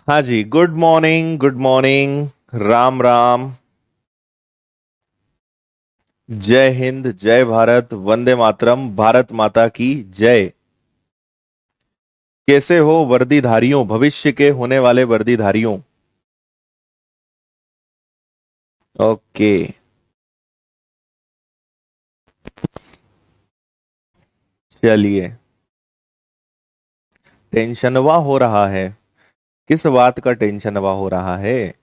हाँ जी, good morning, good morning. Ram Ram. जय हिंद, जय भारत, वंदे मातरम, भारत माता की जय। कैसे हो वर्दीधारियों, भविष्य के होने वाले वर्दीधारियों। ओके। चलिए। टेंशनवा हो रहा है। किस बात का टेंशनवा हो रहा है?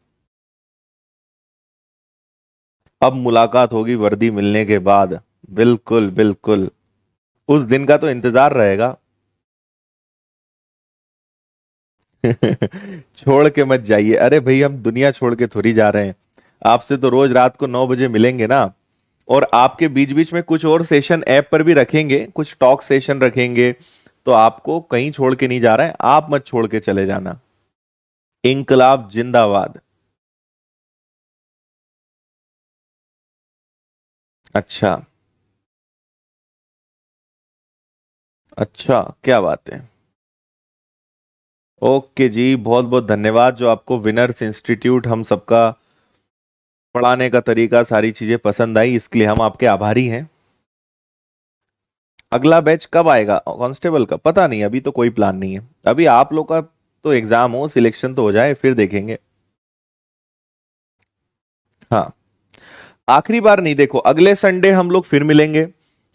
अब मुलाकात होगी वर्दी मिलने के बाद। बिल्कुल बिल्कुल। उस दिन का तो इंतजार रहेगा। छोड़ के मत जाइए। अरे भाई, हम दुनिया छोड़ के थोड़ी जा रहे हैं। आपसे तो रोज रात को 9 बजे मिलेंगे ना। और आपके बीच बीच में कुछ और सेशन ऐप पर भी रखेंगे, कुछ टॉक सेशन रखेंगे। तो आपको कहीं छोड़ के नहीं जा रहा है, आप मत छोड़ के चले जाना। इनकलाब जिंदाबाद। अच्छा। अच्छा, क्या बात है। ओके जी, बहुत बहुत धन्यवाद जो आपको विनर्स इंस्टीट्यूट हम सबका पढ़ाने का तरीका, सारी चीजें पसंद आई, इसके लिए हम आपके आभारी हैं। अगला बैच कब आएगा कांस्टेबल का पता नहीं, अभी तो कोई प्लान नहीं है। अभी आप लोग का तो एग्जाम हो, सिलेक्शन तो हो जाए फिर देखेंगे। हाँ। आखिरी बार नहीं, देखो अगले संडे हम लोग फिर मिलेंगे।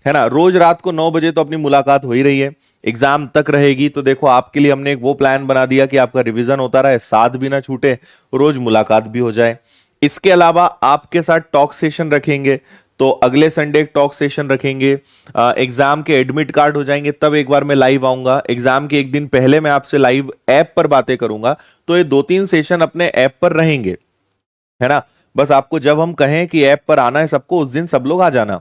है ना, रोज रात को 9 बजे तो अपनी मुलाकात हो ही रही है। एग्जाम तक रहेगी, तो देखो आपके लिए हमने एक वो प्लान बना दिया कि आपका रिवीजन होता रहे, साथ भी ना छूटे, रोज मुलाकात भी हो जाए। इसके अलावा आपके साथ टॉक सेशन रखेंगे। तो अगले संडे एक टॉक सेशन रखेंगे। एग्जाम के एडमिट कार्ड हो जाएंगे तब एक बार मैं लाइव आऊंगा। एग्जाम के एक दिन पहले मैं आपसे लाइव ऐप पर बातें करूंगा। तो ये 2-3 सेशन अपने ऐप पर रहेंगे। है ना। बस आपको जब हम कहें कि ऐप पर आना है सबको, उस दिन सब लोग आ जाना।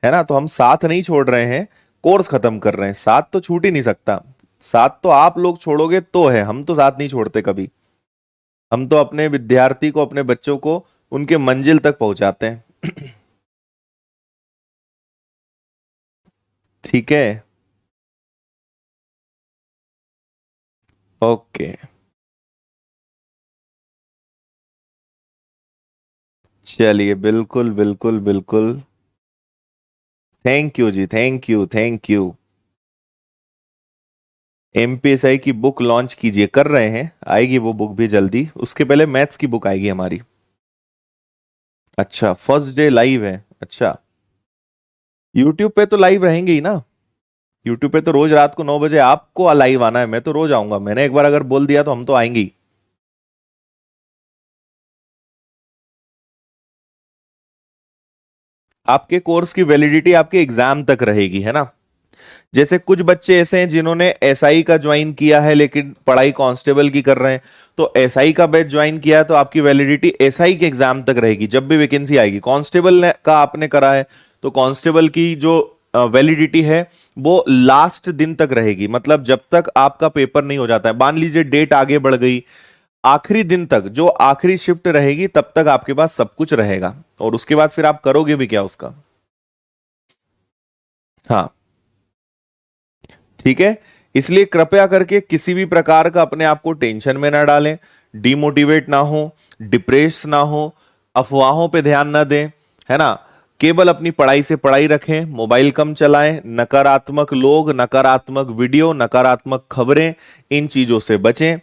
है ना, तो हम साथ नहीं छोड़ रहे हैं। कोर्स खत्म कर रहे हैं, साथ तो छूट ही नहीं सकता। साथ तो आप लोग छोड़ोगे तो है, हम तो साथ नहीं छोड़ते कभी। हम तो अपने विद्यार्थी को, अपने बच्चों को उनके मंजिल तक पहुंचाते हैं। ठीक है। ओके। चलिए, बिल्कुल बिल्कुल बिल्कुल। Thank you ji, thank you thank you. MPSI की बुक लॉन्च कीजिए, कर रहे हैं, आएगी वो बुक भी जल्दी। उसके पहले मैथ्स की बुक आएगी हमारी। अच्छा, फर्स्ट डे लाइव है, अच्छा। यूट्यूब पे तो लाइव रहेंगे ही ना। यूट्यूब पे तो रोज रात को 9 बजे आपको लाइव आना है, मैं तो रोज आऊंगा। मैंने एक बार अगर बोल दिया तो हम तो आएंगे ही। आपके कोर्स की वैलिडिटी आपके एग्जाम तक रहेगी, है ना। जैसे कुछ बच्चे ऐसे हैं जिन्होंने एसआई का ज्वाइन किया है लेकिन पढ़ाई कांस्टेबल की कर रहे हैं। तो एसआई का बैच ज्वाइन किया है तो आपकी वैलिडिटी एसआई के एग्जाम तक रहेगी, जब भी वैकेंसी आएगी। कांस्टेबल का आपने करा है तो कांस्टेबल की जो वैलिडिटी है वो लास्ट दिन तक रहेगी। मतलब जब तक आपका पेपर नहीं हो जाता है, मान लीजिए डेट आगे बढ़ गई, आखिरी दिन तक, जो आखिरी शिफ्ट रहेगी तब तक आपके पास सब कुछ रहेगा। और उसके बाद फिर आप करोगे भी क्या उसका। हाँ। ठीक है। इसलिए कृपया करके किसी भी प्रकार का अपने आप को टेंशन में ना डालें। डिमोटिवेट ना हो, डिप्रेस ना हो, अफवाहों पे ध्यान ना दें। है ना। केवल अपनी पढ़ाई से पढ़ाई रखें, मोबाइल कम चलाएं, नकारात्मक लोग, नकारात्मक वीडियो, नकारात्मक खबरें, इन चीजों से बचें।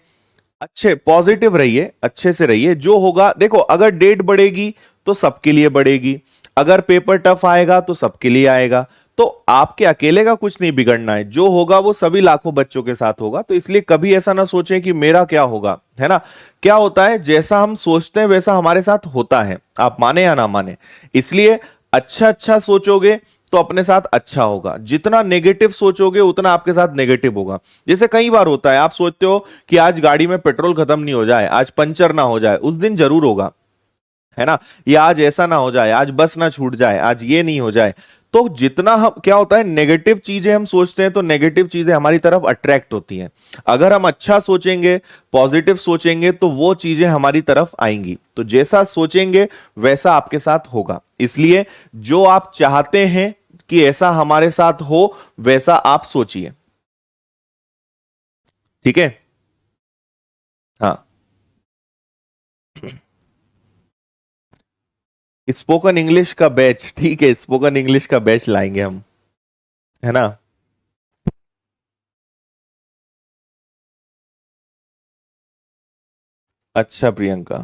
अच्छे पॉजिटिव रहिए, अच्छे से रहिए। जो होगा देखो, अगर डेट बढ़ेगी तो सबके लिए बढ़ेगी, अगर पेपर टफ आएगा तो सबके लिए आएगा। तो आपके अकेले का कुछ नहीं बिगड़ना है, जो होगा वो सभी लाखों बच्चों के साथ होगा। तो इसलिए कभी ऐसा ना सोचें कि मेरा क्या होगा। है ना। क्या होता है, जैसा हम सोचते हैं वैसा हमारे साथ होता है, आप माने या ना माने। इसलिए अच्छा अच्छा सोचोगे तो अपने साथ अच्छा होगा, जितना नेगेटिव सोचोगे उतना आपके साथ नेगेटिव होगा। जैसे कई बार होता है, आप सोचते हो कि आज गाड़ी में पेट्रोल खत्म नहीं हो जाए, आज पंचर ना हो जाए, उस दिन जरूर होगा। है ना। या आज ऐसा ना हो जाए, आज बस ना छूट जाए, आज ये नहीं हो जाए। तो जितना हम, क्या होता है, नेगेटिव चीजें हम सोचते हैं तो नेगेटिव चीजें हमारी तरफ अट्रैक्ट होती हैं। अगर हम अच्छा सोचेंगे, पॉजिटिव सोचेंगे, तो वो चीजें हमारी तरफ आएंगी। तो जैसा सोचेंगे वैसा आपके साथ होगा। इसलिए जो आप चाहते हैं कि ऐसा हमारे साथ हो, वैसा आप सोचिए। ठीक है। हाँ, स्पोकन इंग्लिश का बैच, ठीक है, स्पोकन इंग्लिश का बैच लाएंगे हम, है ना। अच्छा प्रियंका,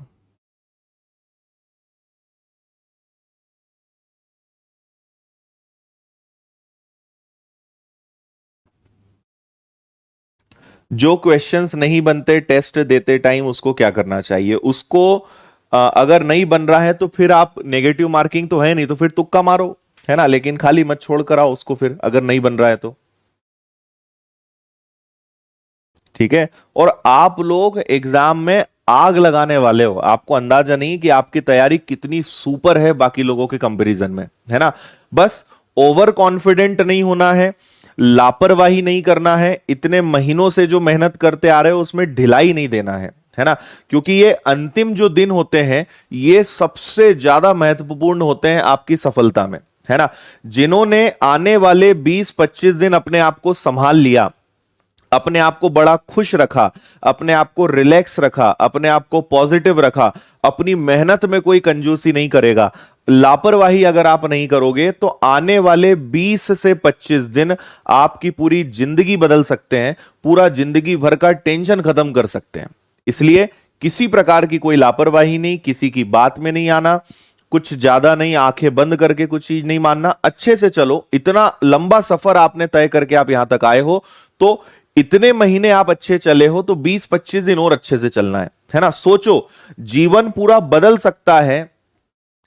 जो क्वेश्चंस नहीं बनते टेस्ट देते टाइम, उसको क्या करना चाहिए? उसको अगर नहीं बन रहा है तो फिर आप, नेगेटिव मार्किंग तो है नहीं, तो फिर तुक्का मारो, है ना, लेकिन खाली मत छोड़ कर आओ उसको फिर, अगर नहीं बन रहा है तो। ठीक है। और आप लोग एग्जाम में आग लगाने वाले हो, आपको अंदाजा नहीं कि आपकी तैयारी कितनी सुपर है बाकी लोगों के कंपैरिजन में, है ना। बस ओवर कॉन्फिडेंट नहीं होना है, लापरवाही नहीं करना है, इतने महीनों से जो मेहनत करते आ रहे हो उसमें ढिलाई नहीं देना है ना। क्योंकि ये अंतिम जो दिन होते हैं, ये सबसे ज्यादा महत्वपूर्ण होते हैं आपकी सफलता में, है ना। जिन्होंने आने वाले 20-25 दिन अपने आप को संभाल लिया, अपने आप को बड़ा खुश रखा, अपने आप को रिलैक्स रखा, अपने आप को पॉजिटिव रखा, अपनी मेहनत में कोई कंजूसी नहीं करेगा, लापरवाही अगर आप नहीं करोगे, तो आने वाले 20 से 25 दिन आपकी पूरी जिंदगी बदल सकते हैं, पूरा जिंदगी भर का टेंशन खत्म कर सकते हैं। इसलिए किसी प्रकार की कोई लापरवाही नहीं, किसी की बात में नहीं आना, कुछ ज्यादा नहीं, आंखें बंद करके कुछ चीज नहीं मानना, अच्छे से चलो। इतना लंबा सफर आपने तय करके आप यहां तक आए हो, तो इतने महीने आप अच्छे चले हो, तो 20-25 दिन और अच्छे से चलना है ना। सोचो, जीवन पूरा बदल सकता है,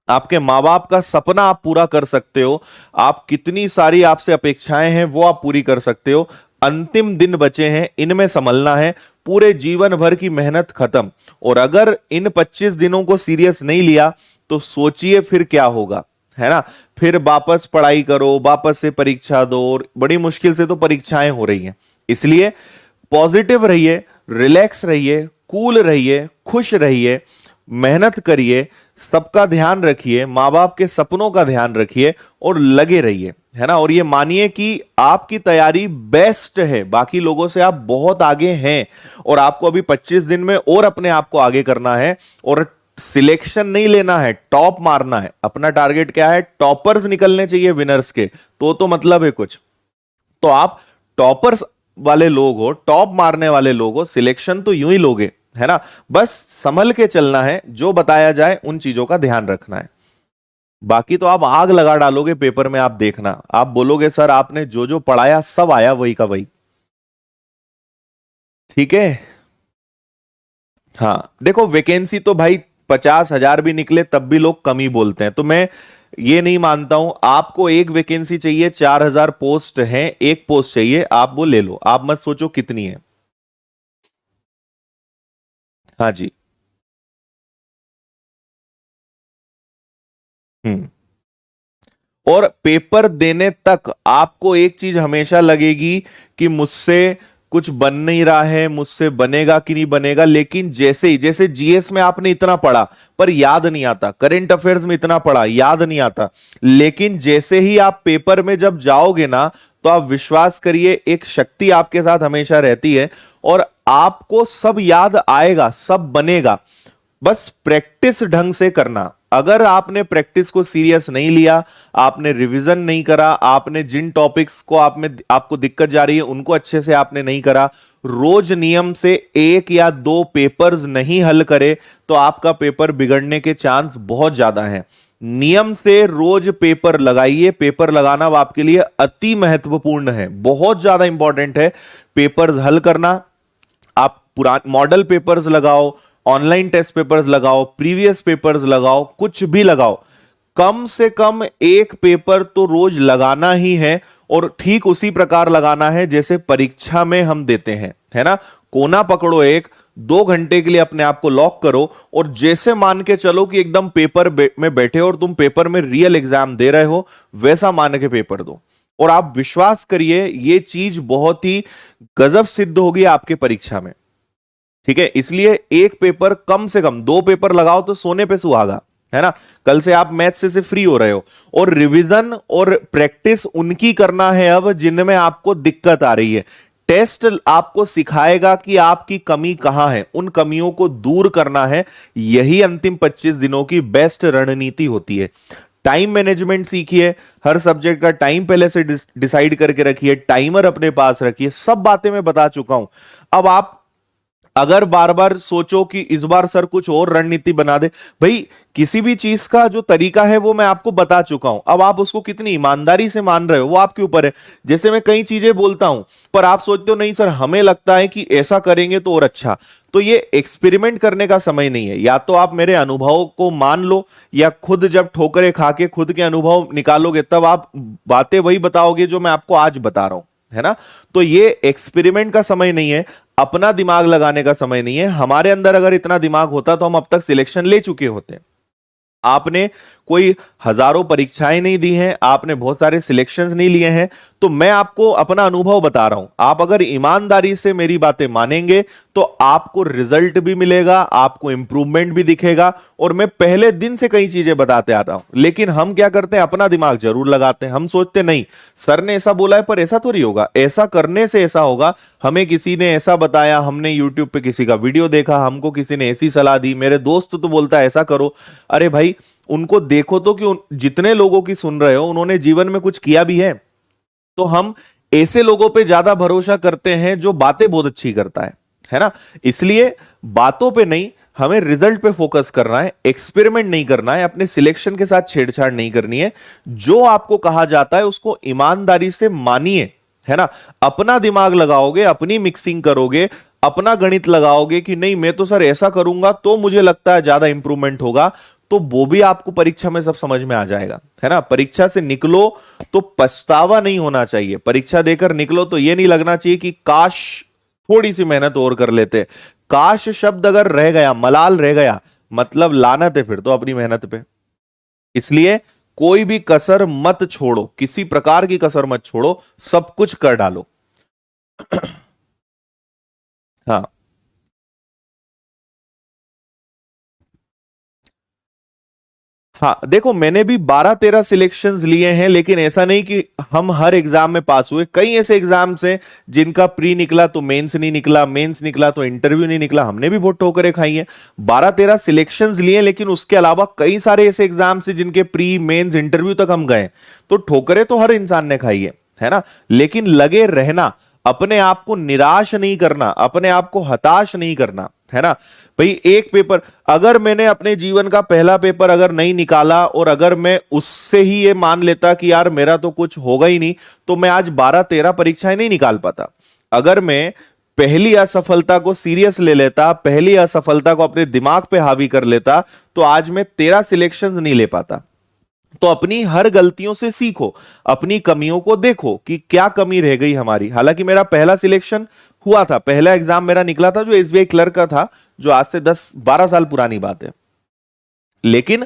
आपके माँ बाप का सपना आप पूरा कर सकते हो, आप कितनी सारी आपसे अपेक्षाएं हैं वो आप पूरी कर सकते हो। अंतिम दिन बचे हैं, इनमें संभलना है, पूरे जीवन भर की मेहनत खत्म। और अगर इन 25 दिनों को सीरियस नहीं लिया, तो सोचिए फिर क्या होगा, है ना। फिर वापस पढ़ाई करो, वापस से परीक्षा दो, और बड़ी मुश्किल से तो परीक्षाएं हो रही हैं। इसलिए पॉजिटिव रहिए, रिलैक्स रहिए, कूल रहिए, खुश रहिए, मेहनत करिए, सबका ध्यान रखिए, माँ बाप के सपनों का ध्यान रखिए, और लगे रहिए, है ना। और ये मानिए कि आपकी तैयारी बेस्ट है, बाकी लोगों से आप बहुत आगे हैं, और आपको अभी 25 दिन में और अपने आप को आगे करना है, और सिलेक्शन नहीं लेना है, टॉप मारना है। अपना टारगेट क्या है? टॉपर्स निकलने चाहिए, विनर्स के, तो मतलब है कुछ। तो आप टॉपर्स वाले लोग हो, टॉप मारने वाले लोग हो, सिलेक्शन तो यूं ही लोगे, है ना। बस संभल के चलना है, जो बताया जाए उन चीजों का ध्यान रखना है। बाकी तो आप आग लगा डालोगे पेपर में, आप देखना, आप बोलोगे सर आपने जो जो पढ़ाया सब आया वही का वही। ठीक है। हाँ, देखो वैकेंसी तो भाई 50,000 भी निकले तब भी लोग कम ही बोलते हैं, तो मैं ये नहीं मानता हूं। आपको एक वैकेंसी चाहिए, 4,000 पोस्ट है, एक पोस्ट चाहिए, आप वो ले लो, आप मत सोचो कितनी है। हाँ जी। हम्म। और पेपर देने तक आपको एक चीज हमेशा लगेगी कि मुझसे कुछ बन नहीं रहा है, मुझसे बनेगा कि नहीं बनेगा। लेकिन जैसे ही, जैसे जीएस में आपने इतना पढ़ा पर याद नहीं आता, करंट अफेयर्स में इतना पढ़ा याद नहीं आता, लेकिन जैसे ही आप पेपर में जब जाओगे ना, तो आप विश्वास करिए, एक शक्ति आपके साथ हमेशा रहती है, और आपको सब याद आएगा, सब बनेगा। बस प्रैक्टिस ढंग से करना। अगर आपने प्रैक्टिस को सीरियस नहीं लिया, आपने रिवीजन नहीं करा, आपने जिन टॉपिक्स को आपको दिक्कत जा रही है उनको अच्छे से आपने नहीं करा, रोज नियम से 1 या 2 पेपर्स नहीं हल करे, तो आपका पेपर बिगड़ने के चांस बहुत ज्यादा हैं। नियम से रोज पेपर लगाइए, पेपर लगाना आपके लिए अति महत्वपूर्ण है, बहुत ज्यादा इंपॉर्टेंट है पेपर्स हल करना। आप पुराने मॉडल पेपर्स लगाओ, ऑनलाइन टेस्ट पेपर्स लगाओ, प्रीवियस पेपर्स लगाओ, कुछ भी लगाओ, कम से कम एक पेपर तो रोज लगाना ही है, और ठीक उसी प्रकार लगाना है जैसे परीक्षा में हम देते हैं, है ना। कोना पकड़ो, 1-2 घंटे के लिए अपने आप को लॉक करो, और जैसे मान के चलो कि एकदम पेपर में बैठे हो और तुम पेपर में रियल एग्जाम दे रहे हो, वैसा मान के पेपर दो। और आप विश्वास करिए, ये चीज बहुत ही गजब सिद्ध होगी आपके परीक्षा में। ठीक है, इसलिए एक पेपर, कम से कम 2 पेपर लगाओ तो सोने पे सुहागा, है ना। कल से आप मैथ से फ्री हो रहे हो, और रिवीजन और प्रैक्टिस उनकी करना है अब जिनमें आपको दिक्कत आ रही है। टेस्ट आपको सिखाएगा कि आपकी कमी कहां है, उन कमियों को दूर करना है। यही अंतिम 25 दिनों की बेस्ट रणनीति होती है। टाइम मैनेजमेंट सीखिए, हर सब्जेक्ट का टाइम पहले से डिसाइड करके रखिए, टाइमर अपने पास रखिए, सब बातें मैं बता चुका हूं। अब आप अगर बार बार सोचो कि इस बार सर कुछ और रणनीति बना दे, भाई किसी भी चीज का जो तरीका है वो मैं आपको बता चुका हूं। अब आप उसको कितनी ईमानदारी से मान रहे हो वो आपके ऊपर है। जैसे मैं कई चीजें बोलता हूं पर आप सोचते हो नहीं सर हमें लगता है कि ऐसा करेंगे तो और अच्छा, तो ये एक्सपेरिमेंट करने का समय नहीं है। या तो आप मेरे अनुभव को मान लो, या खुद जब ठोकरे खा के खुद के अनुभव निकालोगे तब आप बातें वही बताओगे जो मैं आपको आज बता रहा हूं, है ना। तो ये एक्सपेरिमेंट का समय नहीं है, अपना दिमाग लगाने का समय नहीं है। हमारे अंदर अगर इतना दिमाग होता तो हम अब तक सिलेक्शन ले चुके होते। आपने कोई हजारों परीक्षाएं नहीं दी हैं, आपने बहुत सारे सिलेक्शंस नहीं लिए हैं, तो मैं आपको अपना अनुभव बता रहा हूं। आप अगर ईमानदारी से मेरी बातें मानेंगे तो आपको रिजल्ट भी मिलेगा, आपको इंप्रूवमेंट भी दिखेगा। और मैं पहले दिन से कई चीजें बताते आता हूं, लेकिन हम क्या करते हैं, अपना दिमाग जरूर लगाते हैं। हम सोचते नहीं सर ने ऐसा बोला है पर ऐसा थोड़ी होगा, ऐसा करने से ऐसा होगा, हमें किसी ने ऐसा बताया, हमने यूट्यूब पे किसी का वीडियो देखा, हमको किसी ने ऐसी सलाह दी, मेरे दोस्त तो बोलता है ऐसा करो। अरे भाई उनको देखो तो कि जितने लोगों की सुन रहे हो उन्होंने जीवन में कुछ किया भी है। तो हम ऐसे लोगों पे ज्यादा भरोसा करते हैं जो बातें बहुत अच्छी करता है ना। इसलिए बातों पे नहीं, हमें रिजल्ट पे फोकस करना है, एक्सपेरिमेंट नहीं करना है, अपने सिलेक्शन के साथ छेड़छाड़ नहीं करनी है। जो आपको कहा जाता है उसको ईमानदारी से मानिए, है ना। अपना दिमाग लगाओगे, अपनी मिक्सिंग करोगे, अपना गणित लगाओगे कि नहीं मैं तो सर ऐसा करूंगा तो मुझे लगता है ज्यादा इंप्रूवमेंट होगा, तो वो भी आपको परीक्षा में सब समझ में आ जाएगा, है ना। परीक्षा से निकलो तो पछतावा नहीं होना चाहिए। परीक्षा देकर निकलो तो यह नहीं लगना चाहिए कि काश थोड़ी सी मेहनत और कर लेते। काश शब्द अगर रह गया, मलाल रह गया, मतलब लानत है फिर तो अपनी मेहनत पे। इसलिए कोई भी कसर मत छोड़ो, किसी प्रकार की कसर मत छोड़ो, सब कुछ कर डालो। हाँ हाँ, देखो मैंने भी 12-13 सिलेक्शंस लिए हैं, लेकिन ऐसा नहीं कि हम हर एग्जाम में पास हुए। कई ऐसे एग्जाम्स हैं जिनका प्री निकला तो मेंस नहीं निकला, मेंस निकला तो इंटरव्यू नहीं निकला, हमने भी बहुत ठोकरें खाई हैं। 12-13 सिलेक्शंस लिए, लेकिन उसके अलावा कई सारे ऐसे एग्जाम्स हैं जिनके प्री मेंस इंटरव्यू तक हम गए। तो ठोकरें तो हर इंसान ने खाई है ना। लेकिन लगे रहना, अपने आप को निराश नहीं करना, अपने आप को हताश नहीं करना, है ना। भाई एक पेपर, अगर मैंने अपने जीवन का पहला पेपर अगर नहीं निकाला और अगर मैं उससे ही ये मान लेता कि यार मेरा तो कुछ होगा ही नहीं, तो मैं आज 12-13 परीक्षाएं नहीं निकाल पाता। अगर मैं पहली असफलता को सीरियस ले लेता, पहली असफलता को अपने दिमाग पे हावी कर लेता, तो आज मैं 13 सिलेक्शन नहीं ले पाता। तो अपनी हर गलतियों से सीखो, अपनी कमियों को देखो कि क्या कमी रह गई हमारी। हालांकि मेरा पहला सिलेक्शन हुआ था, पहला एग्जाम मेरा निकला था जो एसबीआई क्लर्क का था, जो आज से 10-12 साल पुरानी बात है। लेकिन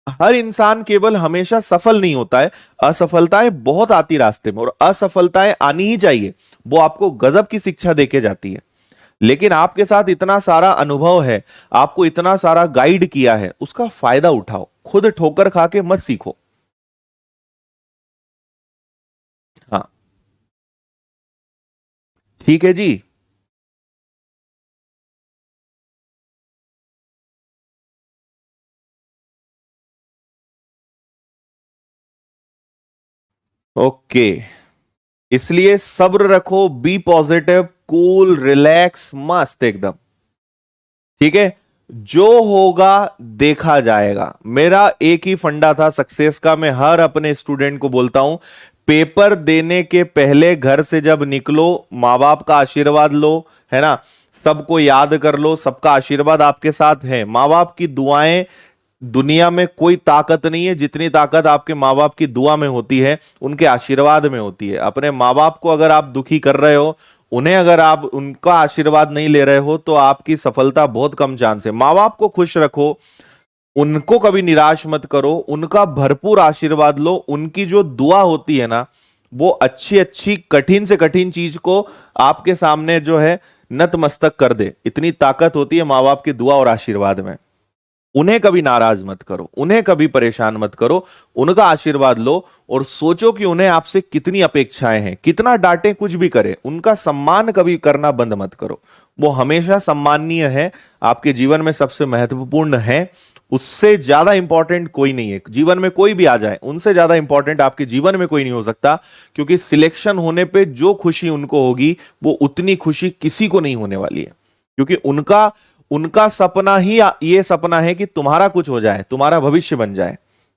हर इंसान केवल हमेशा सफल नहीं होता है, असफलताएं बहुत आती रास्ते में, और असफलताएं आनी ही चाहिए, वो आपको गजब की शिक्षा देके जाती है। लेकिन आपके साथ इतना सारा अनुभव है, आपको इतना सारा गाइड किया है, उसका फायदा उठाओ, खुद ठोकर खा के मत सीखो। हाँ ठीक है जी। ओके, इसलिए सब्र रखो, बी पॉजिटिव, कूल, रिलैक्स, मस्त एकदम। ठीक है, जो होगा देखा जाएगा। मेरा एक ही फंडा था सक्सेस का, मैं हर अपने स्टूडेंट को बोलता हूं, पेपर देने के पहले घर से जब निकलो, माँ बाप का आशीर्वाद लो, है ना। सबको याद कर लो, सबका आशीर्वाद आपके साथ है। माँ बाप की दुआएं, दुनिया में कोई ताकत नहीं है जितनी ताकत आपके माँ बाप की दुआ में होती है, उनके आशीर्वाद में होती है। अपने माँ बाप को अगर आप दुखी कर रहे हो, उन्हें अगर आप उनका आशीर्वाद नहीं ले रहे हो, तो आपकी सफलता बहुत कम चांस है। माँ बाप को खुश रखो, उनको कभी निराश मत करो, उनका भरपूर आशीर्वाद लो। उनकी जो दुआ होती है ना, वो अच्छी अच्छी कठिन से कठिन चीज को आपके सामने जो है नतमस्तक कर दे, इतनी ताकत होती है माँ बाप की दुआ और आशीर्वाद में। उन्हें कभी नाराज मत करो, उन्हें कभी परेशान मत करो, उनका आशीर्वाद लो और सोचो कि उन्हें आपसे कितनी अपेक्षाएं हैं, कितना डांटे कुछ भी करे, उनका सम्मान कभी करना बंद मत करो। वो हमेशा सम्माननीय है, आपके जीवन में सबसे महत्वपूर्ण है, उससे ज्यादा इंपॉर्टेंट कोई नहीं है। जीवन में कोई भी आ जाए, उनसे ज्यादा इंपॉर्टेंट आपके जीवन में कोई नहीं हो सकता, क्योंकि सिलेक्शन होने पे जो खुशी उनको होगी वो उतनी खुशी किसी को नहीं होने वाली है, क्योंकि उनका उनका सपना ही ये सपना है कि तुम्हारा कुछ हो जाए, तुम्हारा भविष्य बन जाए।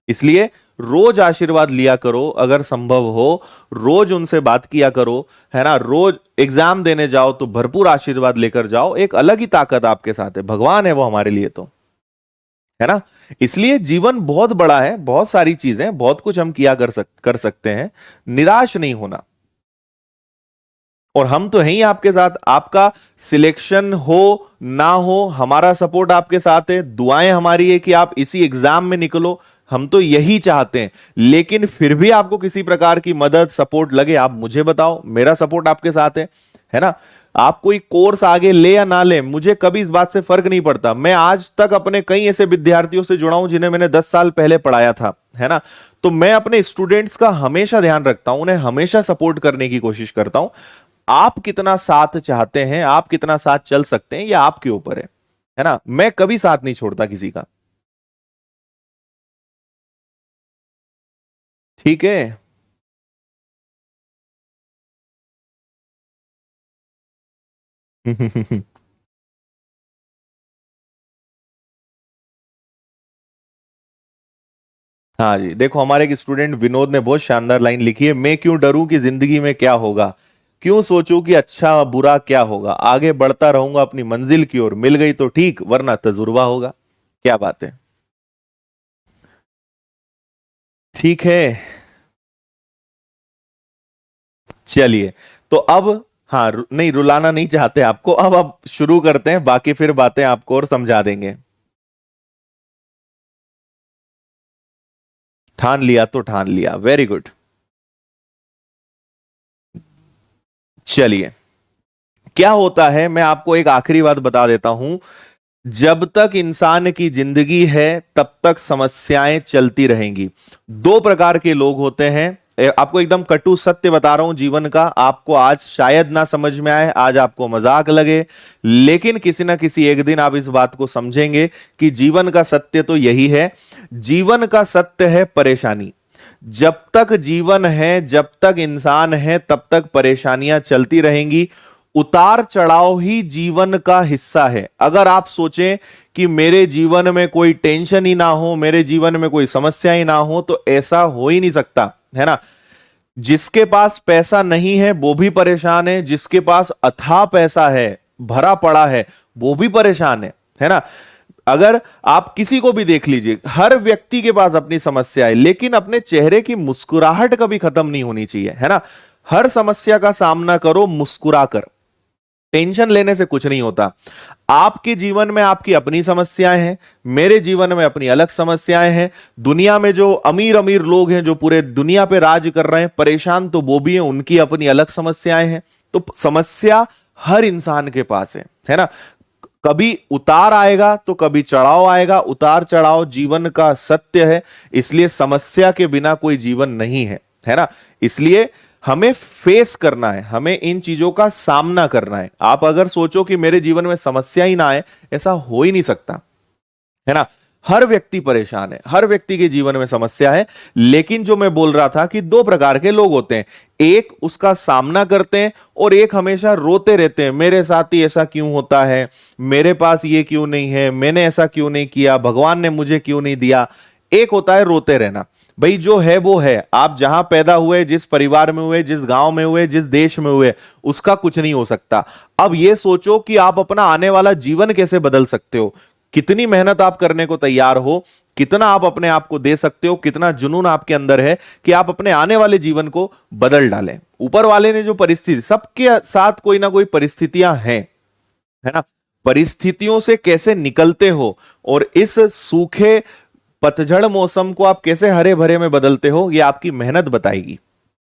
इसलिए रोज आशीर्वाद लिया करो, अगर संभव हो रोज उनसे बात किया करो, है ना। रोज एग्जाम देने जाओ तो भरपूर आशीर्वाद लेकर जाओ, एक अलग ही ताकत आपके साथ है, भगवान है वो हमारे लिए तो, है ना। इसलिए जीवन बहुत बड़ा है, बहुत सारी चीजें, बहुत कुछ हम किया कर सकते हैं, निराश नहीं होना। और हम तो हैं ही आपके साथ, आपका सिलेक्शन हो ना हो हमारा सपोर्ट आपके साथ है, दुआएं हमारी है कि आप इसी एग्जाम में निकलो, हम तो यही चाहते हैं। लेकिन फिर भी आपको किसी प्रकार की मदद सपोर्ट लगे, आप मुझे बताओ, मेरा सपोर्ट आपके साथ है ना। आप कोई कोर्स आगे ले या ना ले, मुझे कभी इस बात से फर्क नहीं पड़ता। मैं आज तक अपने कई ऐसे विद्यार्थियों से जुड़ा हूं जिन्हें मैंने 10 साल पहले पढ़ाया था, है ना। तो मैं अपने स्टूडेंट्स का हमेशा ध्यान रखता हूं, उन्हें हमेशा सपोर्ट करने की कोशिश करता हूं। आप कितना साथ चाहते हैं, आप कितना साथ चल सकते हैं, यह आपके ऊपर है ना। मैं कभी साथ नहीं छोड़ता किसी का, ठीक है। हाँ जी, देखो हमारे एक स्टूडेंट विनोद ने बहुत शानदार लाइन लिखी है, मैं क्यों डरूं कि जिंदगी में क्या होगा, क्यों सोचूं कि अच्छा बुरा क्या होगा, आगे बढ़ता रहूंगा अपनी मंजिल की ओर, मिल गई तो ठीक वरना तजुर्बा होगा। क्या बात है, ठीक है। चलिए, तो अब हाँ नहीं रुलाना नहीं चाहते आपको, अब शुरू करते हैं, बाकी फिर बातें आपको और समझा देंगे। ठान लिया तो ठान लिया, वेरी गुड। चलिए, क्या होता है, मैं आपको एक आखिरी बात बता देता हूं। जब तक इंसान की जिंदगी है तब तक समस्याएं चलती रहेंगी। दो प्रकार के लोग होते हैं, आपको एकदम कटु सत्य बता रहा हूं जीवन का, आपको आज शायद ना समझ में आए, आज आपको मजाक लगे, लेकिन किसी ना किसी एक दिन आप इस बात को समझेंगे कि जीवन का सत्य तो यही है। जीवन का सत्य है परेशानी। जब तक जीवन है, जब तक इंसान है, तब तक परेशानियां चलती रहेंगी। उतार चढ़ाव ही जीवन का हिस्सा है। अगर आप सोचें कि मेरे जीवन में कोई टेंशन ही ना हो, मेरे जीवन में कोई समस्या ही ना हो, तो ऐसा हो ही नहीं सकता, है ना। जिसके पास पैसा नहीं है वो भी परेशान है, जिसके पास अथाह पैसा है, भरा पड़ा है, वो भी परेशान है ना। अगर आप किसी को भी देख लीजिए, हर व्यक्ति के पास अपनी समस्या है, लेकिन अपने चेहरे की मुस्कुराहट कभी खत्म नहीं होनी चाहिए, है ना। हर समस्या का सामना करो मुस्कुराकर, टेंशन लेने से कुछ नहीं होता। आपके जीवन में आपकी अपनी समस्याएं हैं, मेरे जीवन में अपनी अलग समस्याएं हैं। दुनिया में जो अमीर अमीर लोग हैं, जो पूरे दुनिया पे राज कर रहे हैं, परेशान तो वो भी हैं, उनकी अपनी अलग समस्याएं हैं। तो समस्या हर इंसान के पास है ना। कभी उतार आएगा तो कभी चढ़ाव आएगा, उतार चढ़ाव जीवन का सत्य है। इसलिए समस्या के बिना कोई जीवन नहीं है ना। इसलिए हमें फेस करना है, हमें इन चीजों का सामना करना है। आप अगर सोचो कि मेरे जीवन में समस्या ही ना आए, ऐसा हो ही नहीं सकता, है ना। हर व्यक्ति परेशान है, हर व्यक्ति के जीवन में समस्या है। लेकिन जो मैं बोल रहा था कि दो प्रकार के लोग होते हैं, एक उसका सामना करते हैं और एक हमेशा रोते रहते हैं, मेरे साथ ही ऐसा क्यों होता है, मेरे पास ये क्यों नहीं है, मैंने ऐसा क्यों नहीं किया, भगवान ने मुझे क्यों नहीं दिया। एक होता है रोते रहना। भाई जो है वो है, आप जहां पैदा हुए, जिस परिवार में हुए, जिस गांव में हुए, जिस देश में हुए, उसका कुछ नहीं हो सकता। अब यह सोचो कि आप अपना आने वाला जीवन कैसे बदल सकते हो, कितनी मेहनत आप करने को तैयार हो, कितना आप अपने आप को दे सकते हो, कितना जुनून आपके अंदर है कि आप अपने आने वाले जीवन को बदल डालें। ऊपर वाले ने जो परिस्थिति, सबके साथ कोई ना कोई परिस्थितियां हैं, है ना। परिस्थितियों से कैसे निकलते हो और इस सूखे पतझड़ मौसम को आप कैसे हरे भरे में बदलते हो, यह आपकी मेहनत बताएगी।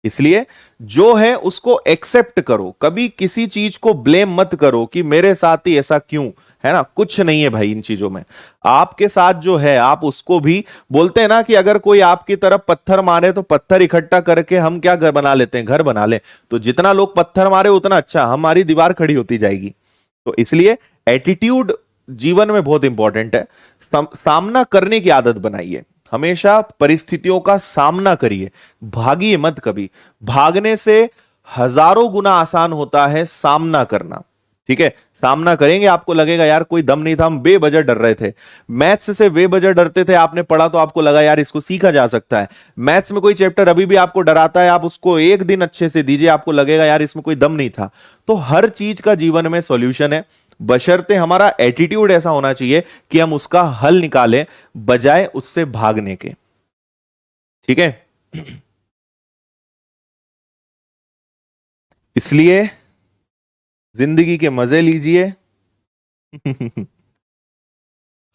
इसलिए जो है उसको एक्सेप्ट करो, कभी किसी चीज को ब्लेम मत करो कि मेरे साथ ही ऐसा क्यों, है ना, कुछ नहीं है भाई इन चीजों में। आपके साथ जो है आप उसको भी बोलते हैं ना कि अगर कोई आपकी तरफ पत्थर मारे तो पत्थर इकट्ठा करके हम क्या घर बना लेते हैं, घर बना ले। तो जितना लोग पत्थर मारे उतना अच्छा हमारी दीवार खड़ी होती जाएगी। तो इसलिए एटीट्यूड जीवन में बहुत इंपॉर्टेंट है। सामना करने की आदत बनाइए, हमेशा परिस्थितियों का सामना करिए, भागिए मत कभी। भागने से हजारों गुना आसान होता है सामना करना। ठीक है, सामना करेंगे आपको लगेगा यार कोई दम नहीं था, हम बेवजह डर रहे थे। मैथ्स से बेवजह डरते थे, आपने पढ़ा तो आपको लगा यार इसको सीखा जा सकता है। मैथ्स में कोई चैप्टर अभी भी आपको डराता है, आप उसको एक दिन अच्छे से दीजिए, आपको लगेगा यार इसमें कोई दम नहीं था। तो हर चीज का जीवन में सॉल्यूशन है, बशर्ते हमारा एटीट्यूड ऐसा होना चाहिए कि हम उसका हल निकालें बजाय उससे भागने के। ठीक है, इसलिए जिंदगी के मजे लीजिए।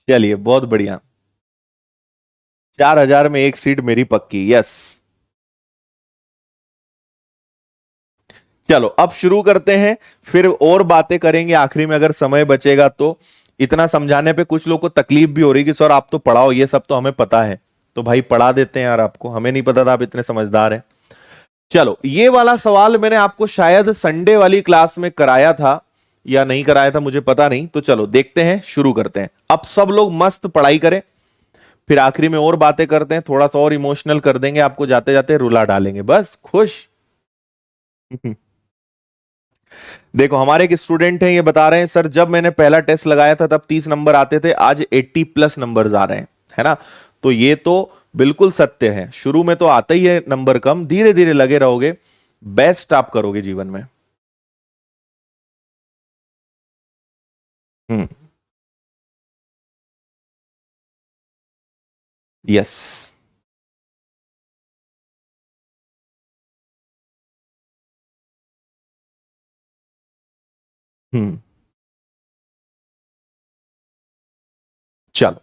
चलिए बहुत बढ़िया, 4,000 में एक सीट मेरी पक्की, यस। चलो अब शुरू करते हैं, फिर और बातें करेंगे आखिरी में अगर समय बचेगा तो। इतना समझाने पे कुछ लोग को तकलीफ भी हो रही कि सर आप तो पढ़ाओ, ये सब तो हमें पता है। तो भाई पढ़ा देते हैं यार, आपको हमें नहीं पता था आप इतने समझदार हैं। चलो ये वाला सवाल मैंने आपको शायद संडे वाली क्लास में कराया था या नहीं कराया था मुझे पता नहीं। तो चलो देखते हैं, शुरू करते हैं। अब सब लोग मस्त पढ़ाई करें, फिर आखिरी में और बातें करते हैं, थोड़ा सा और इमोशनल कर देंगे आपको, जाते जाते रुला डालेंगे, बस खुश। देखो हमारे एक स्टूडेंट हैं, ये बता रहे हैं सर जब मैंने पहला टेस्ट लगाया था तब 30 नंबर आते थे, आज 80 प्लस नंबर्स आ रहे हैं, है ना। तो ये तो बिल्कुल सत्य है, शुरू में तो आता ही है नंबर कम, धीरे धीरे लगे रहोगे, बेस्ट आप करोगे जीवन में। हम्म, यस। हम्म, चलो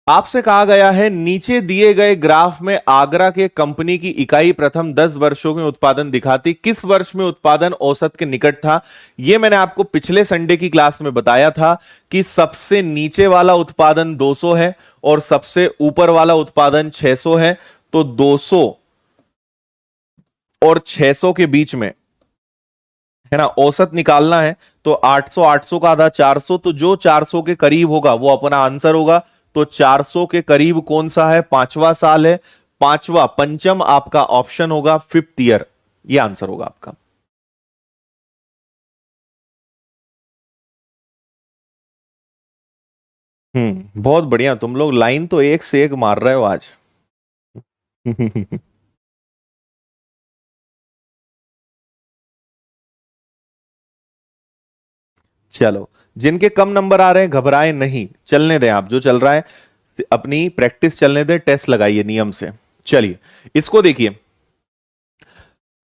आपसे कहा गया है नीचे दिए गए ग्राफ में आगरा के कंपनी की इकाई प्रथम 10 वर्षों में उत्पादन दिखाती, किस वर्ष में उत्पादन औसत के निकट था। यह मैंने आपको पिछले संडे की क्लास में बताया था कि सबसे नीचे वाला उत्पादन 200 है और सबसे ऊपर वाला उत्पादन 600 है। तो 200 और 600 के बीच में, है ना, औसत निकालना है। तो 800, 800 का आधा 400, तो जो 400 के करीब होगा वो अपना आंसर होगा। तो 400 के करीब कौन सा है, पांचवा साल है, पांचवा पंचम आपका ऑप्शन होगा, फिफ्थ ईयर, ये आंसर होगा आपका। बहुत बढ़िया, तुम लोग लाइन तो एक से एक मार रहे हो आज। चलो जिनके कम नंबर आ रहे हैं घबराएं नहीं, चलने दें, आप जो चल रहा है अपनी प्रैक्टिस चलने दें, टेस्ट लगाइए नियम से। चलिए इसको देखिए,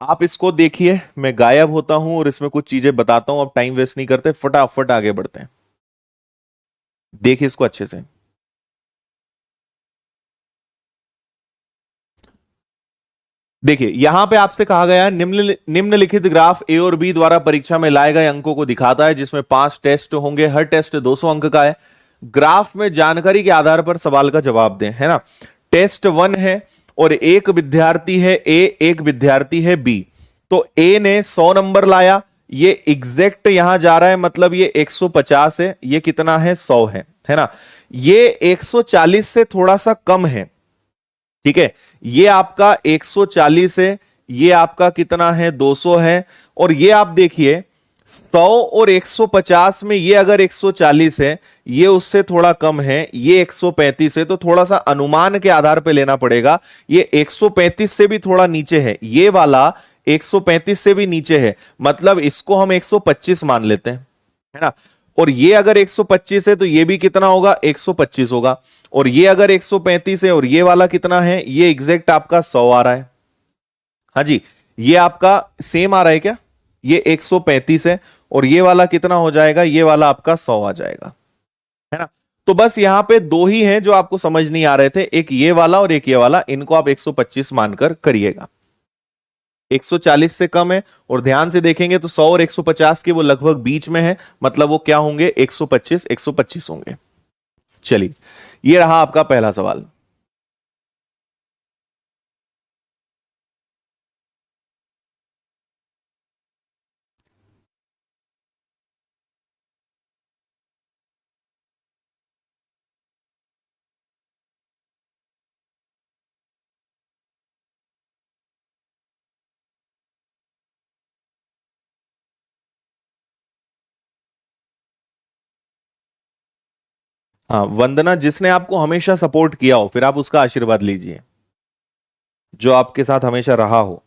आप इसको देखिए, मैं गायब होता हूं और इसमें कुछ चीजें बताता हूं, अब टाइम वेस्ट नहीं करते, फटाफट आगे बढ़ते हैं। देखिए इसको अच्छे से। देखिए यहां पे आपसे कहा गया है निम्नलिखित ग्राफ ए और बी द्वारा परीक्षा में लाए गए अंकों को दिखाता है, जिसमें 5 टेस्ट होंगे, हर टेस्ट 200 अंक का है। ग्राफ में जानकारी के आधार पर सवाल का जवाब दें, है ना। टेस्ट 1 है और एक विद्यार्थी है ए, एक विद्यार्थी है बी। तो ए ने 100 नंबर लाया, ये एग्जैक्ट यहां जा रहा है, मतलब ये 150 है, ये कितना है, 100 है ना। ये 140 से थोड़ा सा कम है, ठीक है। ये आपका 140 है, ये आपका कितना है, 200 है। और ये आप देखिए 100 और 150 में ये अगर 140 है, ये उससे थोड़ा कम है, ये 135 है, तो थोड़ा सा अनुमान के आधार पे लेना पड़ेगा। ये 135 से भी थोड़ा नीचे है, ये वाला 135 से भी नीचे है, मतलब इसको हम 125 मान लेते हैं, है ना। और ये अगर 125 है तो ये भी कितना होगा, 125 होगा। और ये अगर 135 है और ये वाला कितना है, ये एग्जैक्ट आपका 100 आ रहा है। हाँ जी, ये आपका सेम आ रहा है क्या, ये 135 है और ये वाला कितना हो जाएगा, ये वाला आपका 100 आ जाएगा, है ना। तो बस यहां पे दो ही हैं जो आपको समझ नहीं आ रहे थे, एक ये वाला और एक ये वाला, इनको आप 125 मानकर करिएगा। 140 से कम है, और ध्यान से देखेंगे तो 100 और 150 के वो लगभग बीच में है, मतलब वो क्या होंगे, 125 125 होंगे। चलिए, ये रहा आपका पहला सवाल। हाँ, वंदना, जिसने आपको हमेशा सपोर्ट किया हो, फिर आप उसका आशीर्वाद लीजिए, जो आपके साथ हमेशा रहा हो।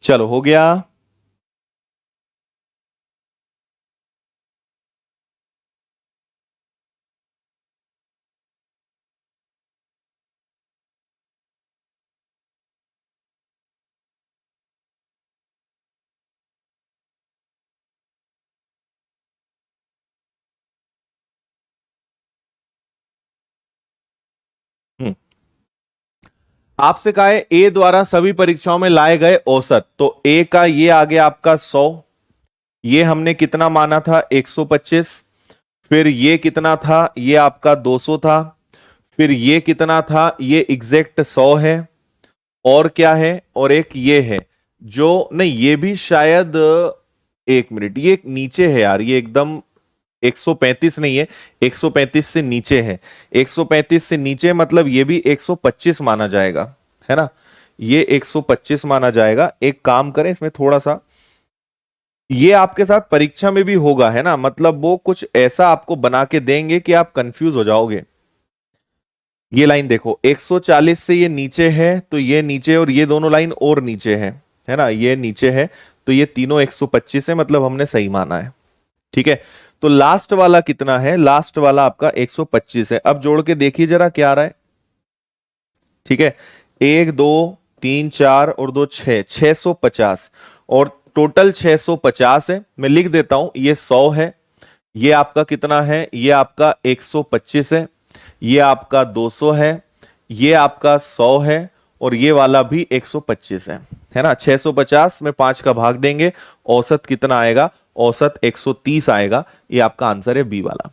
चलो, हो गया। हम्म आपसे कहा है ए द्वारा सभी परीक्षाओं में लाए गए औसत, तो ए का ये आ गया आपका 100, ये हमने कितना माना था, 125। फिर ये कितना था, ये आपका 200 था। फिर ये कितना था, ये एग्जैक्ट 100 है। और क्या है, और एक ये है, जो नहीं, ये भी शायद, एक मिनट, ये नीचे है यार, ये एकदम 135 नहीं है, 135 से नीचे है। 135 से नीचे मतलब ये भी 125 माना जाएगा, है ना, ये 125 माना जाएगा। एक काम करें, इसमें थोड़ा सा, ये आपके साथ परीक्षा में भी होगा, है ना, मतलब वो कुछ ऐसा आपको बना के देंगे कि आप कंफ्यूज हो जाओगे। ये लाइन देखो, 140 से ये नीचे है, तो ये नीचे, और ये दोनों लाइन और नीचे है ना, ये नीचे है, तो ये तीनों 125 है, मतलब हमने सही माना है। ठीक है, तो लास्ट वाला कितना है, लास्ट वाला आपका 125 है। अब जोड़ के देखिए जरा क्या आ रहा है। ठीक है, एक दो तीन चार और दो छह, 650, और टोटल 650 है। मैं लिख देता हूं, ये 100 है, ये आपका कितना है, ये आपका 125 है, ये आपका 200 है, ये आपका 100 है, और ये वाला भी 125 है ना। 650 में 5 का भाग देंगे, औसत कितना आएगा, औसत 130 आएगा। ये आपका आंसर है बी वाला।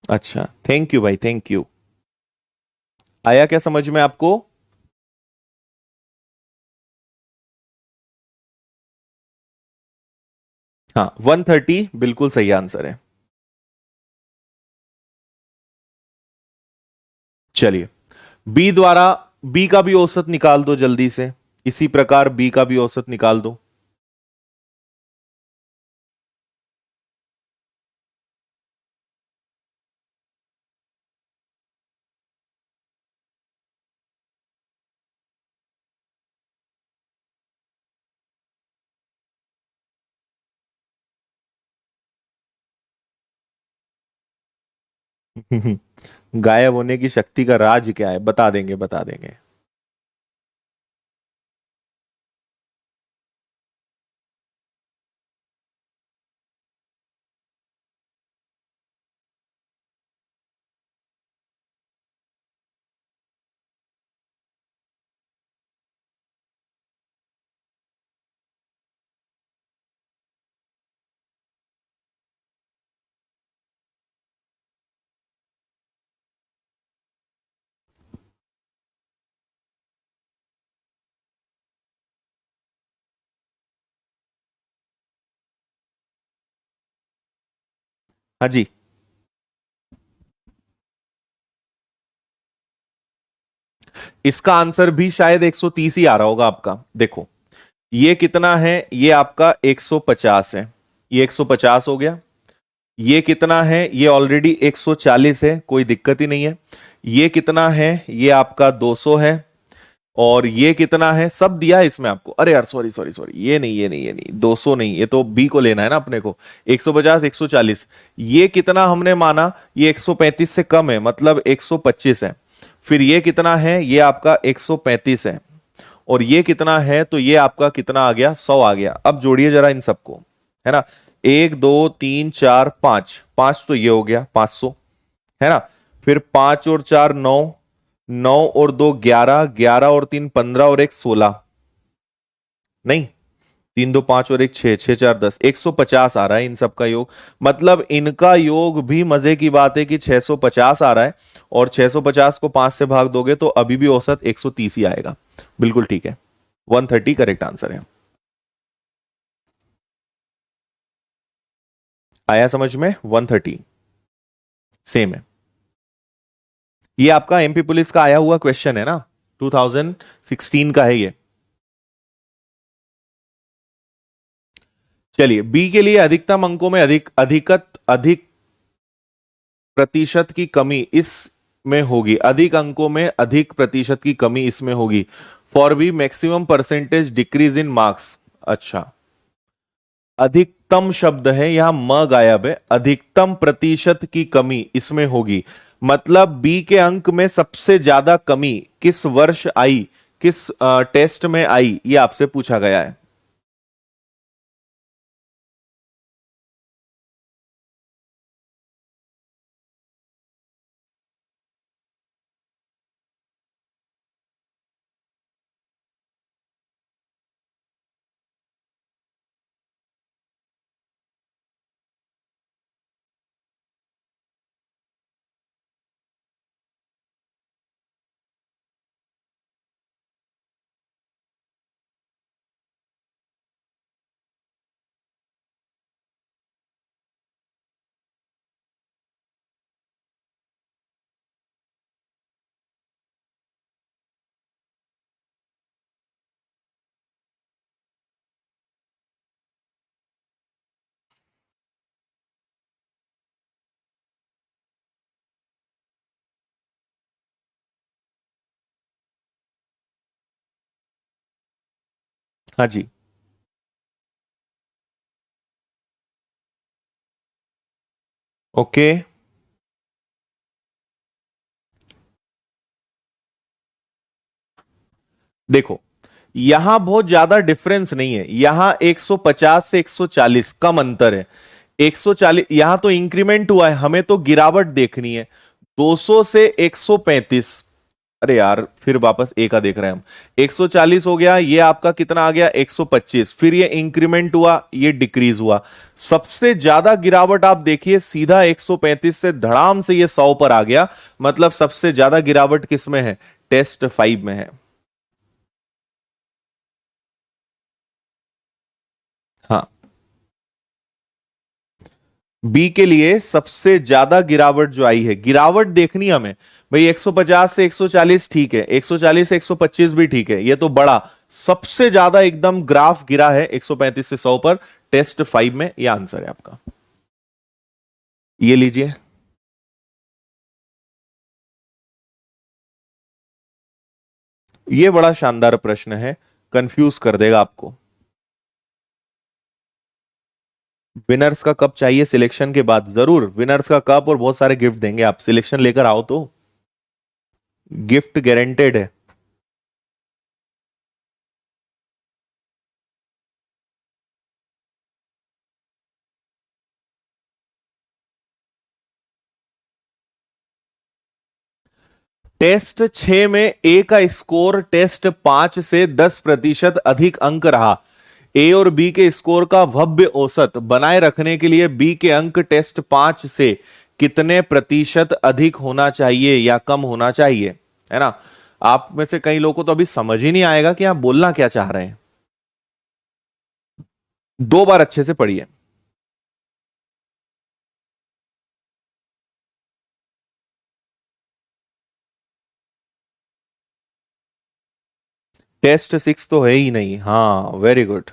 अच्छा, थैंक यू भाई, थैंक यू। आया क्या समझ में आपको? हाँ, 130 बिल्कुल सही आंसर है। चलिए, बी द्वारा, बी का भी औसत निकाल दो जल्दी से, इसी प्रकार बी का भी औसत निकाल दो। गायब होने की शक्ति का राज क्या है, बता देंगे, बता देंगे। हाँ जी, इसका आंसर भी शायद 130 ही आ रहा होगा आपका। देखो, ये कितना है, ये आपका 150 है, ये 150 हो गया। ये कितना है, ये ऑलरेडी 140 है, कोई दिक्कत ही नहीं है। ये कितना है, ये आपका 200 है। और ये कितना है, सब दिया है इसमें आपको। अरे यार सॉरी सॉरी सॉरी, ये नहीं 200 नहीं, ये तो बी को लेना है ना अपने को। 150 140, ये कितना हमने माना, ये 135 से कम है, मतलब 125 है। फिर ये कितना है, ये आपका 135 है। और ये कितना है, तो ये आपका कितना आ गया, 100 आ गया। अब जोड़िए जरा इन सबको, है ना। 1 2 3 4 5, 5 तो ये हो गया 500, है ना। फिर 5 और 4 9, 9 और 2 11, 11 और 3 15 और 1 16, नहीं, 3 2 5 और 1 6, 6 4 10, 150 आ रहा है इन सब का योग। मतलब इनका योग भी मजे की बात है कि 650 आ रहा है। और 650 को 5 से भाग दोगे तो अभी भी औसत 130 ही आएगा। बिल्कुल ठीक है, 130 करेक्ट आंसर है। आया समझ में, 130 सेम है। ये आपका एमपी पुलिस का आया हुआ क्वेश्चन है ना, 2016 का है ये। चलिए, बी के लिए अधिकतम अंकों में अधिक प्रतिशत की कमी इसमें होगी, अधिक अंकों में अधिक प्रतिशत की कमी इसमें होगी। For B maximum percentage decrease in marks. अच्छा, अधिकतम शब्द है यहां, म गायब है। अधिकतम प्रतिशत की कमी इसमें होगी, मतलब बी के अंक में सबसे ज्यादा कमी किस वर्ष आई, किस टेस्ट में आई, ये आपसे पूछा गया है। हाँ जी। ओके, देखो, यहां बहुत ज्यादा डिफरेंस नहीं है, यहां 150 से 140 कम अंतर है। 140 यहां तो इंक्रीमेंट हुआ है, हमें तो गिरावट देखनी है। 200 से 135, अरे यार फिर वापस ए का देख रहे हैं हम। 140 हो गया, ये आपका कितना आ गया, 125। फिर ये इंक्रीमेंट हुआ, ये डिक्रीज हुआ। सबसे ज्यादा गिरावट आप देखिए, सीधा 135 से धड़ाम से ये 100 पर आ गया। मतलब सबसे ज्यादा गिरावट किस में है, टेस्ट 5 में है। हाँ, बी के लिए सबसे ज्यादा गिरावट जो आई है, गिरावट देखनी हमें भाई। 150 से 140 ठीक है, 140 से 125 भी ठीक है, ये तो बड़ा। सबसे ज्यादा एकदम ग्राफ गिरा है 135 से 100 पर, टेस्ट 5 में। यह आंसर है आपका, ये लीजिए। ये बड़ा शानदार प्रश्न है, कंफ्यूज कर देगा आपको। विनर्स का कप चाहिए सिलेक्शन के बाद? जरूर, विनर्स का कप और बहुत सारे गिफ्ट देंगे, आप सिलेक्शन लेकर आओ तो गिफ्ट गारंटेड है। टेस्ट 6 में ए का स्कोर टेस्ट 5 से 10% अधिक अंक रहा। ए और बी के स्कोर का भव्य औसत बनाए रखने के लिए बी के अंक टेस्ट 5 से कितने प्रतिशत अधिक होना चाहिए या कम होना चाहिए, है ना। आप में से कई लोगों को तो अभी समझ ही नहीं आएगा कि आप बोलना क्या चाह रहे हैं। 2 बार अच्छे से पढ़िए। टेस्ट 6 तो है ही नहीं, हाँ वेरी गुड।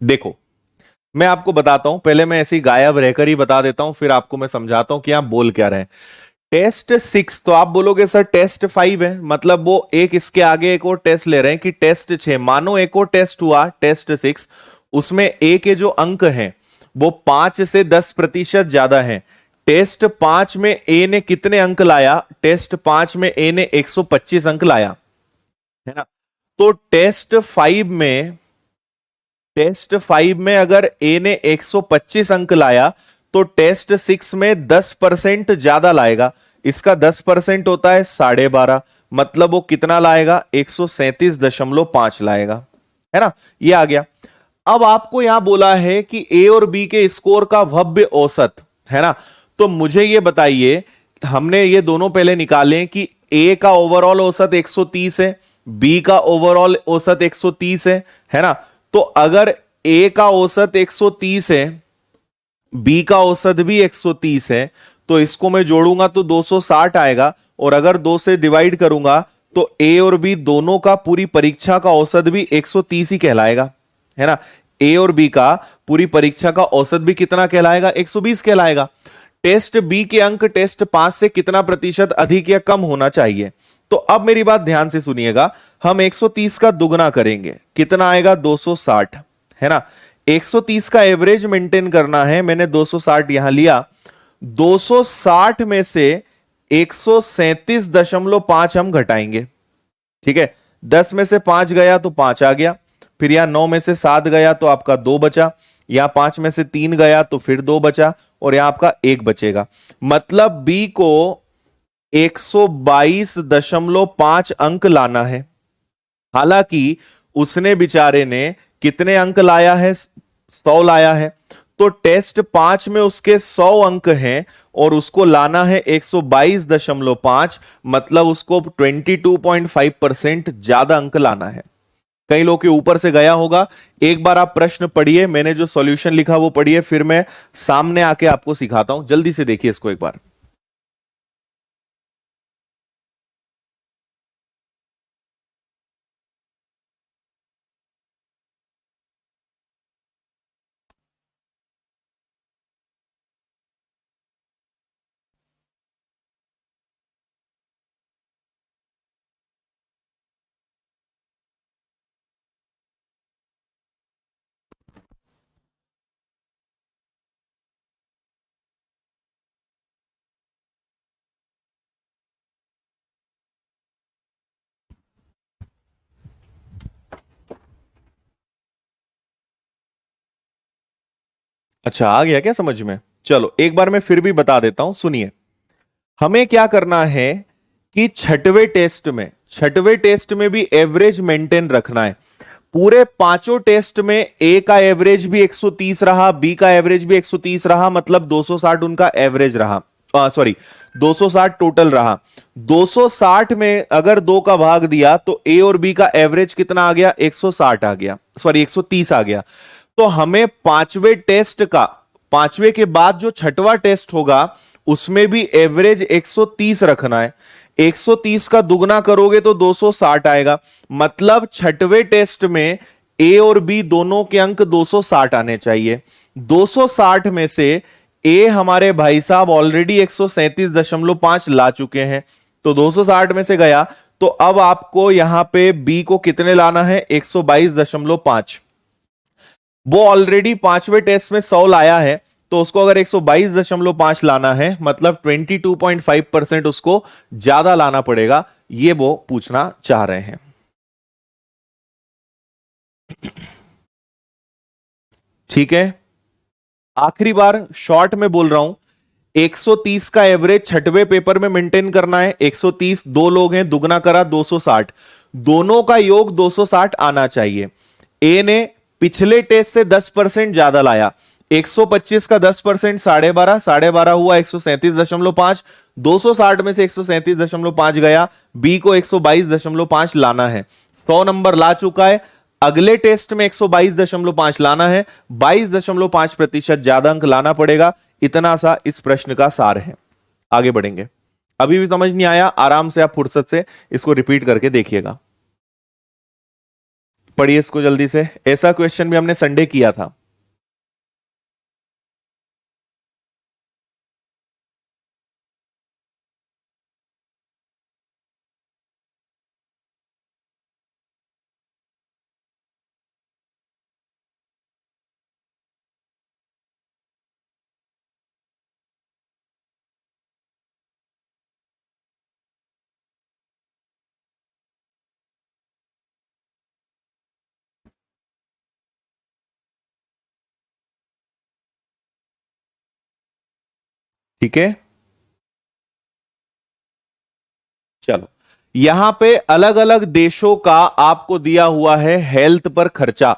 देखो, मैं आपको बताता हूं, पहले मैं ऐसे ही गायब रहकर ही बता देता हूं, फिर आपको मैं समझाता हूं कि आप बोल क्या रहे हैं। टेस्ट 6, तो आप बोलोगे सर टेस्ट 5 है, मतलब वो एक इसके आगे एक और टेस्ट ले रहे हैं कि टेस्ट 6। मानो एक और टेस्ट हुआ टेस्ट 6, उसमें ए के जो अंक हैं वो 5 से 10% ज्यादा हैं। टेस्ट 5 में ए ने कितने अंक लाया? टेस्ट 5 में ए ने 125 अंक लाया, है ना। तो टेस्ट 5 में अगर ए ने 125 अंक लाया, तो टेस्ट 6 में 10% ज्यादा लाएगा। इसका 10% होता है 12.5, मतलब वो कितना लाएगा? 137.5 लाएगा, है ना। ये आ गया। अब आपको यहां बोला है कि ए और बी के स्कोर का भव्य औसत, है ना। तो मुझे ये बताइए, हमने ये दोनों पहले निकाले कि ए का ओवरऑल औसत 130 है, बी का ओवरऑल औसत 130 है ना। तो अगर ए का औसत 130 है, बी का औसत भी 130 है, तो इसको मैं जोड़ूंगा तो 260 आएगा। और अगर 2 से डिवाइड करूंगा तो ए और बी दोनों का पूरी परीक्षा का औसत भी 130 ही कहलाएगा, है ना। ए और बी का पूरी परीक्षा का औसत भी कितना कहलाएगा? 120 कहलाएगा। टेस्ट बी के अंक टेस्ट 5 से कितना प्रतिशत अधिक या कम होना चाहिए? तो अब मेरी बात ध्यान से सुनिएगा, हम 130 का दुगना करेंगे, कितना आएगा? 260, है ना। 130 का एवरेज मेंटेन करना है, मैंने 260 यहां लिया। 260 में से 137.5 हम घटाएंगे, ठीक है। 10 में से 5 गया तो 5 आ गया, फिर यहां 9 में से 7 गया तो आपका 2 बचा, यहां 5 में से 3 गया तो फिर 2 बचा, और यहां आपका 1 बचेगा। मतलब बी को 122.5 अंक लाना है। हालांकि उसने बेचारे ने कितने अंक लाया है? 100 लाया है। तो टेस्ट 5 में उसके 100 अंक हैं और उसको लाना है 122.5, मतलब उसको 22.5% ज्यादा अंक लाना है। कई लोग के ऊपर से गया होगा, एक बार आप प्रश्न पढ़िए, मैंने जो सॉल्यूशन लिखा वो पढ़िए, फिर मैं सामने आके आपको सिखाता हूं। जल्दी से देखिए इसको एक बार। अच्छा, आ गया क्या समझ में? चलो एक बार मैं फिर भी बता देता हूं, सुनिए। हमें क्या करना है कि छठवें टेस्ट में भी एवरेज मेंटेन रखना है। पूरे पांचों टेस्ट में ए का एवरेज भी 130 रहा, बी का एवरेज भी 130 रहा, मतलब 260 उनका एवरेज रहा, सॉरी 260 टोटल रहा। 260 में अगर 2 का भाग दिया तो ए और बी का एवरेज कितना आ गया? 160 आ गया, सॉरी 130 आ गया। तो हमें पांचवें के बाद जो छठवां टेस्ट होगा उसमें भी एवरेज 130 रखना है। 130 का दुगना करोगे तो 260 आएगा, मतलब छठवें टेस्ट में ए और बी दोनों के अंक 260 आने चाहिए। 260 में से ए हमारे भाई साहब ऑलरेडी 137.5 ला चुके हैं, तो 260 में से गया, तो अब आपको यहां पे बी को कितने लाना है? 122.5। वो ऑलरेडी पांचवें टेस्ट में 100 लाया है, तो उसको अगर 122.5 लाना है, मतलब 22.5% उसको ज्यादा लाना पड़ेगा। ये वो पूछना चाह रहे हैं। ठीक है, आखिरी बार शॉर्ट में बोल रहा हूं। 130 का एवरेज छठवें पेपर में मेंटेन करना है। 130, दो लोग हैं, दुगना करा 260, दोनों का योग 260 आना चाहिए। ए ने पिछले टेस्ट से 10% ज्यादा लाया, 125 का 10% 12.5, 12.5 हुआ 137.5, 260 में से 137.5 गया, बी को 122.5 लाना है। 100 नंबर ला चुका है, अगले टेस्ट में 122.5 लाना है, 22.5% ज्यादा अंक लाना पड़ेगा। इतना सा इस प्रश्न का सार है। आगे बढ़ेंगे। अभी भी समझ नहीं आया, आराम से आप फुर्सत से इसको रिपीट करके देखिएगा। पढ़िए इसको जल्दी से। ऐसा क्वेश्चन भी हमने संडे किया था। ठीक है, चलो यहां पे अलग अलग देशों का आपको दिया हुआ है हेल्थ पर खर्चा,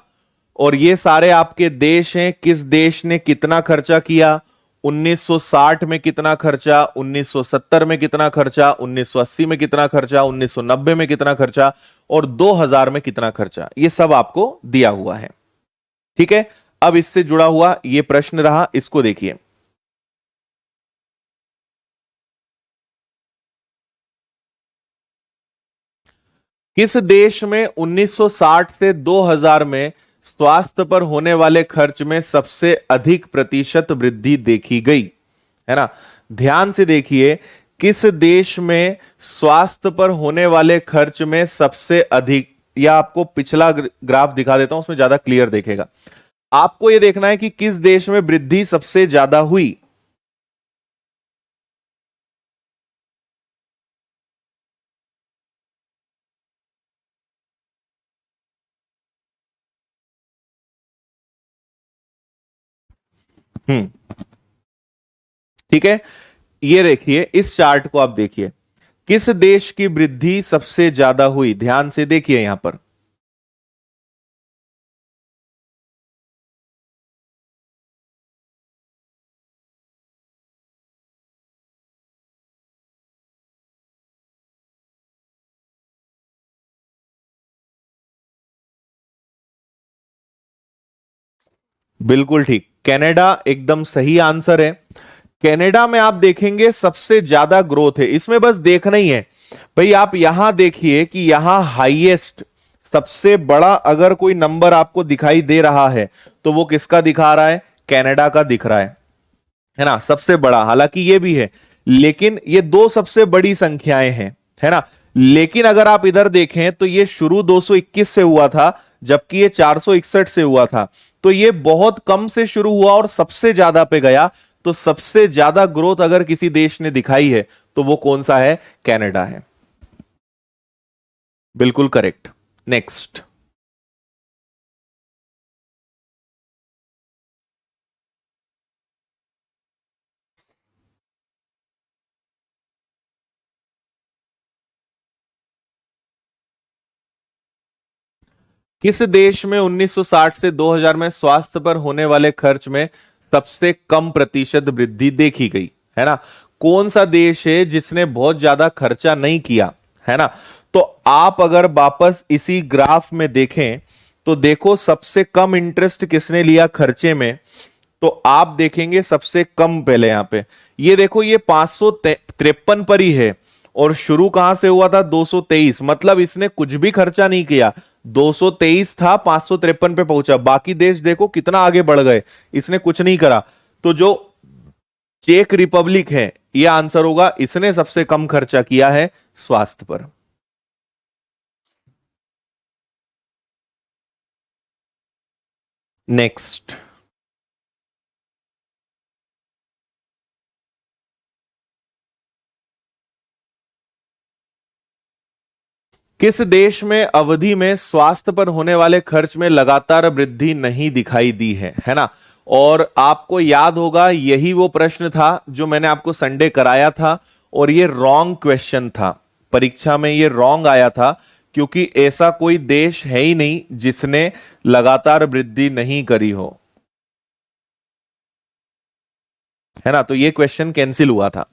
और ये सारे आपके देश हैं। किस देश ने कितना खर्चा किया, 1960 में कितना खर्चा, 1970 में कितना खर्चा, 1980 में कितना खर्चा, 1990 में कितना खर्चा, और 2000 में कितना खर्चा, ये सब आपको दिया हुआ है। ठीक है, अब इससे जुड़ा हुआ ये प्रश्न रहा, इसको देखिए। किस देश में 1960 से 2000 में स्वास्थ्य पर होने वाले खर्च में सबसे अधिक प्रतिशत वृद्धि देखी गई, है ना? ध्यान से देखिए, किस देश में स्वास्थ्य पर होने वाले खर्च में सबसे अधिक, या आपको पिछला ग्राफ दिखा देता हूं, उसमें ज्यादा क्लियर देखेगा। आपको यह देखना है कि किस देश में वृद्धि सबसे ज्यादा हुई। हम्म, ठीक है, ये देखिए, इस चार्ट को आप देखिए, किस देश की वृद्धि सबसे ज्यादा हुई, ध्यान से देखिए यहां पर। बिल्कुल ठीक, कनाडा एकदम सही आंसर है। कनाडा में आप देखेंगे सबसे ज्यादा ग्रोथ है, इसमें बस देखना ही है भाई। आप यहां देखिए कि यहां हाईएस्ट, सबसे बड़ा अगर कोई नंबर आपको दिखाई दे रहा है तो वो किसका दिखा रहा है, कनाडा का दिख रहा है ना, सबसे बड़ा। हालांकि ये भी है, लेकिन ये दो सबसे बड़ी संख्याएं हैं, है ना। लेकिन अगर आप इधर देखें तो ये शुरू 221 से हुआ था, जबकि ये 461 से हुआ था। तो ये बहुत कम से शुरू हुआ और सबसे ज्यादा पे गया। तो सबसे ज्यादा ग्रोथ अगर किसी देश ने दिखाई है तो वो कौन सा है, कनाडा है। बिल्कुल करेक्ट। नेक्स्ट, किस देश में 1960 से 2000 में स्वास्थ्य पर होने वाले खर्च में सबसे कम प्रतिशत वृद्धि देखी गई, है ना? कौन सा देश है जिसने बहुत ज्यादा खर्चा नहीं किया, है ना? तो आप अगर वापस इसी ग्राफ में देखें तो देखो सबसे कम इंटरेस्ट किसने लिया खर्चे में। तो आप देखेंगे सबसे कम, पहले यहां पे ये देखो, ये 553 पर ही है, और शुरू कहां से हुआ था, 223। मतलब इसने कुछ भी खर्चा नहीं किया, 223 था, 553 पे पहुंचा। बाकी देश देखो कितना आगे बढ़ गए, इसने कुछ नहीं करा। तो जो चेक रिपब्लिक है, यह आंसर होगा, इसने सबसे कम खर्चा किया है स्वास्थ्य पर। नेक्स्ट, किस देश में अवधि में स्वास्थ्य पर होने वाले खर्च में लगातार वृद्धि नहीं दिखाई दी है ना? और आपको याद होगा, यही वो प्रश्न था जो मैंने आपको संडे कराया था, और ये रॉन्ग क्वेश्चन था, परीक्षा में ये रॉन्ग आया था, क्योंकि ऐसा कोई देश है ही नहीं जिसने लगातार वृद्धि नहीं करी हो, है ना? तो ये क्वेश्चन कैंसिल हुआ था।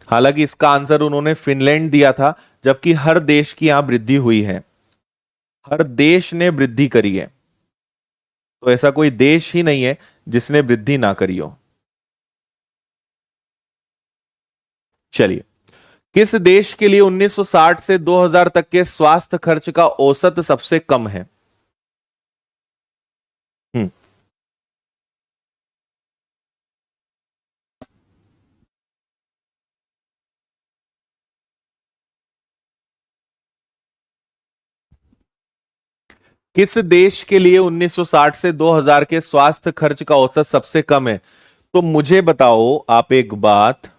हालांकि इसका आंसर उन्होंने फिनलैंड दिया था, जबकि हर देश की यहां वृद्धि हुई है, हर देश ने वृद्धि करी है। तो ऐसा कोई देश ही नहीं है जिसने वृद्धि ना करी हो। चलिए, किस देश के लिए 1960 से 2000 तक के स्वास्थ्य खर्च का औसत सबसे कम है? हम्म, किस देश के लिए 1960 से 2000 के स्वास्थ्य खर्च का औसत सबसे कम है? तो मुझे बताओ आप एक बात,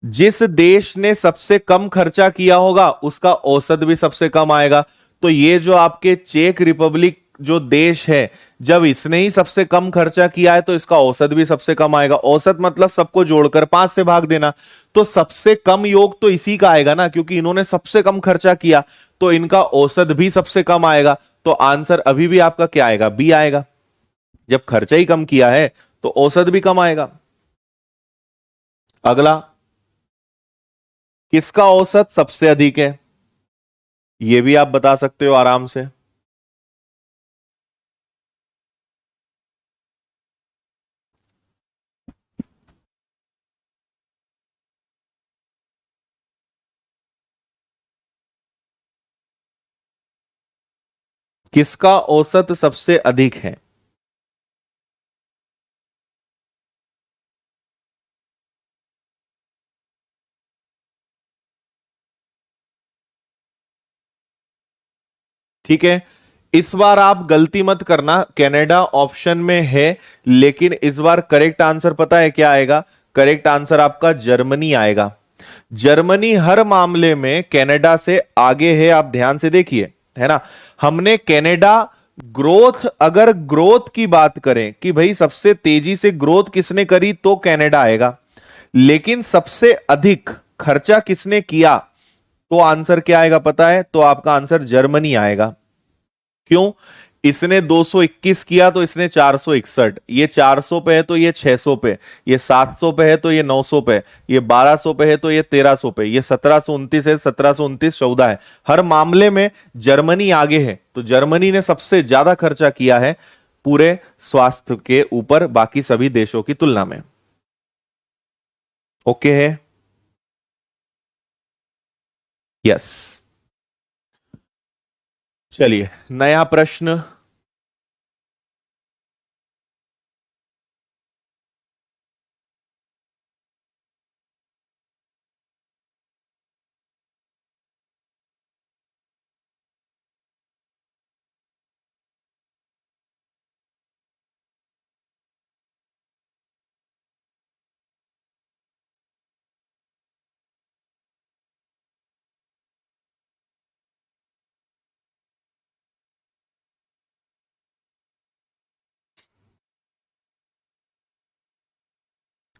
जिस देश ने सबसे कम खर्चा किया होगा उसका औसत भी सबसे कम आएगा। तो ये जो आपके चेक रिपब्लिक जो देश है, जब इसने ही सबसे कम खर्चा किया है तो इसका औसत भी सबसे कम आएगा। औसत मतलब सबको जोड़कर 5 से भाग देना, तो सबसे कम योग तो इसी का आएगा ना, क्योंकि इन्होंने सबसे कम खर्चा किया, तो इनका औसत भी सबसे कम आएगा। तो आंसर अभी भी आपका क्या आएगा? बी आएगा। जब खर्चा ही कम किया है तो औसत भी कम आएगा। अगला, किसका औसत सबसे अधिक है? यह भी आप बता सकते हो आराम से। किसका औसत सबसे अधिक है? ठीक है, इस बार आप गलती मत करना, कनाडा ऑप्शन में है, लेकिन इस बार करेक्ट आंसर पता है क्या आएगा? करेक्ट आंसर आपका जर्मनी आएगा। जर्मनी हर मामले में कनाडा से आगे है, आप ध्यान से देखिए, है ना। हमने कनाडा ग्रोथ, अगर ग्रोथ की बात करें कि भाई सबसे तेजी से ग्रोथ किसने करी, तो कनाडा आएगा। लेकिन सबसे अधिक खर्चा किसने किया, तो आंसर क्या आएगा पता है? तो आपका आंसर जर्मनी आएगा। क्यों? इसने 221 किया तो इसने 461, ये 400 पे है तो ये 600 पे, ये 700 पे है तो ये 900 पे, ये 1200 पे है तो ये 1300 पे, ये 1729 है, 1729 14 है। हर मामले में जर्मनी आगे है, तो जर्मनी ने सबसे ज्यादा खर्चा किया है पूरे स्वास्थ्य के ऊपर बाकी सभी देशों की तुलना में। ओके है? यस। चलिए, नया प्रश्न।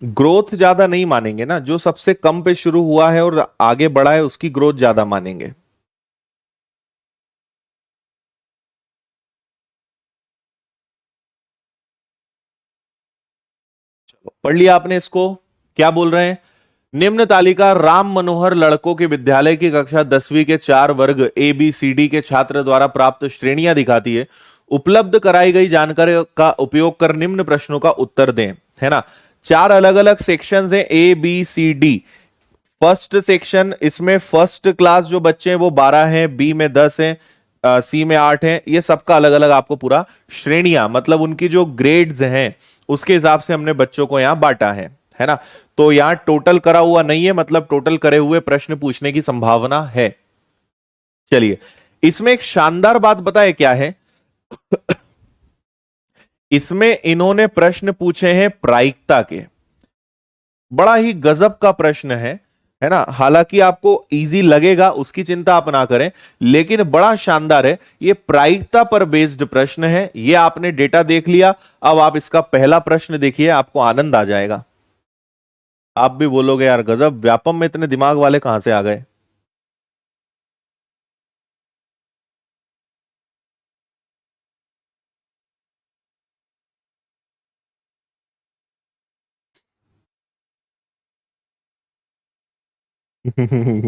ग्रोथ ज्यादा नहीं मानेंगे ना, जो सबसे कम पे शुरू हुआ है और आगे बढ़ा है उसकी ग्रोथ ज्यादा मानेंगे। पढ़ लिया आपने इसको? क्या बोल रहे हैं? निम्न तालिका राम मनोहर लड़कों के विद्यालय की कक्षा 10वीं के 4 वर्ग ए बी सी डी के छात्र द्वारा प्राप्त श्रेणियां दिखाती है। उपलब्ध कराई गई जानकारी का उपयोग कर निम्न प्रश्नों का उत्तर दें, है ना। 4 अलग अलग सेक्शंस हैं, A B C D. First section, इसमें फर्स्ट क्लास जो बच्चे हैं वो 12 हैं, बी में 10 हैं, सी में 8 हैं। ये सबका अलग अलग आपको पूरा श्रेणियां, मतलब उनकी जो ग्रेड्स हैं उसके हिसाब से हमने बच्चों को यहां बांटा है ना। तो यहां टोटल करा हुआ नहीं है, मतलब टोटल करे हुए प्रश्न पूछने की संभावना है। चलिए, इसमें एक शानदार बात बताए क्या है? इसमें इन्होंने प्रश्न पूछे हैं प्रायिकता के। बड़ा ही गजब का प्रश्न है ना। हालांकि आपको इजी लगेगा उसकी चिंता आप ना करें, लेकिन बड़ा शानदार है। ये प्रायिकता पर बेस्ड प्रश्न है। ये आपने डेटा देख लिया, अब आप इसका पहला प्रश्न देखिए, आपको आनंद आ जाएगा। आप भी बोलोगे यार गजब, व्यापम में इतने दिमाग वाले कहां से आ गए।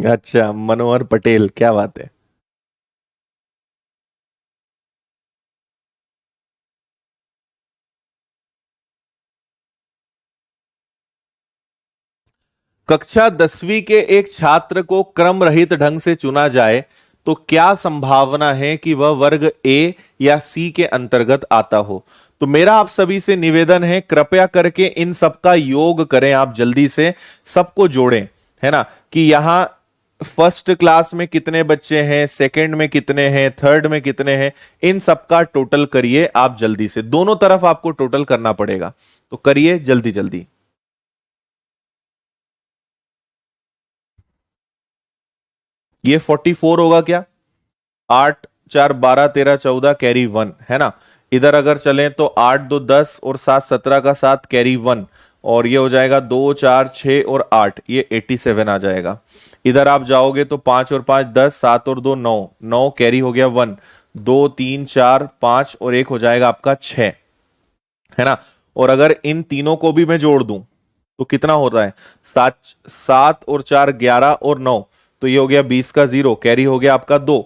अच्छा, मनोहर पटेल, क्या बात है। कक्षा 10वीं के एक छात्र को क्रम रहित ढंग से चुना जाए तो क्या संभावना है कि वह वर्ग ए या सी के अंतर्गत आता हो? तो मेरा आप सभी से निवेदन है, कृपया करके इन सबका योग करें, आप जल्दी से सबको जोड़ें, है ना। कि यहां फर्स्ट क्लास में कितने बच्चे हैं, सेकंड में कितने हैं, थर्ड में कितने हैं, इन सबका टोटल करिए आप जल्दी से। दोनों तरफ आपको टोटल करना पड़ेगा, तो करिए जल्दी जल्दी। ये 44 होगा क्या? 8 4 12 13 14 कैरी 1 है ना। इधर अगर चलें तो 8 2 10 और 7 17 का 7 कैरी 1, और ये हो जाएगा 2 4 6 और 8, ये 87 आ जाएगा। इधर आप जाओगे तो 5 और 5 10, 7 और 2 9, 9 कैरी हो गया 1, 2 3 4 5 और 1 हो जाएगा आपका 6, है ना। और अगर इन तीनों को भी मैं जोड़ दूं तो कितना होता है, 7 7 और 4 11 और 9, तो ये हो गया 20 का 0, कैरी हो गया आपका 2।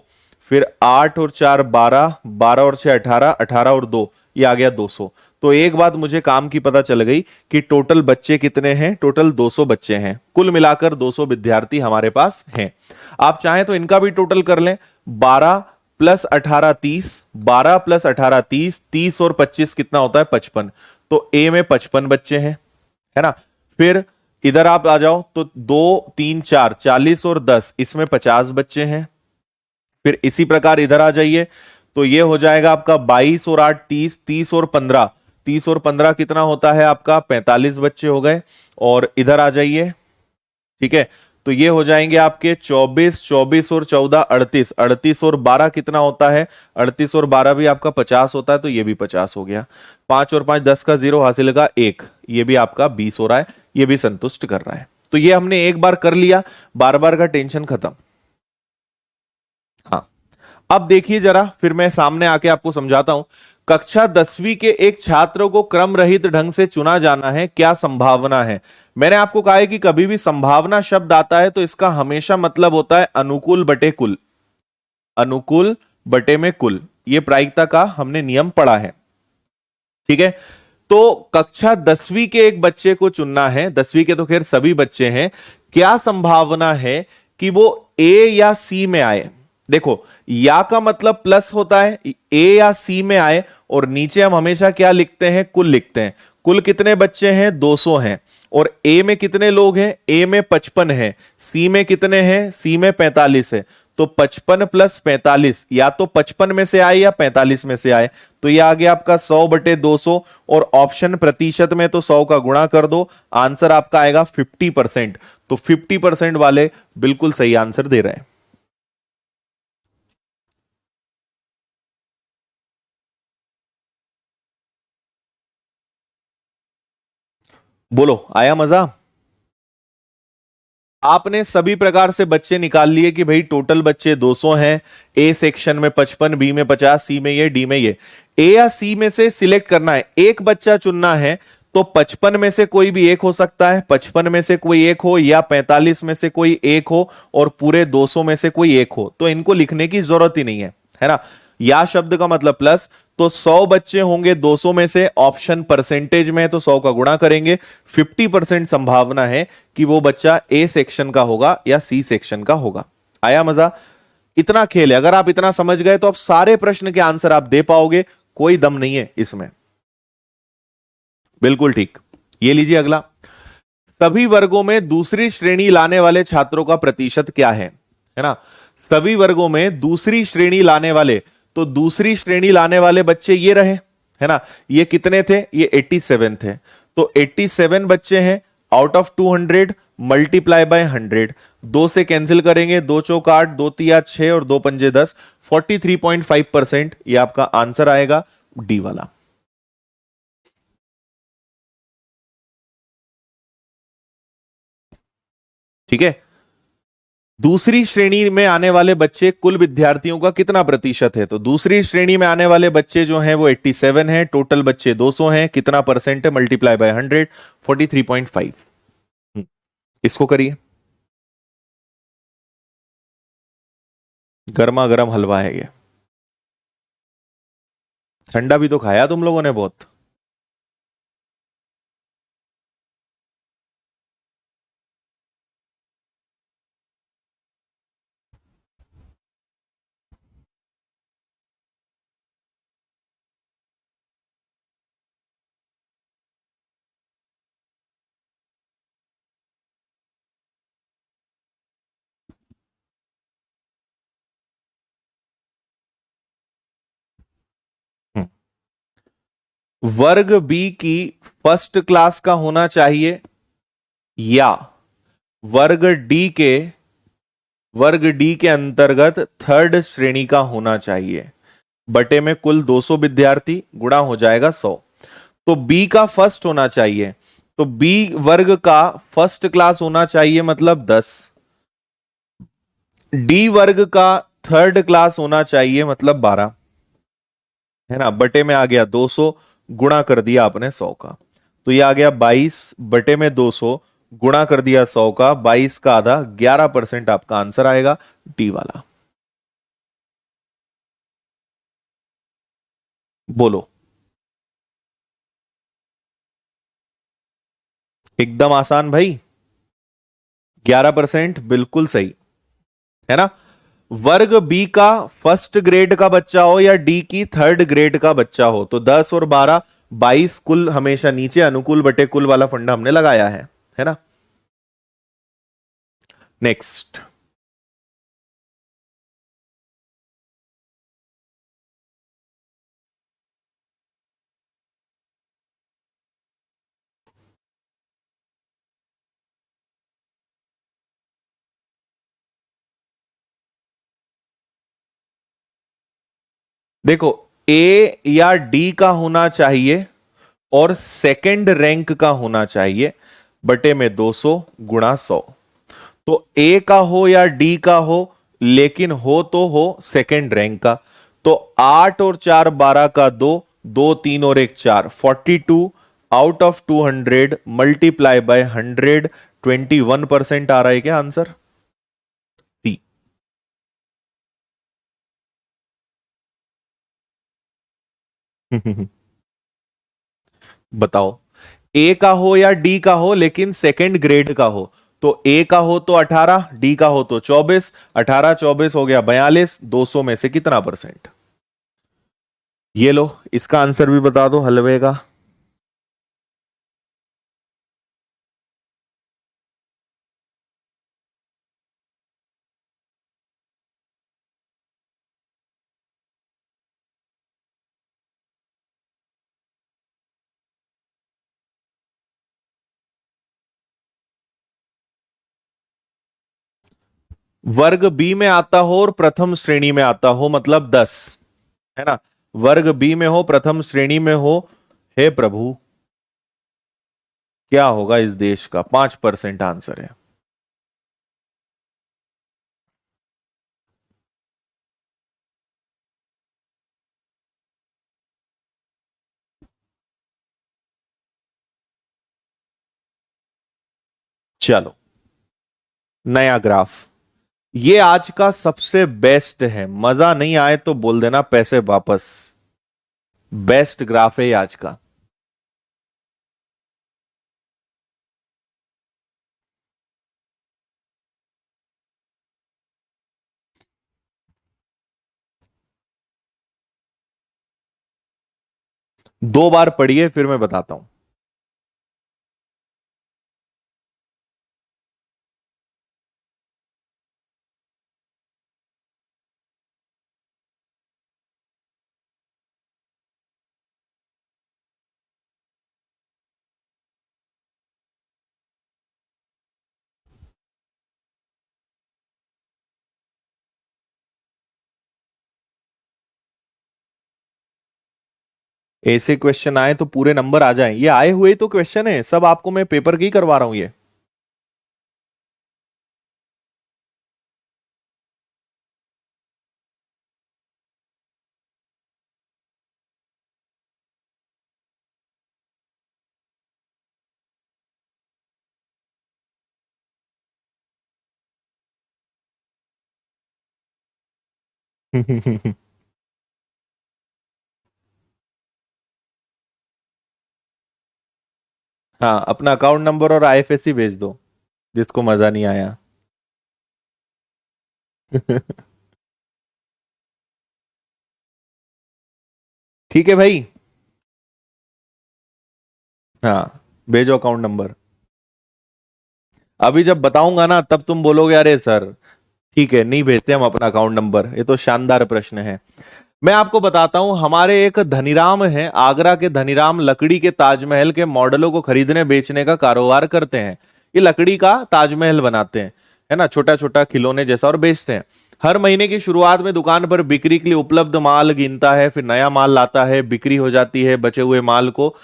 फिर 8 और 4 12, 12 और 6 18, 18 और 2, ये आ गया 200। तो एक बात मुझे काम की पता चल गई कि टोटल बच्चे कितने हैं, टोटल 200 बच्चे हैं, कुल मिलाकर 200 विद्यार्थी हमारे पास हैं। आप चाहें तो इनका भी टोटल कर लें, 12 प्लस 18 30, 12 प्लस 18 30, 30 और 25 कितना होता है 55। तो ए में 55 बच्चे हैं, है ना। फिर इधर आप आ जाओ तो 2 3 4 40 और 10, इसमें 50 बच्चे हैं। फिर इसी प्रकार इधर आ जाइए तो ये हो जाएगा आपका 22 और 8 30, 30 और 15, 30 और 15 कितना होता है आपका 45 बच्चे हो गए। और इधर आ जाइए, ठीक है, तो ये हो जाएंगे आपके 24, 24 और 14 38, 38 और 12 कितना होता है, 38 और 12 भी आपका 50 होता है, तो ये भी 50 हो गया। 5 और 5 10 का 0 हासिल का 1, ये भी आपका 20 हो रहा है, ये भी संतुष्ट कर रहा है। तो ये हमने एक बार कर लिया, बार बार का टेंशन खत्म। हाँ, अब देखिए जरा, फिर मैं सामने आके आपको समझाता हूं। कक्षा 10वीं के एक छात्र को क्रम रहित ढंग से चुना जाना है, क्या संभावना है। मैंने आपको कहा है कि कभी भी संभावना शब्द आता है तो इसका हमेशा मतलब होता है अनुकूल बटे कुल, अनुकूल बटे में कुल, ये प्रायिकता का हमने नियम पढ़ा है, ठीक है। तो कक्षा 10वीं के एक बच्चे को चुनना है, 10वीं के तो खैर सभी बच्चे हैं, क्या संभावना है कि वो ए या सी में आए। देखो, या का मतलब प्लस होता है, ए या सी में आए, और नीचे हम हमेशा क्या लिखते हैं, कुल लिखते हैं। कुल कितने बच्चे हैं, 200 हैं। और ए में कितने लोग हैं, ए में 55 है, सी में कितने हैं, सी में 45 है। तो 55 प्लस 45, या तो 55 में से आए या 45 में से आए, तो ये आ गया आपका 100 बटे 200। और ऑप्शन प्रतिशत में तो 100 का गुणा कर दो, आंसर आपका आएगा 50%। तो 50% वाले बिल्कुल सही आंसर दे रहे हैं। बोलो, आया मजा। आपने सभी प्रकार से बच्चे निकाल लिए कि भाई टोटल बच्चे 200 हैं, ए सेक्शन में 55, बी में 50, सी में ये, डी में ये। ए या सी में से सिलेक्ट करना है, एक बच्चा चुनना है, तो 55 में से कोई भी एक हो सकता है, 55 में से कोई एक हो, या 45 में से कोई एक हो, और पूरे 200 में से कोई एक हो। तो इनको लिखने की जरूरत ही नहीं है ना। या शब्द का मतलब प्लस, तो 100 बच्चे होंगे 200 में से, ऑप्शन परसेंटेज में है तो 100 का गुणा करेंगे, 50% संभावना है कि वो बच्चा ए सेक्शन का होगा या सी सेक्शन का होगा। आया मजा। इतना खेल है, अगर आप इतना समझ गए तो आप सारे प्रश्न के आंसर आप दे पाओगे, कोई दम नहीं है इसमें। बिल्कुल ठीक। ये लीजिए अगला, सभी वर्गों में दूसरी श्रेणी लाने वाले छात्रों का प्रतिशत क्या है ना। सभी वर्गों में दूसरी श्रेणी लाने वाले, तो दूसरी श्रेणी लाने वाले बच्चे ये रहे, है ना। ये कितने थे, ये 87 थे। तो 87 बच्चे हैं आउट ऑफ 200, मल्टीप्लाई बाय 100, 2 से कैंसिल करेंगे, 2 चौक 8, 2 तिया 6 और 2 पंजे 10, 43.5%, ये आपका आंसर आएगा डी वाला। ठीक है, दूसरी श्रेणी में आने वाले बच्चे कुल विद्यार्थियों का कितना प्रतिशत है, तो दूसरी श्रेणी में आने वाले बच्चे जो हैं वो 87 हैं, टोटल बच्चे 200 हैं, कितना परसेंट है, मल्टीप्लाई बाय 100, 43.5। इसको करिए, गर्मा गर्म हलवा है ये, ठंडा भी तो खाया तुम लोगों ने बहुत। वर्ग बी की फर्स्ट क्लास का होना चाहिए, या वर्ग डी के वर्ग डी के अंतर्गत थर्ड श्रेणी का होना चाहिए, बटे में कुल 200 विद्यार्थी गुणा हो जाएगा 100। तो बी का फर्स्ट होना चाहिए, तो बी वर्ग का फर्स्ट क्लास होना चाहिए मतलब 10। डी वर्ग का थर्ड क्लास होना चाहिए मतलब 12, है ना। बटे में आ गया 200, गुणा कर दिया आपने 100 का, तो ये आ गया 22 बटे में 200 गुणा कर दिया 100 का, 22 का आधा 11% आपका आंसर आएगा डी वाला। बोलो। एकदम आसान भाई, 11% बिल्कुल सही, है ना। वर्ग बी का फर्स्ट ग्रेड का बच्चा हो या डी की थर्ड ग्रेड का बच्चा हो, तो 10 और 12 22 कुल हमेशा नीचे, अनुकूल बटे कुल वाला फंडा हमने लगाया है ना। नेक्स्ट, देखो ए या डी का होना चाहिए और सेकंड रैंक का होना चाहिए, बटे में 200 गुणा 100। तो ए का हो या डी का हो, लेकिन हो तो हो सेकंड रैंक का। तो 8 और 4 12 का 2, 2 3 और 1 4, 42 आउट ऑफ 200 मल्टीप्लाई बाय 100, 21% आ रहा है क्या आंसर? सी। बताओ, ए का हो या डी का हो लेकिन सेकंड ग्रेड का हो। तो ए का हो तो 18, डी का हो तो 24, 18 24 हो गया 42, 200 में से कितना परसेंट? ये लो, इसका आंसर भी बता दो हलवे का। वर्ग बी में आता हो और प्रथम श्रेणी में आता हो मतलब 10, है ना। वर्ग बी में हो, प्रथम श्रेणी में हो, हे प्रभु क्या होगा इस देश का? 5% आंसर है। चलो, नया ग्राफ, ये आज का सबसे बेस्ट है, मजा नहीं आए तो बोल देना पैसे वापस। बेस्ट ग्राफ है ये आज का। दो बार पढ़िए फिर मैं बताता हूं। ऐसे क्वेश्चन आए तो पूरे नंबर आ जाएं, ये आए हुए तो क्वेश्चन है सब, आपको मैं पेपर की करवा रहा हूं ये। हाँ, अपना अकाउंट नंबर और आईएफएससी भेज दो जिसको मजा नहीं आया। ठीक है भाई। हाँ, भेजो अकाउंट नंबर। अभी जब बताऊंगा ना तब तुम बोलोगे अरे सर ठीक है नहीं भेजते हम अपना अकाउंट नंबर, ये तो शानदार प्रश्न है। मैं आपको बताता हूं, हमारे एक धनीराम है, आगरा के धनीराम लकड़ी के ताजमहल के मॉडलों को खरीदने बेचने का कारोबार करते हैं। ये लकड़ी का ताजमहल बनाते हैं, है ना, छोटा छोटा खिलौने जैसा, और बेचते हैं। हर महीने की शुरुआत में दुकान पर बिक्री के लिए उपलब्ध माल गिनता है, फिर नया माल लाता है, बिक्री हो जाती है बचे हुए माल को।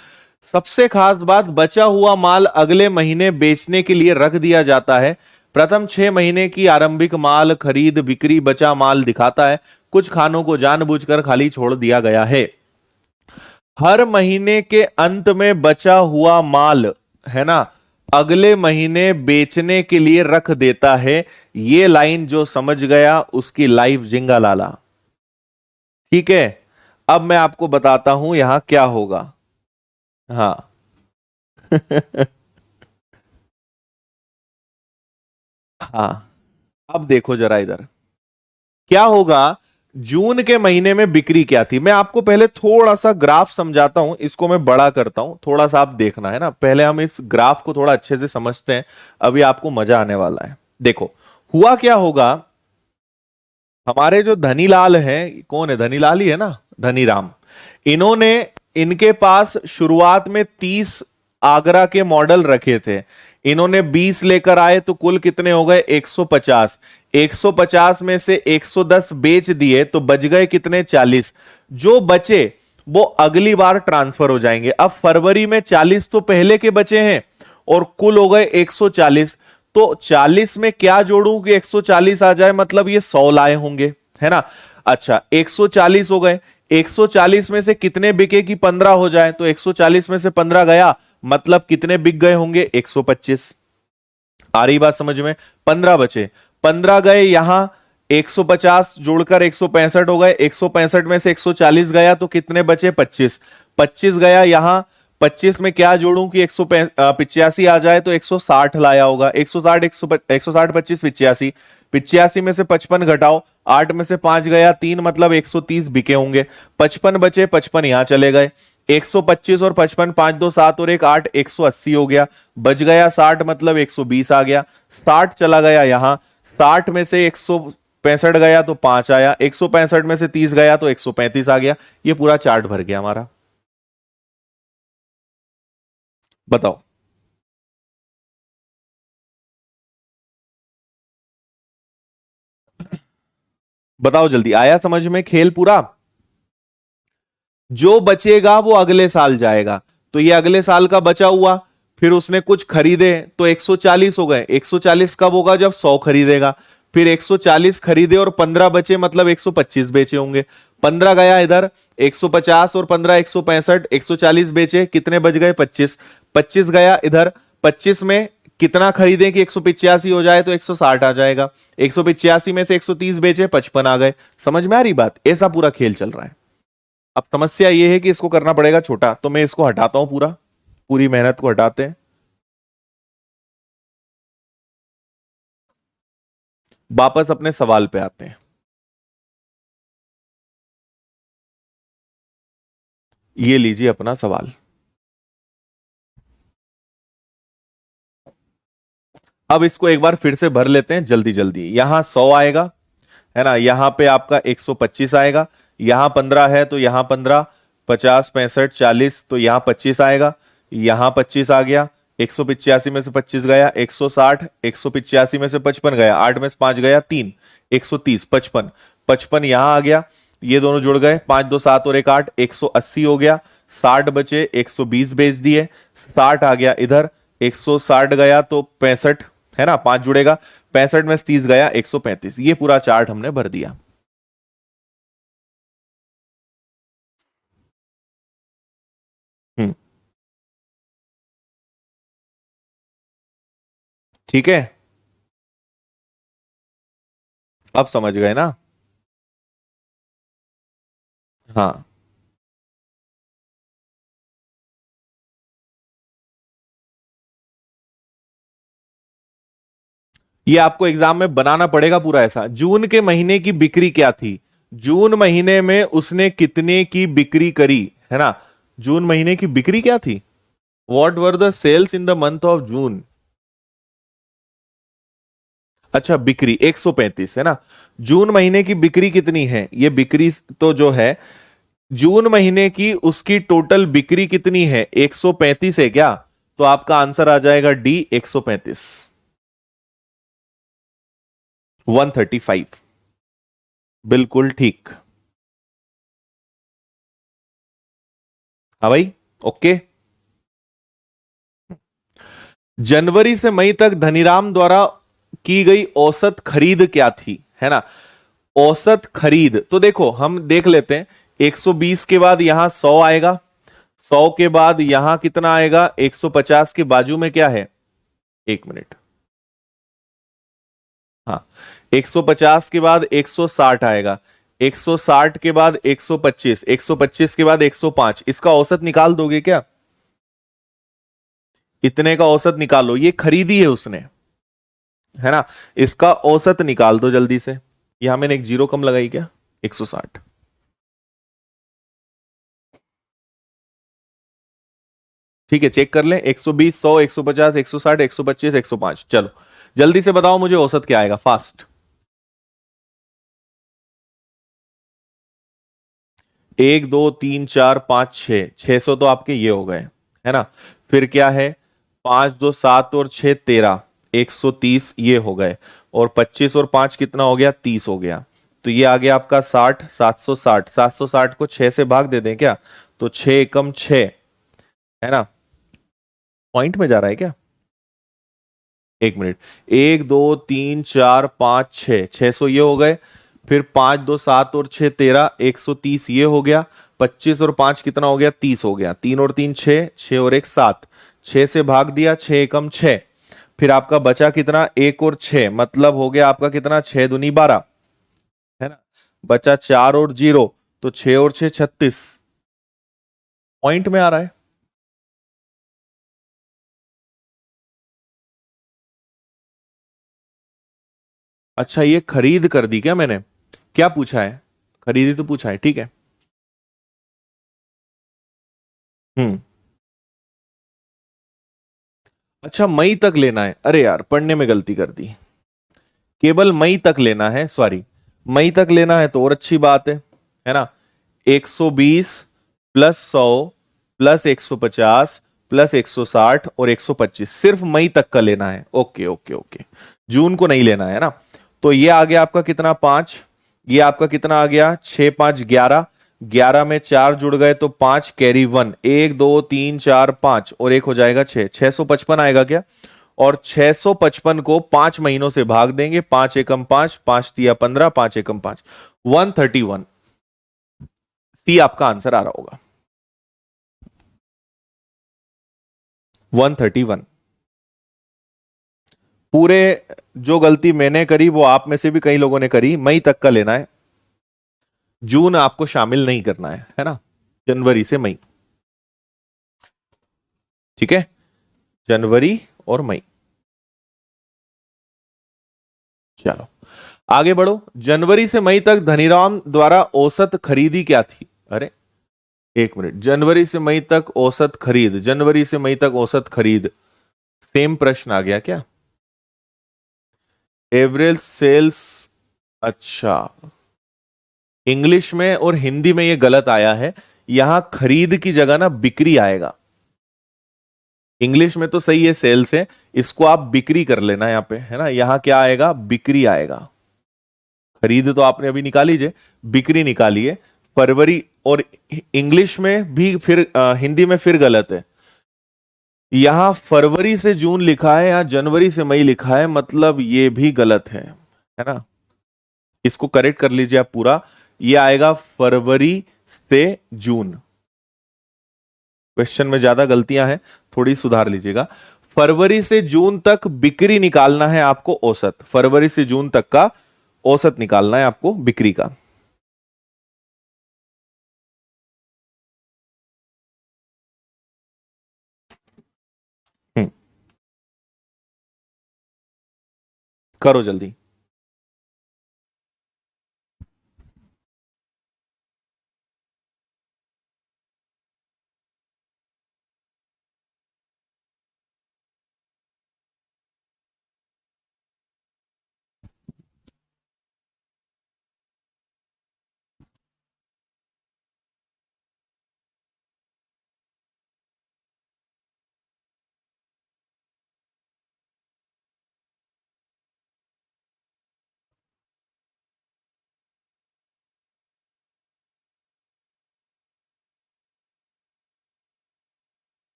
सबसे खास बात, बचा हुआ माल अगले महीने बेचने के लिए रख दिया जाता है। प्रथम 6 महीने की आरंभिक माल खरीद बिक्री बचा माल दिखाता है। कुछ खानों को जानबूझकर खाली छोड़ दिया गया है। हर महीने के अंत में बचा हुआ माल, है ना, अगले महीने बेचने के लिए रख देता है। ये लाइन जो समझ गया उसकी लाइफ जिंगा लाला। ठीक है, अब मैं आपको बताता हूं यहां क्या होगा। हाँ। हाँ, अब देखो जरा इधर क्या होगा। जून के महीने में बिक्री क्या थी, मैं आपको पहले थोड़ा सा ग्राफ समझाता हूं, इसको मैं बड़ा करता हूं, थोड़ा सा आप देखना, है ना। पहले हम इस ग्राफ को थोड़ा अच्छे से समझते हैं, अभी आपको मजा आने वाला है। देखो हुआ क्या होगा। हमारे जो धनीलाल हैं, कौन है, धनीलाल ही है ना, धनीराम। इन्होंने, इनके पास शुरुआत में 30 आगरा के मॉडल रखे थे। इन्होंने 20 लेकर आए तो कुल कितने हो गए, 150। 150 में से 110 बेच दिए तो बच गए कितने, 40। जो बचे वो अगली बार ट्रांसफर हो जाएंगे। अब फरवरी में 40 तो पहले के बचे हैं और कुल हो गए 140। तो 40 में क्या जोड़ूं कि 140 आ जाए, मतलब ये 100 लाए होंगे, है ना। अच्छा 140 हो गए, 140 में से कितने बिके कि 15 हो जाए, तो 140 में से 15 गया, मतलब कितने बिक गए होंगे, 125। आ रही बात समझ में। 15 बचे, 15 गए यहां, 150 जोड़कर 165 हो गए। 165 में से 140 गया तो कितने बचे, 25। 25 गया यहां, 25 में क्या जोड़ूं कि 185 आ जाए, तो 160 लाया होगा। 160 160 25 85। 85 में से 55 घटाओ, 8 में से 5 गया 3, मतलब 130 बिके होंगे। 55 बचे, 55 यहां चले गए। 125 और 55, 5 2 7 और 1 8, 180 हो गया। बच गया 60, मतलब 120 आ गया। 60 चला गया यहां, 60 में से 165 गया तो 5 आया। 165 में से 30 गया तो 135 आ गया। ये पूरा चार्ट भर गया हमारा। बताओ। बताओ जल्दी, आया समझ में खेल पूरा। जो बचेगा वो अगले साल जाएगा, तो ये अगले साल का बचा हुआ। फिर उसने कुछ खरीदे तो 140 हो गए। 140 कब होगा, जब 100 खरीदेगा। फिर 140 खरीदे और 15 बचे, मतलब 125 बेचे होंगे। 15 गया इधर, 150 और 15 165, 140 बेचे, कितने बच गए, 25। 25 गया इधर, 25 में कितना खरीदें कि 185 हो जाए, तो 160 आ जाएगा। 185 में से 130 बेचे, 55 आ गए। समझ में आ रही बात, ऐसा पूरा खेल चल रहा है। अब समस्या यह है कि इसको करना पड़ेगा छोटा, तो मैं इसको हटाता हूं, पूरा पूरी मेहनत को हटाते हैं। वापस अपने सवाल पे आते हैं। ये लीजिए अपना सवाल। अब इसको एक बार फिर से भर लेते हैं जल्दी जल्दी। यहां 100 आएगा, है ना, यहां पे आपका 125 आएगा, यहां 15 है तो यहां 15, 50 65 40 तो यहां 25 आएगा, यहां 25 आ गया। 185 में से 25 गया, 160। 185 में से 55 गया, 8 में से 5 गया 3, 130। 55, 55 यहां आ गया। ये दोनों जुड़ गए, 5 2 7 और 1 8, 180 हो गया। 60 बचे, 120 बेच दिए, 60 आ गया इधर। 160 गया तो 65, है ना, 5 जुड़ेगा। 65 में से 30 गया, 135। ये पूरा चार्ट हमने भर दिया। हम्म। ठीक है, अब समझ गए ना। हाँ, ये आपको एग्जाम में बनाना पड़ेगा पूरा ऐसा। जून के महीने की बिक्री क्या थी, जून महीने में उसने कितने की बिक्री करी, है ना। जून महीने की बिक्री क्या थी, what were the sales in the month of June. अच्छा बिक्री 135, है ना। जून महीने की बिक्री कितनी है, ये बिक्री तो जो है जून महीने की, उसकी टोटल बिक्री कितनी है, 135 है क्या। तो आपका आंसर आ जाएगा डी, 135। 135। बिल्कुल ठीक। हाँ भाई। ओके। जनवरी से मई तक धनीराम द्वारा की गई औसत खरीद क्या थी, है ना। औसत खरीद तो देखो हम देख लेते हैं। 120 के बाद यहां 100 आएगा, 100 के बाद यहां कितना आएगा, 150 के बाजू में क्या है, एक मिनट। हाँ, 150 के बाद 160 आएगा, 160 के बाद 125, 125 के बाद 105। इसका औसत निकाल दोगे क्या? इतने का औसत निकालो, ये खरीदी है उसने, है ना। इसका औसत निकाल दो जल्दी से। यहां मैंने एक जीरो कम लगाई क्या, 160। ठीक है, चेक कर लें। 120, 100, 150, 160, 125, 105। चलो जल्दी से बताओ मुझे औसत क्या आएगा, फास्ट। 1 2 3 4 5 6, 600 तो आपके ये हो गए, है ना। फिर क्या है, 5 2 7 और 6 13, 130 ये हो गए। और 25 और 5 कितना हो गया, 30 हो गया। तो ये आ गया आपका 60, 760। 760 को 6 से भाग दे दें क्या, तो 6 एकम 6, है ना। पॉइंट में जा रहा है क्या, एक मिनट। 1 2 3 4 5 6, 600 ये हो गए। फिर 5 2 7 और 6 13, 130 ये हो गया। 25 और 5 कितना हो गया, 30 हो गया। 3 और 3 6, 6 और 1 7। 6 से भाग दिया, 6 एकम 6। फिर आपका बचा कितना, 1 और 6, मतलब हो गया आपका कितना, 6 दूनी 12, है ना। बचा 4 और 0, तो 6 और 6 36। पॉइंट में आ रहा है। अच्छा, ये खरीद कर दी क्या मैंने, क्या पूछा है, खरीदी तो पूछा है, ठीक है। हम्म। अच्छा, मई तक लेना है, अरे यार पढ़ने में गलती कर दी। केवल मई तक लेना है, सॉरी। मई तक लेना है तो और अच्छी बात है ना। 120 प्लस 100 प्लस 150 प्लस 160 और 125, सिर्फ मई तक का लेना है। ओके ओके ओके, जून को नहीं लेना है ना। तो ये आ गया आपका कितना, 5। ये आपका कितना आ गया, 6 5 11। 11 में 4 जुड़ गए तो 5 कैरी 1, 1 2 3 4 5 और एक हो जाएगा 6, 655 आएगा क्या। और 655 को 5 महीनों से भाग देंगे, 5 एकम 5, 5 तिया 15, 5 एकम 5, 131। सी आपका आंसर आ रहा होगा, 131। पूरे जो गलती मैंने करी वो आप में से भी कई लोगों ने करी। मई तक का लेना है, जून आपको शामिल नहीं करना है ना। जनवरी से मई, ठीक है, जनवरी और मई। चलो आगे बढ़ो। जनवरी से मई तक धनीराम द्वारा औसत खरीदी क्या थी, अरे एक मिनट। जनवरी से मई तक औसत खरीद, जनवरी से मई तक औसत खरीद, सेम प्रश्न आ गया क्या, एवरेज सेल्स। अच्छा, इंग्लिश में और हिंदी में ये गलत आया है। यहां खरीद की जगह ना बिक्री आएगा। इंग्लिश में तो सही है, सेल्स है, इसको आप बिक्री कर लेना यहां पे, है ना। यहां क्या आएगा, बिक्री आएगा। खरीद तो आपने अभी निकाली जे, बिक्री निकालिए। फरवरी और इंग्लिश में भी फिर हिंदी में फिर गलत है। यहां फरवरी से जून लिखा है, यहां जनवरी से मई लिखा है, मतलब ये भी गलत है ना। इसको करेक्ट कर लीजिए आप पूरा। ये आएगा फरवरी से जून। क्वेश्चन में ज्यादा गलतियां हैं, थोड़ी सुधार लीजिएगा। फरवरी से जून तक बिक्री निकालना है आपको, औसत। फरवरी से जून तक का औसत निकालना है आपको बिक्री का। हम्म, करो जल्दी।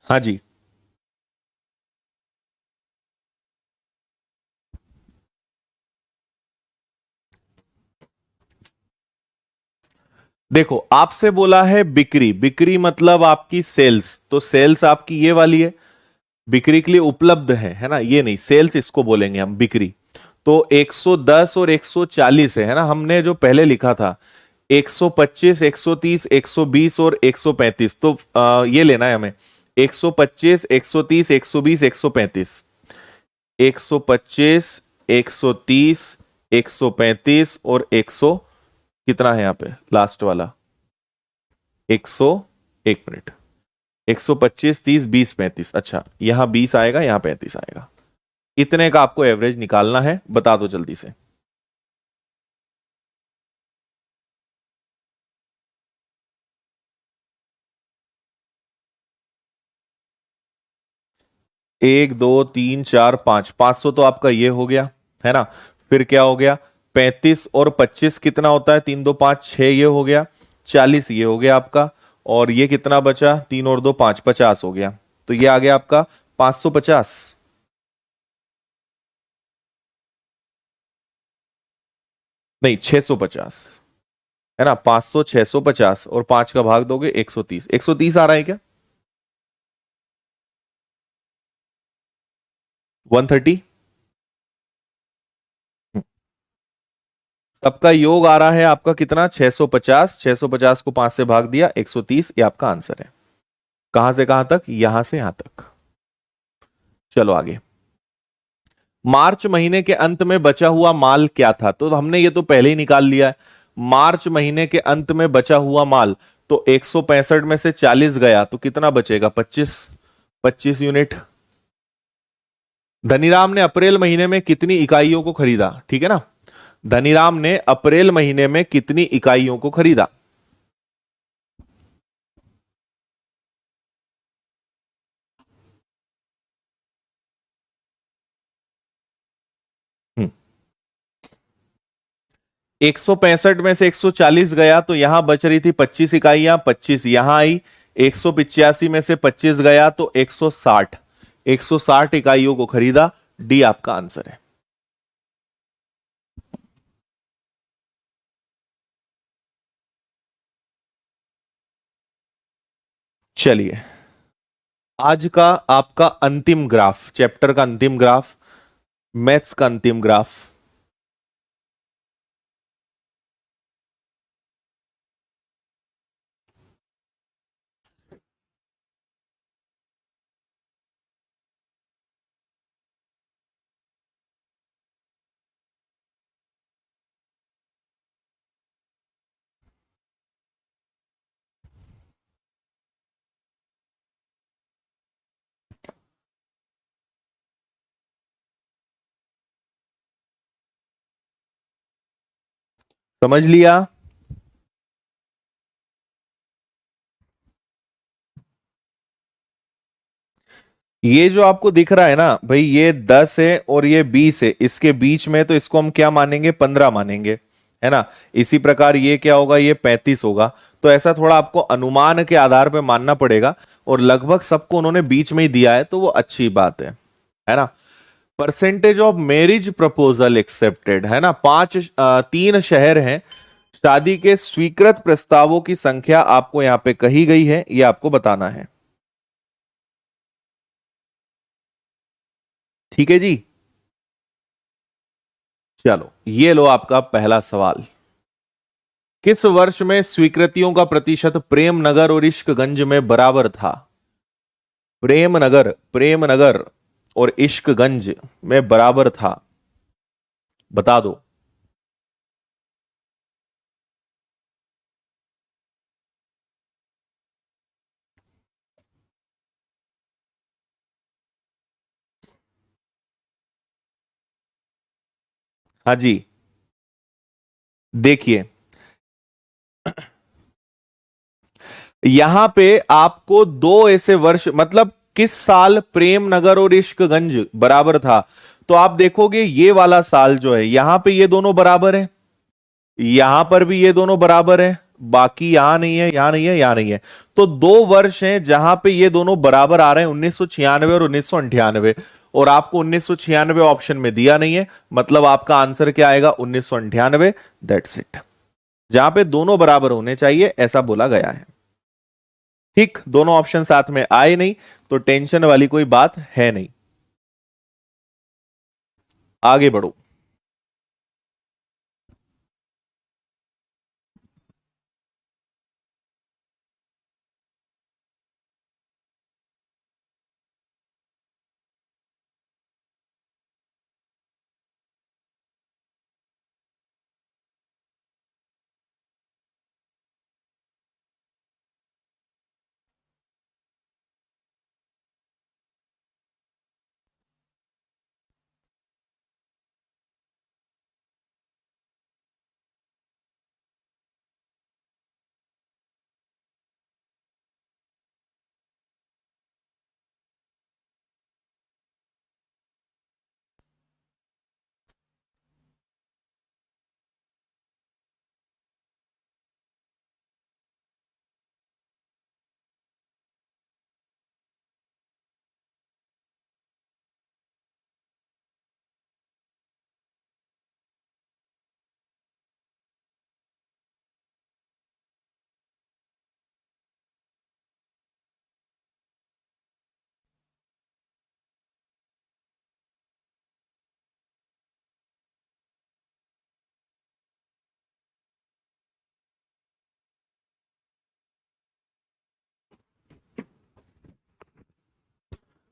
हाँ जी। देखो आपसे बोला है बिक्री, बिक्री मतलब आपकी सेल्स, तो सेल्स आपकी ये वाली है, बिक्री के लिए उपलब्ध है ना, ये नहीं, सेल्स इसको बोलेंगे हम बिक्री। तो 110 और 140 है ना, हमने जो पहले लिखा था 125, 130, 120 और 135, तो ये लेना है हमें 125, 130, 120, 135, 125, 130, 135 और 100, कितना है यहां पे लास्ट वाला 100, एक मिनट, 125, 30, 20, 35, अच्छा यहां 20 आएगा, यहां 35 आएगा, इतने का आपको एवरेज निकालना है, बता दो जल्दी से। एक, दो, तीन, चार, पांच, 500 तो आपका ये हो गया, है ना। फिर क्या हो गया, 35 और 25 कितना होता है, 3 2 5 6, ये हो गया, 40 ये हो गया आपका, और ये कितना बचा, 3 और 2 5, 50 हो गया, तो ये आ गया आपका 550। नहीं, 650, है ना, 500, 650 और 5 का भाग दोगे 130, 130 आ रहा है क्या, 130। सबका योग आ रहा है आपका कितना, 650, 650 को 5 से भाग दिया 130, ये आपका आंसर है। कहां से कहां तक, यहां से यहां तक। चलो आगे। मार्च महीने के अंत में बचा हुआ माल क्या था, तो हमने ये तो पहले ही निकाल लिया है। मार्च महीने के अंत में बचा हुआ माल, तो 165 में से 40 गया तो कितना बचेगा, 25, 25 यूनिट। धनीराम ने अप्रैल महीने में कितनी इकाइयों को खरीदा, ठीक है ना, धनीराम ने अप्रैल महीने में कितनी इकाइयों को खरीदा। 165 में से 140 गया तो यहां बच रही थी 25 इकाइयां, 25 यहां आई, 185 में से 25 गया तो 160, 160 इकाइयों को खरीदा, डी आपका आंसर है। चलिए, आज का आपका अंतिम ग्राफ, चैप्टर का अंतिम ग्राफ, मैथ्स का अंतिम ग्राफ। समझ लिया। ये जो आपको दिख रहा है ना भाई, ये 10 है और ये 20 है, इसके बीच में, तो इसको हम क्या मानेंगे, 15 मानेंगे, है ना। इसी प्रकार ये क्या होगा, ये 35 होगा, तो ऐसा थोड़ा आपको अनुमान के आधार पर मानना पड़ेगा, और लगभग सबको उन्होंने बीच में ही दिया है, तो वो अच्छी बात है ना। Percentage of marriage proposal accepted, है ना, 3 शहर हैं, शादी के स्वीकृत प्रस्तावों की संख्या आपको यहां पे कही गई है, ये आपको बताना है, ठीक है जी। चलो ये लो आपका पहला सवाल। किस वर्ष में स्वीकृतियों का प्रतिशत प्रेमनगर और इश्कगंज में बराबर था। प्रेमनगर और इश्कगंज में बराबर था, बता दो। हाँ जी, देखिए यहां पे आपको दो ऐसे वर्ष, मतलब किस साल प्रेमनगर और इश्कगंज बराबर था, तो आप देखोगे ये वाला साल जो है, यहां पे ये दोनों बराबर है, यहां पर भी ये दोनों बराबर है, बाकी यहां नहीं है, यहां नहीं है, यहां नहीं है। तो 2 वर्ष हैं जहां पे ये दोनों बराबर आ रहे हैं, 1996 और 1998, और आपको 1996 ऑप्शन में दिया नहीं है, मतलब आपका आंसर क्या आएगा, 1998। That's it. जहां पे दोनों बराबर होने चाहिए ऐसा बोला गया है। ठीक, दोनों ऑप्शन साथ में आए नहीं, तो टेंशन वाली कोई बात है नहीं। आगे बढ़ो।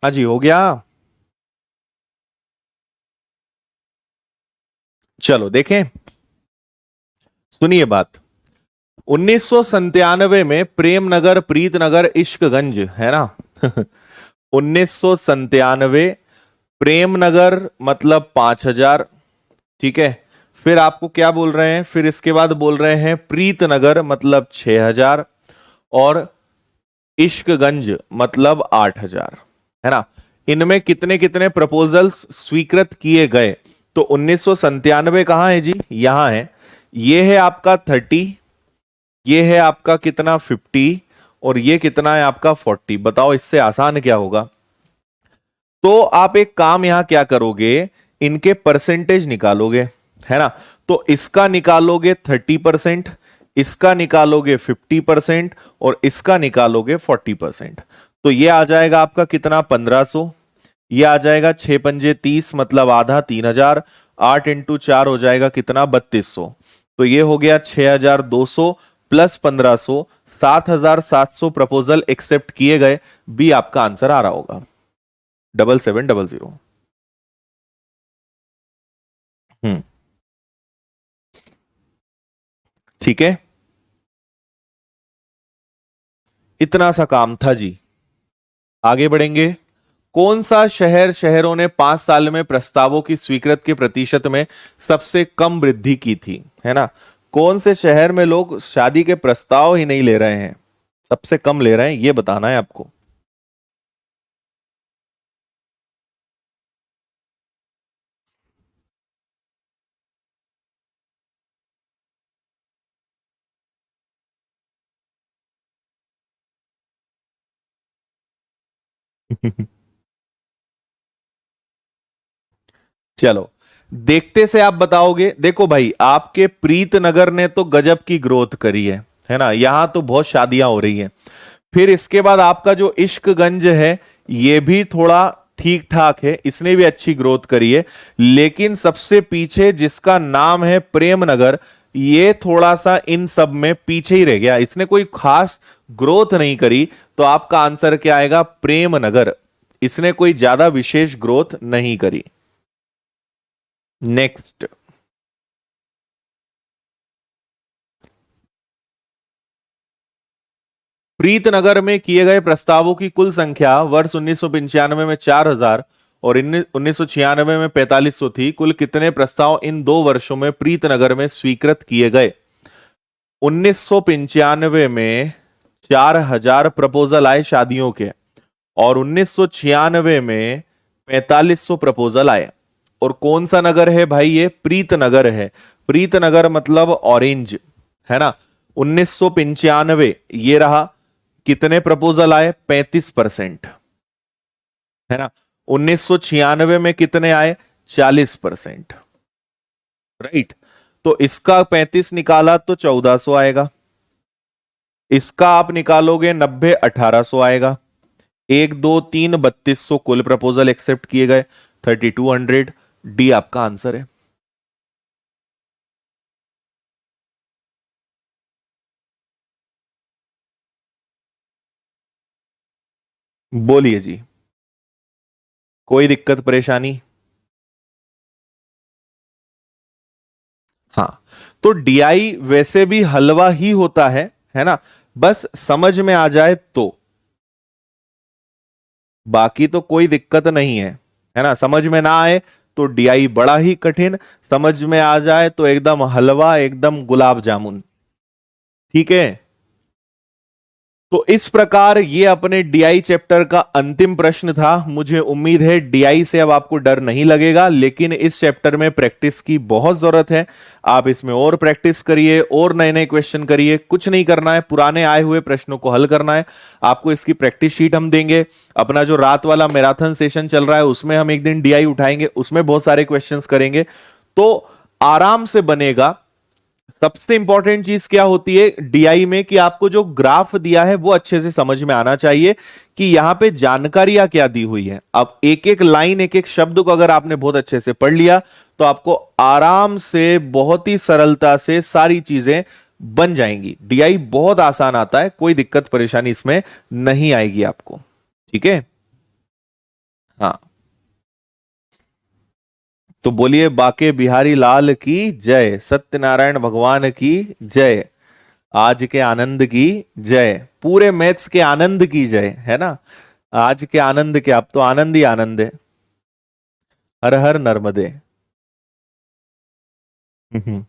हाँ जी, हो गया। चलो देखें, सुनिए बात। 1997 में प्रेमनगर, प्रीतनगर, इश्कगंज, है ना। 1997, प्रेमनगर मतलब 5,000, ठीक है। फिर आपको क्या बोल रहे हैं, फिर इसके बाद बोल रहे हैं प्रीतनगर मतलब 6,000, और इश्कगंज मतलब 8,000, है ना। इनमें कितने कितने प्रपोजल्स स्वीकृत किए गए? तो 1997 कहां है जी, यहां है। ये है आपका 30, ये है आपका कितना 50, और ये कितना है आपका 40। बताओ इससे आसान क्या होगा? तो आप एक काम यहां क्या करोगे, इनके परसेंटेज निकालोगे, है ना। तो इसका निकालोगे 30%, इसका निकालोगे 50%, और इसका निकालोगे 40%। तो ये आ जाएगा आपका कितना, 1,500। ये आ जाएगा 6 पंजे 30 मतलब आधा, 3,000। 8 × 4 हो जाएगा कितना, 3,200। तो ये हो गया 6,200 प्लस 1,500, 7,700 प्रपोजल एक्सेप्ट किए गए। बी आपका आंसर आ रहा होगा, 7700। हम्म, ठीक है। इतना सा काम था जी। आगे बढ़ेंगे। कौन सा शहरों ने 5 साल में प्रस्तावों की स्वीकृत के प्रतिशत में सबसे कम वृद्धि की थी, है ना। कौन से शहर में लोग शादी के प्रस्ताव ही नहीं ले रहे हैं, सबसे कम ले रहे हैं, ये बताना है आपको। चलो, देखते से आप बताओगे। देखो भाई, आपके प्रीतनगर ने तो गजब की ग्रोथ करी है ना, यहां तो बहुत शादियां हो रही हैं। फिर इसके बाद आपका जो इश्कगंज है, ये भी थोड़ा ठीक ठाक है, इसने भी अच्छी ग्रोथ करी है। लेकिन सबसे पीछे जिसका नाम है प्रेमनगर, ये थोड़ा सा इन सब में पीछे ही रह गया, इसने कोई खास ग्रोथ नहीं करी। तो आपका आंसर क्या आएगा, प्रेमनगर। इसने कोई ज्यादा विशेष ग्रोथ नहीं करी। नेक्स्ट। प्रीतनगर में किए गए प्रस्तावों की कुल संख्या वर्ष 1995 में 4,000 और 1996 में 4,500 थी। कुल कितने प्रस्ताव इन 2 वर्षों में प्रीतनगर में स्वीकृत किए गए? 1995 में 4,000 प्रपोजल आए शादियों के, और 1996 में 4,500 प्रपोजल आए। और कौन सा नगर है भाई, ये प्रीतनगर है। प्रीतनगर मतलब ऑरेंज, है ना। 1995 ये रहा, कितने प्रपोजल आए? 35%, है ना। 1996 में कितने आए? 40%, राइट। तो इसका 35 निकाला तो 1400 आएगा, इसका आप निकालोगे 90, 1800 आएगा। 1 2 3 3200 कुल प्रपोजल एक्सेप्ट किए गए, 3200। डी आपका आंसर है। बोलिए जी, कोई दिक्कत परेशानी? हाँ, तो डीआई वैसे भी हलवा ही होता है ना, बस समझ में आ जाए तो, बाकी तो कोई दिक्कत नहीं है ना। समझ में ना आए तो डीआई बड़ा ही कठिन, समझ में आ जाए तो एकदम हलवा, एकदम गुलाब जामुन। ठीक है, तो इस प्रकार ये अपने डीआई चैप्टर का अंतिम प्रश्न था। मुझे उम्मीद है डीआई से अब आपको डर नहीं लगेगा, लेकिन इस चैप्टर में प्रैक्टिस की बहुत जरूरत है। आप इसमें और प्रैक्टिस करिए और नए नए क्वेश्चन करिए, कुछ नहीं करना है, पुराने आए हुए प्रश्नों को हल करना है। आपको इसकी प्रैक्टिस शीट हम देंगे। अपना जो रात वाला मैराथन सेशन चल रहा है उसमें हम एक दिन डीआई उठाएंगे, उसमें बहुत सारे क्वेश्चन करेंगे, तो आराम से बनेगा। सबसे इंपॉर्टेंट चीज क्या होती है डीआई में, कि आपको जो ग्राफ दिया है वो अच्छे से समझ में आना चाहिए कि यहां पे जानकारियां क्या दी हुई है। अब एक एक लाइन, एक एक शब्द को अगर आपने बहुत अच्छे से पढ़ लिया तो आपको आराम से, बहुत ही सरलता से सारी चीजें बन जाएंगी। डीआई बहुत आसान आता है, कोई दिक्कत परेशानी इसमें नहीं आएगी आपको। ठीक है, हाँ। तो बोलिए, बाके बिहारी लाल की जय, सत्यनारायण भगवान की जय, आज के आनंद की जय, पूरे मैथ्स के आनंद की जय, है ना। आज के आनंद के, अब तो आनंद ही आनंद है। हर हर नर्मदे। हम्म,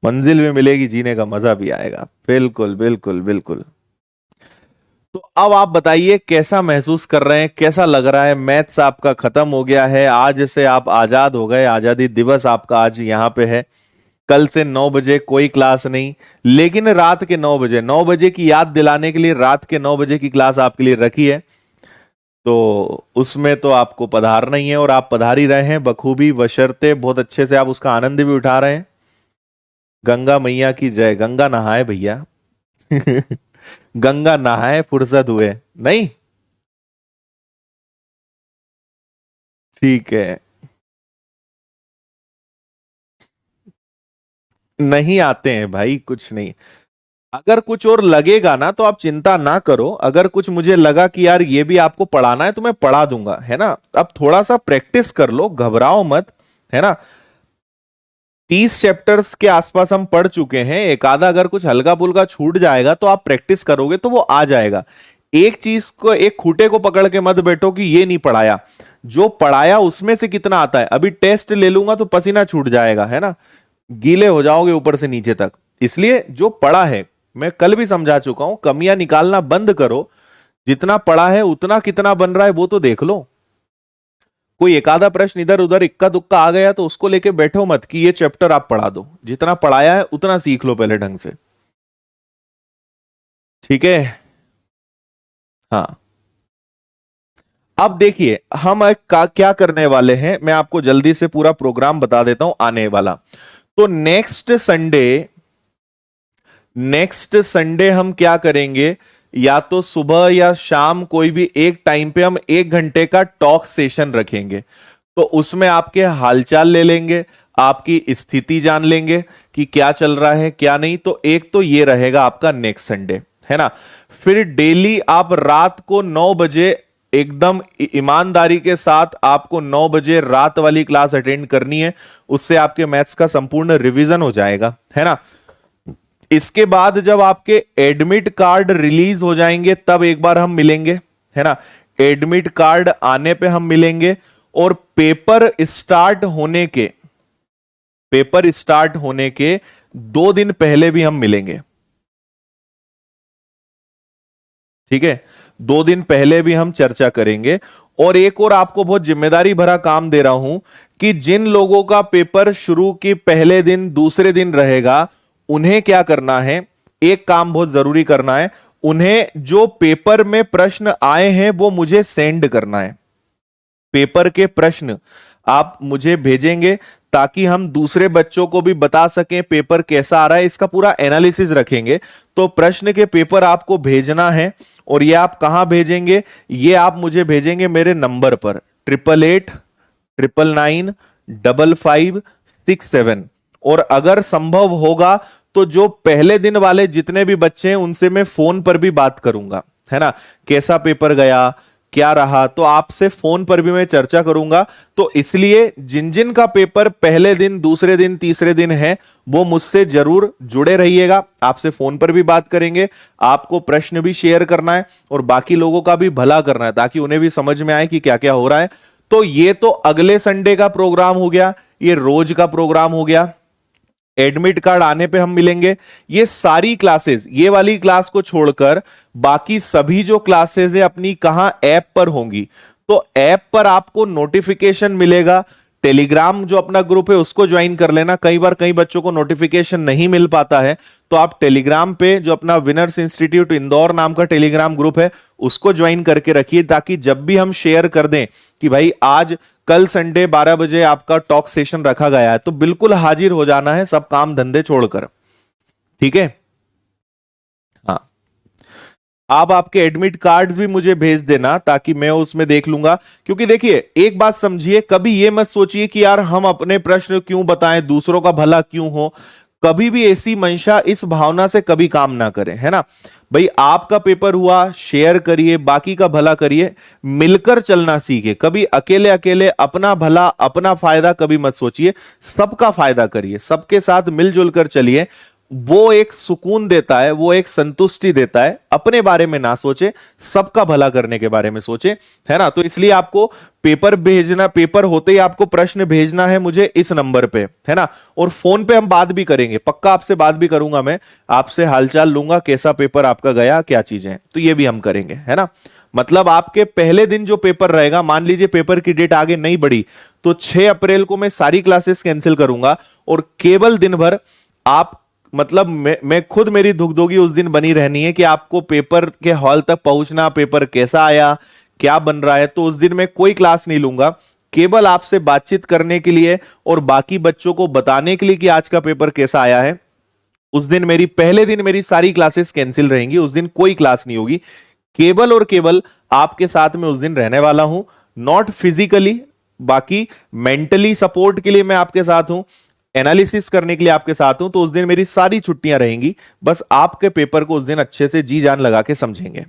मंजिल भी मिलेगी, जीने का मजा भी आएगा। बिल्कुल बिल्कुल बिल्कुल। तो अब आप बताइए कैसा महसूस कर रहे हैं, कैसा लग रहा है? मैथ्स आपका खत्म हो गया है, आज से आप आजाद हो गए, आजादी दिवस आपका आज यहाँ पे है। कल से 9 बजे कोई क्लास नहीं, लेकिन रात के 9 बजे, 9 बजे की याद दिलाने के लिए रात के 9 बजे की क्लास आपके लिए रखी है। तो उसमें तो आपको पधारना ही है, और आप पधार ही रहे हैं बखूबी, बशर्ते बहुत अच्छे से आप उसका आनंद भी उठा रहे हैं। गंगा मैया की जय। गंगा नहाए भैया। गंगा नहाए, फुर्सत हुए नहीं। ठीक है, नहीं आते हैं भाई, कुछ नहीं। अगर कुछ और लगेगा ना तो आप चिंता ना करो, अगर कुछ मुझे लगा कि यार ये भी आपको पढ़ाना है तो मैं पढ़ा दूंगा, है ना। अब थोड़ा सा प्रैक्टिस कर लो, घबराओ मत, है ना। 30 चैप्टर्स के आसपास हम पढ़ चुके हैं, एक आधा अगर कुछ हल्का फुल्का छूट जाएगा तो आप प्रैक्टिस करोगे तो वो आ जाएगा। एक चीज को, एक खूंटे को पकड़ के मत बैठो कि ये नहीं पढ़ाया, जो पढ़ाया उसमें से कितना आता है। अभी टेस्ट ले लूंगा तो पसीना छूट जाएगा, है ना, गीले हो जाओगे ऊपर से नीचे तक। इसलिए जो पढ़ा है, मैं कल भी समझा चुका हूं, कमियां निकालना बंद करो। जितना पढ़ा है उतना कितना बन रहा है वो तो देख लो। कोई एक आधा प्रश्न इधर उधर इक्का दुक्का आ गया तो उसको लेके बैठो मत कि ये चैप्टर आप पढ़ा दो। जितना पढ़ाया है उतना सीख लो पहले ढंग से। ठीक है, हाँ। अब देखिए हम क्या करने वाले हैं, मैं आपको जल्दी से पूरा प्रोग्राम बता देता हूं आने वाला। तो नेक्स्ट संडे हम क्या करेंगे, या तो सुबह या शाम कोई भी एक टाइम पे हम 1 घंटे का टॉक सेशन रखेंगे। तो उसमें आपके हालचाल ले लेंगे, आपकी स्थिति जान लेंगे कि क्या चल रहा है क्या नहीं। तो एक तो ये रहेगा आपका नेक्स्ट संडे, है ना। फिर डेली आप रात को 9 बजे, एकदम ईमानदारी के साथ आपको 9 बजे रात वाली क्लास अटेंड करनी है। उससे आपके मैथ्स का संपूर्ण रिवीजन हो जाएगा, है ना। इसके बाद जब आपके एडमिट कार्ड रिलीज हो जाएंगे तब एक बार हम मिलेंगे, है ना। एडमिट कार्ड आने पे हम मिलेंगे, और पेपर स्टार्ट होने के 2 दिन पहले भी हम मिलेंगे। ठीक है, 2 दिन पहले भी हम चर्चा करेंगे। और एक और आपको बहुत जिम्मेदारी भरा काम दे रहा हूं कि जिन लोगों का पेपर शुरू के पहले दिन, दूसरे दिन रहेगा, उन्हें क्या करना है एक काम बहुत जरूरी करना है, उन्हें जो पेपर में प्रश्न आए हैं वो मुझे सेंड करना है। पेपर के प्रश्न आप मुझे भेजेंगे ताकि हम दूसरे बच्चों को भी बता सकें पेपर कैसा आ रहा है, इसका पूरा एनालिसिस रखेंगे। तो प्रश्न के पेपर आपको भेजना है, और ये आप कहां भेजेंगे, ये आप मुझे भेजेंगे मेरे नंबर पर 8889955567। और अगर संभव होगा तो जो पहले दिन वाले जितने भी बच्चे हैं उनसे मैं फोन पर भी बात करूंगा, है ना, कैसा पेपर गया, क्या रहा, तो आपसे फोन पर भी मैं चर्चा करूंगा। तो इसलिए जिन जिन का पेपर पहले दिन, दूसरे दिन, तीसरे दिन है, वो मुझसे जरूर जुड़े रहिएगा। आपसे फोन पर भी बात करेंगे, आपको प्रश्न भी शेयर करना है और बाकी लोगों का भी भला करना है ताकि उन्हें भी समझ में आए कि क्या क्या हो रहा है। तो ये तो अगले संडे का प्रोग्राम हो गया, ये रोज का प्रोग्राम हो गया। एडमिट कार्ड आने पे हम मिलेंगे। ये सारी क्लासेस, ये वाली क्लास को छोड़कर बाकी सभी जो क्लासेस है अपनी कहां, ऐप पर होंगी। तो ऐप पर आपको नोटिफिकेशन मिलेगा। टेलीग्राम जो अपना ग्रुप है उसको ज्वाइन कर लेना। कई बार कई बच्चों को नोटिफिकेशन नहीं मिल पाता है, तो आप टेलीग्राम पे जो अपना विनर्स इंस्टीट्यूट इंदौर नाम का टेलीग्राम ग्रुप है उसको ज्वाइन करके रखिए, ताकि जब भी हम शेयर कर दें कि भाई आज कल संडे 12 बजे आपका टॉक सेशन रखा गया है, तो बिल्कुल हाजिर हो जाना है, सब काम धंधे छोड़कर। ठीक है, हाँ। आप आपके एडमिट कार्ड्स भी मुझे भेज देना ताकि मैं उसमें देख लूंगा। क्योंकि देखिए एक बात समझिए, कभी ये मत सोचिए कि यार हम अपने प्रश्न क्यों बताएं, दूसरों का भला क्यों हो। कभी भी ऐसी मंशा, इस भावना से कभी काम ना करें, है ना भाई। आपका पेपर हुआ, शेयर करिए, बाकी का भला करिए, मिलकर चलना सीखिए। कभी अकेले अकेले अपना भला, अपना फायदा कभी मत सोचिए, सबका फायदा करिए, सबके साथ मिलजुल कर चलिए। वो एक सुकून देता है, वो एक संतुष्टि देता है। अपने बारे में ना सोचे, सबका भला करने के बारे में सोचे, है ना। तो इसलिए आपको पेपर भेजना, पेपर होते ही आपको प्रश्न भेजना है मुझे इस नंबर पे, है ना। और फोन पे हम बात भी करेंगे, पक्का आपसे बात भी करूंगा, मैं आपसे हालचाल लूंगा, कैसा पेपर आपका गया, क्या चीजें, तो ये भी हम करेंगे, है ना। मतलब आपके पहले दिन जो पेपर रहेगा, मान लीजिए पेपर की डेट आगे नहीं बढ़ी तो 6 अप्रैल को मैं सारी क्लासेस कैंसिल करूंगा और केवल दिन भर आप, मतलब मैं खुद, मेरी धुगधोगी उस दिन बनी रहनी है कि आपको पेपर के हॉल तक पहुंचना, पेपर कैसा आया, क्या बन रहा है। तो उस दिन मैं कोई क्लास नहीं लूंगा, केवल आपसे बातचीत करने के लिए और बाकी बच्चों को बताने के लिए कि आज का पेपर कैसा आया है। उस दिन मेरी, पहले दिन मेरी सारी क्लासेस कैंसिल रहेंगी, उस दिन कोई क्लास नहीं होगी। केवल और केवल आपके साथ में उस दिन रहने वाला हूं, नॉट फिजिकली, बाकी मेंटली सपोर्ट के लिए मैं आपके साथ हूं, एनालिसिस करने के लिए आपके साथ हूं। तो उस दिन मेरी सारी छुट्टियां रहेंगी, बस आपके पेपर को उस दिन अच्छे से जी जान लगा के समझेंगे।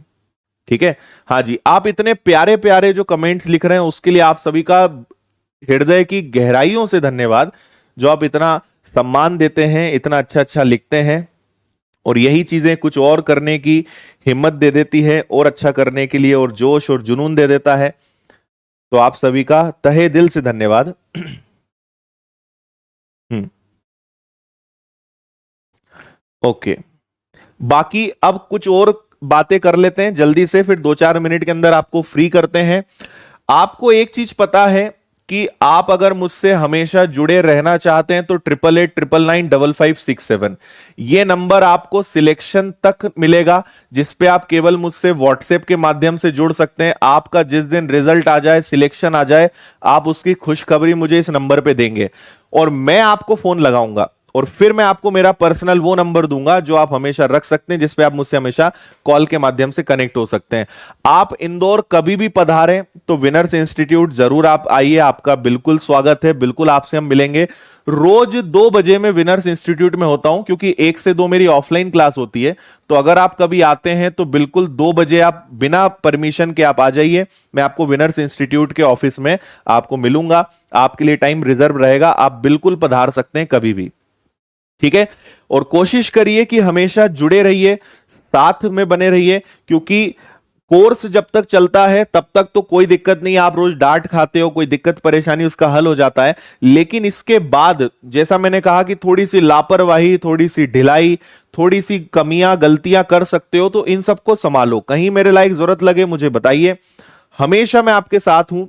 ठीक है, हाँ जी। आप इतने प्यारे प्यारे जो कमेंट्स लिख रहे हैं उसके लिए आप सभी का हृदय की गहराइयों से धन्यवाद, जो आप इतना सम्मान देते हैं, इतना अच्छा अच्छा लिखते हैं, और यही चीजें कुछ और करने की हिम्मत दे देती है, और अच्छा करने के लिए और जोश और जुनून दे देता है। तो आप सभी का तहे दिल से धन्यवाद। ओके, बाकी अब कुछ और बातें कर लेते हैं जल्दी से, फिर 2-4 मिनट के अंदर आपको फ्री करते हैं। आपको एक चीज पता है कि आप अगर मुझसे हमेशा जुड़े रहना चाहते हैं तो 8889955567 ये नंबर आपको सिलेक्शन तक मिलेगा, जिसपे आप केवल मुझसे व्हाट्सएप के माध्यम से जुड़ सकते हैं। आपका जिस दिन रिजल्ट आ जाए, सिलेक्शन आ जाए, आप उसकी खुशखबरी मुझे इस नंबर पे देंगे और मैं आपको फोन लगाऊंगा, और फिर मैं आपको मेरा पर्सनल वो नंबर दूंगा जो आप हमेशा रख सकते हैं, जिसपे आप मुझसे हमेशा कॉल के माध्यम से कनेक्ट हो सकते हैं। आप इंदौर कभी भी पधारें तो विनर्स इंस्टीट्यूट जरूर आप आइए, आपका बिल्कुल स्वागत है, बिल्कुल आपसे हम मिलेंगे। रोज 2 बजे मैं विनर्स इंस्टीट्यूट में होता हूं, क्योंकि 1 से 2 मेरी ऑफलाइन क्लास होती है। तो अगर आप कभी आते हैं तो बिल्कुल 2 बजे आप बिना परमिशन के आप आ जाइए, मैं आपको विनर्स इंस्टीट्यूट के ऑफिस में आपको मिलूंगा, आपके लिए टाइम रिजर्व रहेगा, आप बिल्कुल पधार सकते हैं कभी भी। ठीक है, और कोशिश करिए कि हमेशा जुड़े रहिए, साथ में बने रहिए, क्योंकि कोर्स जब तक चलता है तब तक तो कोई दिक्कत नहीं, आप रोज डांट खाते हो, कोई दिक्कत परेशानी उसका हल हो जाता है। लेकिन इसके बाद, जैसा मैंने कहा कि थोड़ी सी लापरवाही, थोड़ी सी ढिलाई, थोड़ी सी कमियां, गलतियां कर सकते हो, तो इन सबको संभालो। कहीं मेरे लायक जरूरत लगे मुझे बताइए, हमेशा मैं आपके साथ हूं।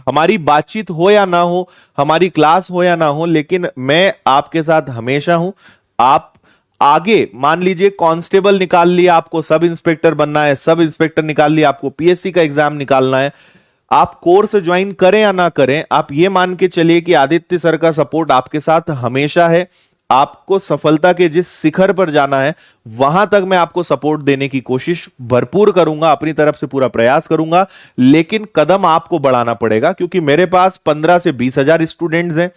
हमारी बातचीत हो या ना हो, हमारी क्लास हो या ना हो, लेकिन मैं आपके साथ हमेशा हूं। आप आगे मान लीजिए कांस्टेबल निकाल लिया, आपको सब इंस्पेक्टर बनना है, सब इंस्पेक्टर निकाल लिया, आपको पीएससी का एग्जाम निकालना है, आप कोर्स ज्वाइन करें या ना करें, आप ये मान के चलिए कि आदित्य सर का सपोर्ट आपके साथ हमेशा है। आपको सफलता के जिस शिखर पर जाना है वहां तक मैं आपको सपोर्ट देने की कोशिश भरपूर करूंगा, अपनी तरफ से पूरा प्रयास करूंगा। लेकिन कदम आपको बढ़ाना पड़ेगा, क्योंकि मेरे पास 15 से 20 हजार स्टूडेंट्स हैं।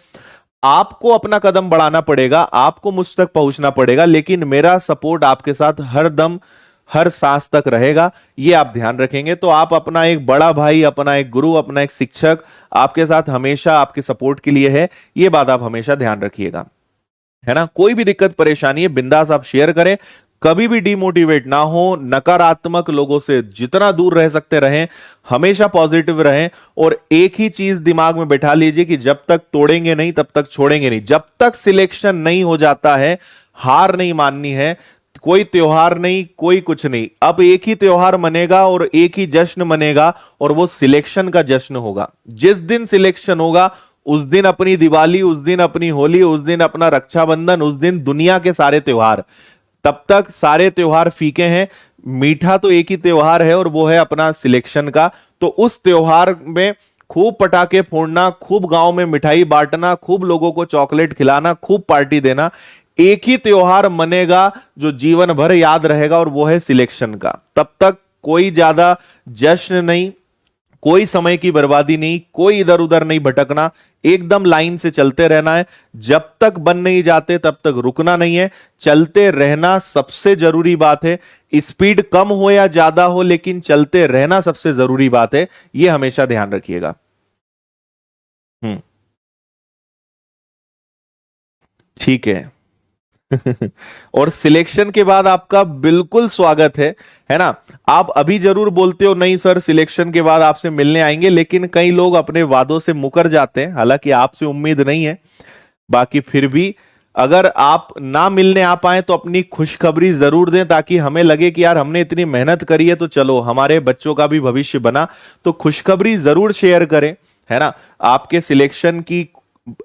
आपको अपना कदम बढ़ाना पड़ेगा, आपको मुझ तक पहुंचना पड़ेगा, लेकिन मेरा सपोर्ट आपके साथ हर दम हर सांस तक रहेगा, ये आप ध्यान रखेंगे। तो आप अपना एक बड़ा भाई, अपना एक गुरु, अपना एक शिक्षक आपके साथ हमेशा आपके सपोर्ट के लिए है, ये बात आप हमेशा ध्यान रखिएगा, है ना। कोई भी दिक्कत परेशानी है बिंदास आप शेयर करें, कभी भी डिमोटिवेट ना हो, नकारात्मक लोगों से जितना दूर रह सकते रहें, हमेशा पॉजिटिव रहें। और एक ही चीज दिमाग में बैठा लीजिए कि जब तक तोड़ेंगे नहीं तब तक छोड़ेंगे नहीं। जब तक सिलेक्शन नहीं हो जाता है हार नहीं माननी है। कोई त्योहार नहीं, कोई कुछ नहीं, अब एक ही त्योहार मनेगा और एक ही जश्न मनेगा, और वो सिलेक्शन का जश्न होगा। जिस दिन सिलेक्शन होगा उस दिन अपनी दिवाली, उस दिन अपनी होली, उस दिन अपना रक्षाबंधन, उस दिन दुनिया के सारे त्योहार। तब तक सारे त्योहार फीके हैं, मीठा तो एक ही त्योहार है और वो है अपना सिलेक्शन का। तो उस त्योहार में खूब पटाखे फोड़ना, खूब गांव में मिठाई बांटना, खूब लोगों को चॉकलेट खिलाना, खूब पार्टी देना। एक ही त्योहार मनेगा जो जीवन भर याद रहेगा, और वो है सिलेक्शन का। तब तक कोई ज्यादा जश्न नहीं, कोई समय की बर्बादी नहीं, कोई इधर उधर नहीं भटकना, एकदम लाइन से चलते रहना है। जब तक बन नहीं जाते तब तक रुकना नहीं है, चलते रहना सबसे जरूरी बात है। स्पीड कम हो या ज्यादा हो, लेकिन चलते रहना सबसे जरूरी बात है, यह हमेशा ध्यान रखिएगा। ठीक है। और सिलेक्शन के बाद आपका बिल्कुल स्वागत है ना। आप अभी जरूर बोलते हो नहीं सर सिलेक्शन के बाद आपसे मिलने आएंगे, लेकिन कई लोग अपने वादों से मुकर जाते हैं, हालांकि आपसे उम्मीद नहीं है। बाकी फिर भी अगर आप ना मिलने आ पाए तो अपनी खुशखबरी जरूर दें, ताकि हमें लगे कि यार हमने इतनी मेहनत करी है तो चलो हमारे बच्चों का भी भविष्य बना। तो खुशखबरी जरूर शेयर करें, है ना। आपके सिलेक्शन की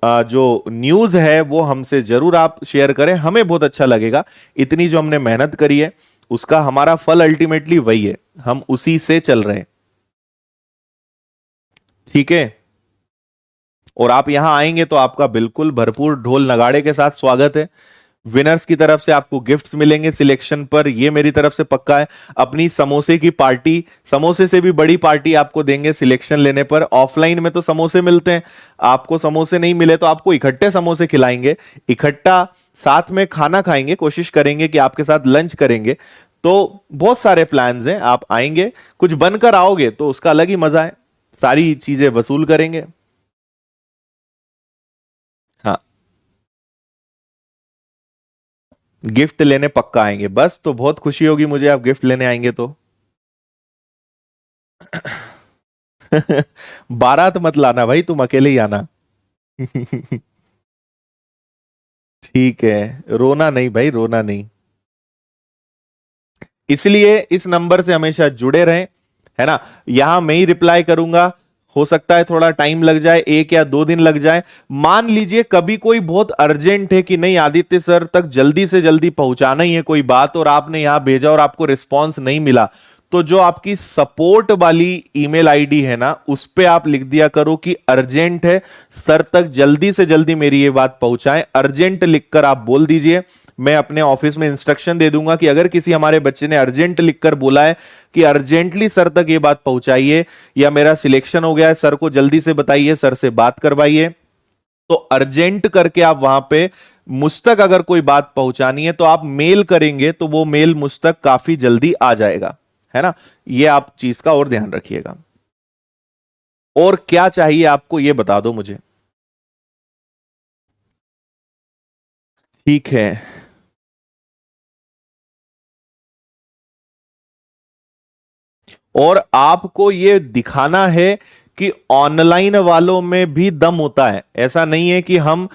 जो न्यूज है वो हमसे जरूर आप शेयर करें, हमें बहुत अच्छा लगेगा। इतनी जो हमने मेहनत करी है उसका हमारा फल अल्टीमेटली वही है, हम उसी से चल रहे हैं। ठीक है। और आप यहां आएंगे तो आपका बिल्कुल भरपूर ढोल नगाड़े के साथ स्वागत है। विनर्स की तरफ से आपको गिफ्ट्स मिलेंगे सिलेक्शन पर, ये मेरी तरफ से पक्का है। अपनी समोसे की पार्टी, समोसे से भी बड़ी पार्टी आपको देंगे सिलेक्शन लेने पर। ऑफलाइन में तो समोसे मिलते हैं, आपको समोसे नहीं मिले तो आपको इकट्ठे समोसे खिलाएंगे, इकट्ठा साथ में खाना खाएंगे, कोशिश करेंगे कि आपके साथ लंच करेंगे। तो बहुत सारे प्लान्स हैं, आप आएंगे कुछ बनकर आओगे तो उसका अलग ही मजा है, सारी चीजें वसूल करेंगे। हाँ, गिफ्ट लेने पक्का आएंगे, बस तो बहुत खुशी होगी मुझे आप गिफ्ट लेने आएंगे तो। बारात मत लाना भाई, तुम अकेले ही आना। ठीक है, रोना नहीं भाई, रोना नहीं। इसलिए इस नंबर से हमेशा जुड़े रहें, है ना। यहां मैं ही रिप्लाई करूंगा, हो सकता है थोड़ा टाइम लग जाए, 1 या 2 दिन लग जाए। मान लीजिए कभी कोई बहुत अर्जेंट है कि नहीं आदित्य सर तक जल्दी से जल्दी पहुंचाना ही है कोई बात, और आपने यहां भेजा और आपको रिस्पॉन्स नहीं मिला, तो जो आपकी सपोर्ट वाली ईमेल आईडी है ना, उस पे आप लिख दिया करो कि अर्जेंट है, सर तक जल्दी से जल्दी मेरी ये बात पहुंचाएं। अर्जेंट लिखकर आप बोल दीजिए, मैं अपने ऑफिस में इंस्ट्रक्शन दे दूंगा कि अगर किसी हमारे बच्चे ने अर्जेंट लिखकर बोला है कि अर्जेंटली सर तक ये बात पहुंचाइए, या मेरा सिलेक्शन हो गया है सर को जल्दी से बताइए, सर से बात करवाइए, तो अर्जेंट करके आप वहां पे मुझ तक अगर कोई बात पहुंचानी है तो आप मेल करेंगे, तो वो मेल मुझ तक काफी जल्दी आ जाएगा, है ना। ये आप चीज का और ध्यान रखिएगा। और क्या चाहिए आपको ये बता दो मुझे। ठीक है। और आपको ये दिखाना है कि ऑनलाइन वालों में भी दम होता है। ऐसा नहीं है कि हम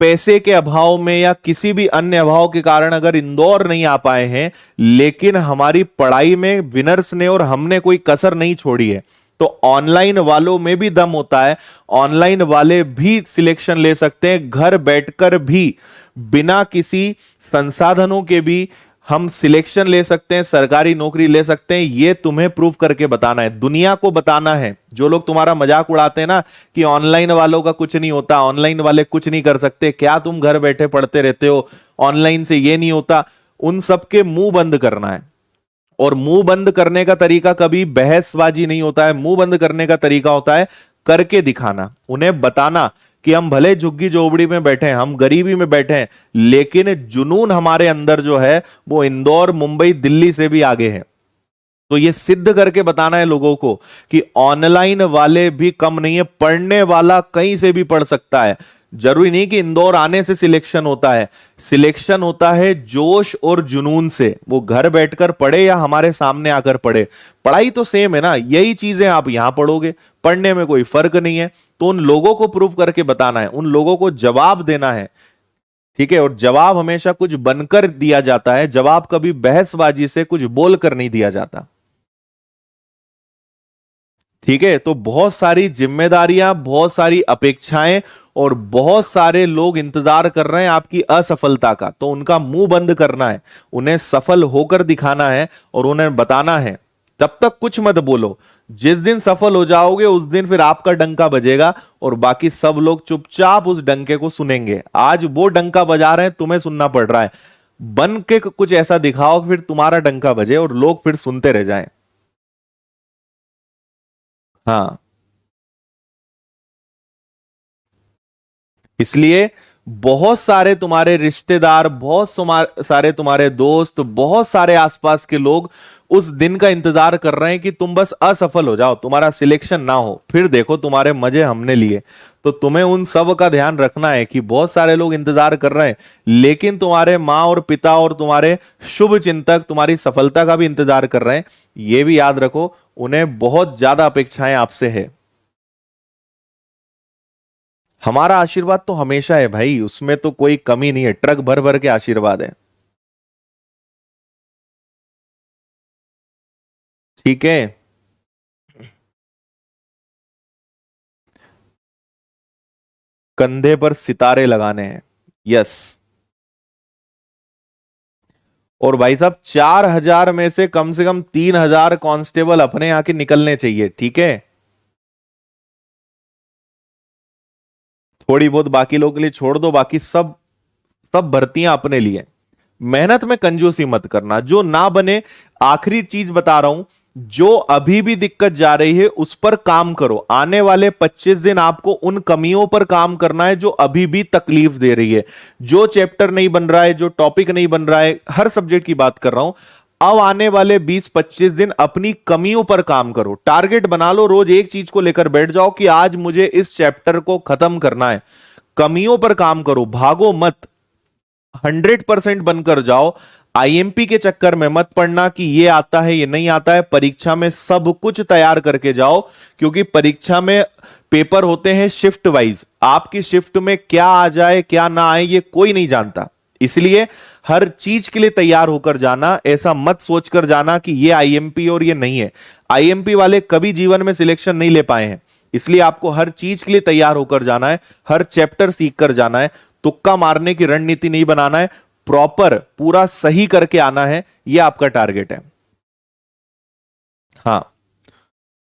पैसे के अभाव में या किसी भी अन्य अभाव के कारण अगर इंदौर नहीं आ पाए हैं, लेकिन हमारी पढ़ाई में विनर्स ने और हमने कोई कसर नहीं छोड़ी है। तो ऑनलाइन वालों में भी दम होता है, ऑनलाइन वाले भी सिलेक्शन ले सकते हैं, घर बैठकर भी बिना किसी संसाधनों के भी हम सिलेक्शन ले सकते हैं, सरकारी नौकरी ले सकते हैं। ये तुम्हें प्रूव करके बताना है, दुनिया को बताना है। जो लोग तुम्हारा मजाक उड़ाते हैं ना कि ऑनलाइन वालों का कुछ नहीं होता, ऑनलाइन वाले कुछ नहीं कर सकते, क्या तुम घर बैठे पढ़ते रहते हो, ऑनलाइन से ये नहीं होता, उन सबके मुंह बंद करना है। और मुंह बंद करने का तरीका कभी बहसबाजी नहीं होता है, मुंह बंद करने का तरीका होता है करके दिखाना, उन्हें बताना कि हम भले झुग्गी झोपड़ी में बैठे हैं, हम गरीबी में बैठे हैं, लेकिन जुनून हमारे अंदर जो है वो इंदौर, मुंबई, दिल्ली से भी आगे है। तो ये सिद्ध करके बताना है लोगों को कि ऑनलाइन वाले भी कम नहीं है, पढ़ने वाला कहीं से भी पढ़ सकता है। जरूरी नहीं कि इंदौर आने से सिलेक्शन होता है, सिलेक्शन होता है जोश और जुनून से। वो घर बैठकर पढ़े या हमारे सामने आकर पढ़े, पढ़ाई तो सेम है ना, यही चीजें आप यहां पढ़ोगे, पढ़ने में कोई फर्क नहीं है। तो उन लोगों को प्रूव करके बताना है, उन लोगों को जवाब देना है, ठीक है। और जवाब हमेशा कुछ बनकर दिया जाता है, जवाब कभी बहसबाजी से कुछ बोलकर नहीं दिया जाता, ठीक है। तो बहुत सारी जिम्मेदारियां, बहुत सारी अपेक्षाएं और बहुत सारे लोग इंतजार कर रहे हैं आपकी असफलता का, तो उनका मुंह बंद करना है, उन्हें सफल होकर दिखाना है और उन्हें बताना है। तब तक कुछ मत बोलो, जिस दिन सफल हो जाओगे उस दिन फिर आपका डंका बजेगा और बाकी सब लोग चुपचाप उस डंके को सुनेंगे। आज वो डंका बजा रहे हैं, तुम्हें सुनना पड़ रहा है, बन के कुछ ऐसा दिखाओ फिर तुम्हारा डंका बजे और लोग फिर सुनते रह जाएं। हाँ, इसलिए बहुत सारे तुम्हारे रिश्तेदार, बहुत सारे तुम्हारे दोस्त, बहुत सारे आसपास के लोग उस दिन का इंतजार कर रहे हैं कि तुम बस असफल हो जाओ, तुम्हारा सिलेक्शन ना हो, फिर देखो तुम्हारे मजे हमने लिए। तो तुम्हें उन सब का ध्यान रखना है कि बहुत सारे लोग इंतजार कर रहे हैं, लेकिन तुम्हारे माँ और पिता और तुम्हारे शुभ चिंतक तुम्हारी सफलता का भी इंतजार कर रहे हैं। यह भी याद रखो, उन्हें बहुत ज्यादा अपेक्षाएं आपसे है। हमारा आशीर्वाद तो हमेशा है भाई, उसमें तो कोई कमी नहीं है, ट्रक भर भर के आशीर्वाद है, ठीक है। कंधे पर सितारे लगाने हैं, यस। और भाई साहब 4,000 में से कम 3,000 कांस्टेबल अपने यहाँ के निकलने चाहिए, ठीक है। थोड़ी बहुत बाकी लोगों के लिए छोड़ दो, बाकी सब सब भर्तियां अपने लिए। मेहनत में कंजूसी मत करना, जो ना बने। आखिरी चीज बता रहा हूं, जो अभी भी दिक्कत जा रही है उस पर काम करो। आने वाले 25 दिन आपको उन कमियों पर काम करना है जो अभी भी तकलीफ दे रही है। जो चैप्टर नहीं बन रहा है, जो टॉपिक नहीं बन रहा है, हर सब्जेक्ट की बात कर रहा हूं। अब आने वाले 20-25 दिन अपनी कमियों पर काम करो, टारगेट बना लो, रोज एक चीज को लेकर बैठ जाओ कि आज मुझे इस चैप्टर को खत्म करना है। कमियों पर काम करो, भागो मत, 100% बनकर जाओ। आईएमपी के चक्कर में मत पड़ना कि ये आता है ये नहीं आता है। परीक्षा में सब कुछ तैयार करके जाओ, क्योंकि परीक्षा में पेपर होते हैं शिफ्ट वाइज, आपकी शिफ्ट में क्या आ जाए क्या ना आए ये कोई नहीं जानता। इसलिए हर चीज के लिए तैयार होकर जाना, ऐसा मत सोचकर जाना कि ये आईएमपी और ये नहीं है। आईएमपी वाले कभी जीवन में सिलेक्शन नहीं ले पाए हैं, इसलिए आपको हर चीज के लिए तैयार होकर जाना है, हर चैप्टर सीख कर जाना है। तुक्का मारने की रणनीति नहीं बनाना है, प्रॉपर पूरा सही करके आना है, यह आपका टारगेट है। हाँ,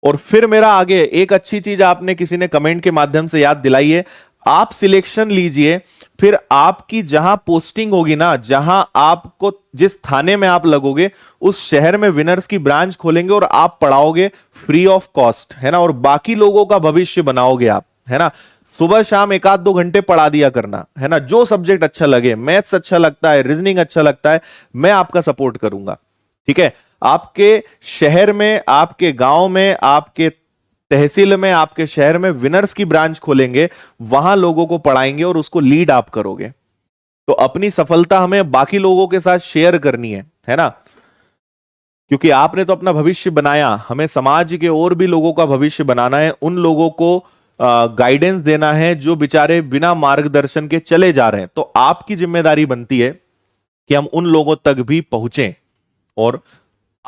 और फिर मेरा आगे एक अच्छी चीज आपने किसी ने कमेंट के माध्यम से याद दिलाई है। आप सिलेक्शन लीजिए, फिर आपकी जहां पोस्टिंग होगी ना, जहां आपको जिस थाने में आप लगोगे उस शहर में विनर्स की ब्रांच खोलेंगे और आप पढ़ाओगे फ्री ऑफ कॉस्ट, है ना। और बाकी लोगों का भविष्य बनाओगे आप, है ना। सुबह शाम 1-2 घंटे पढ़ा दिया करना, है ना। जो सब्जेक्ट अच्छा लगे, मैथ्स अच्छा लगता है, रीजनिंग अच्छा लगता है, मैं आपका सपोर्ट करूंगा, ठीक है। आपके शहर में, आपके गांव में, आपके तहसील में, आपके शहर में विनर्स की ब्रांच खोलेंगे, वहां लोगों को पढ़ाएंगे और उसको लीड आप करोगे। तो अपनी सफलता हमें बाकी लोगों के साथ शेयर करनी है ना। क्योंकि आपने तो अपना भविष्य बनाया, हमें समाज के और भी लोगों का भविष्य बनाना है। उन लोगों को गाइडेंस देना है जो बेचारे बिना मार्गदर्शन के चले जा रहे हैं। तो आपकी जिम्मेदारी बनती है कि हम उन लोगों तक भी पहुंचें और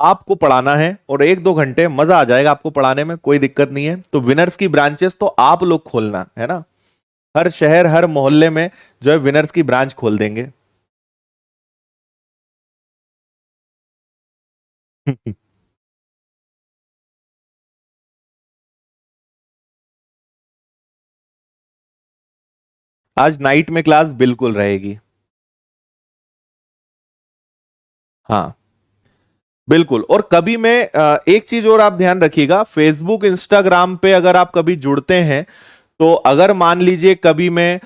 आपको पढ़ाना है और 1-2 घंटे मजा आ जाएगा आपको पढ़ाने में, कोई दिक्कत नहीं है। तो विनर्स की ब्रांचेस तो आप लोग खोलना है ना, हर शहर हर मोहल्ले में जो है विनर्स की ब्रांच खोल देंगे। आज नाइट में क्लास बिल्कुल रहेगी। हाँ बिल्कुल। और कभी मैं एक चीज और आप ध्यान रखिएगा, फेसबुक इंस्टाग्राम पे अगर आप कभी जुड़ते हैं, तो अगर मान लीजिए कभी मैं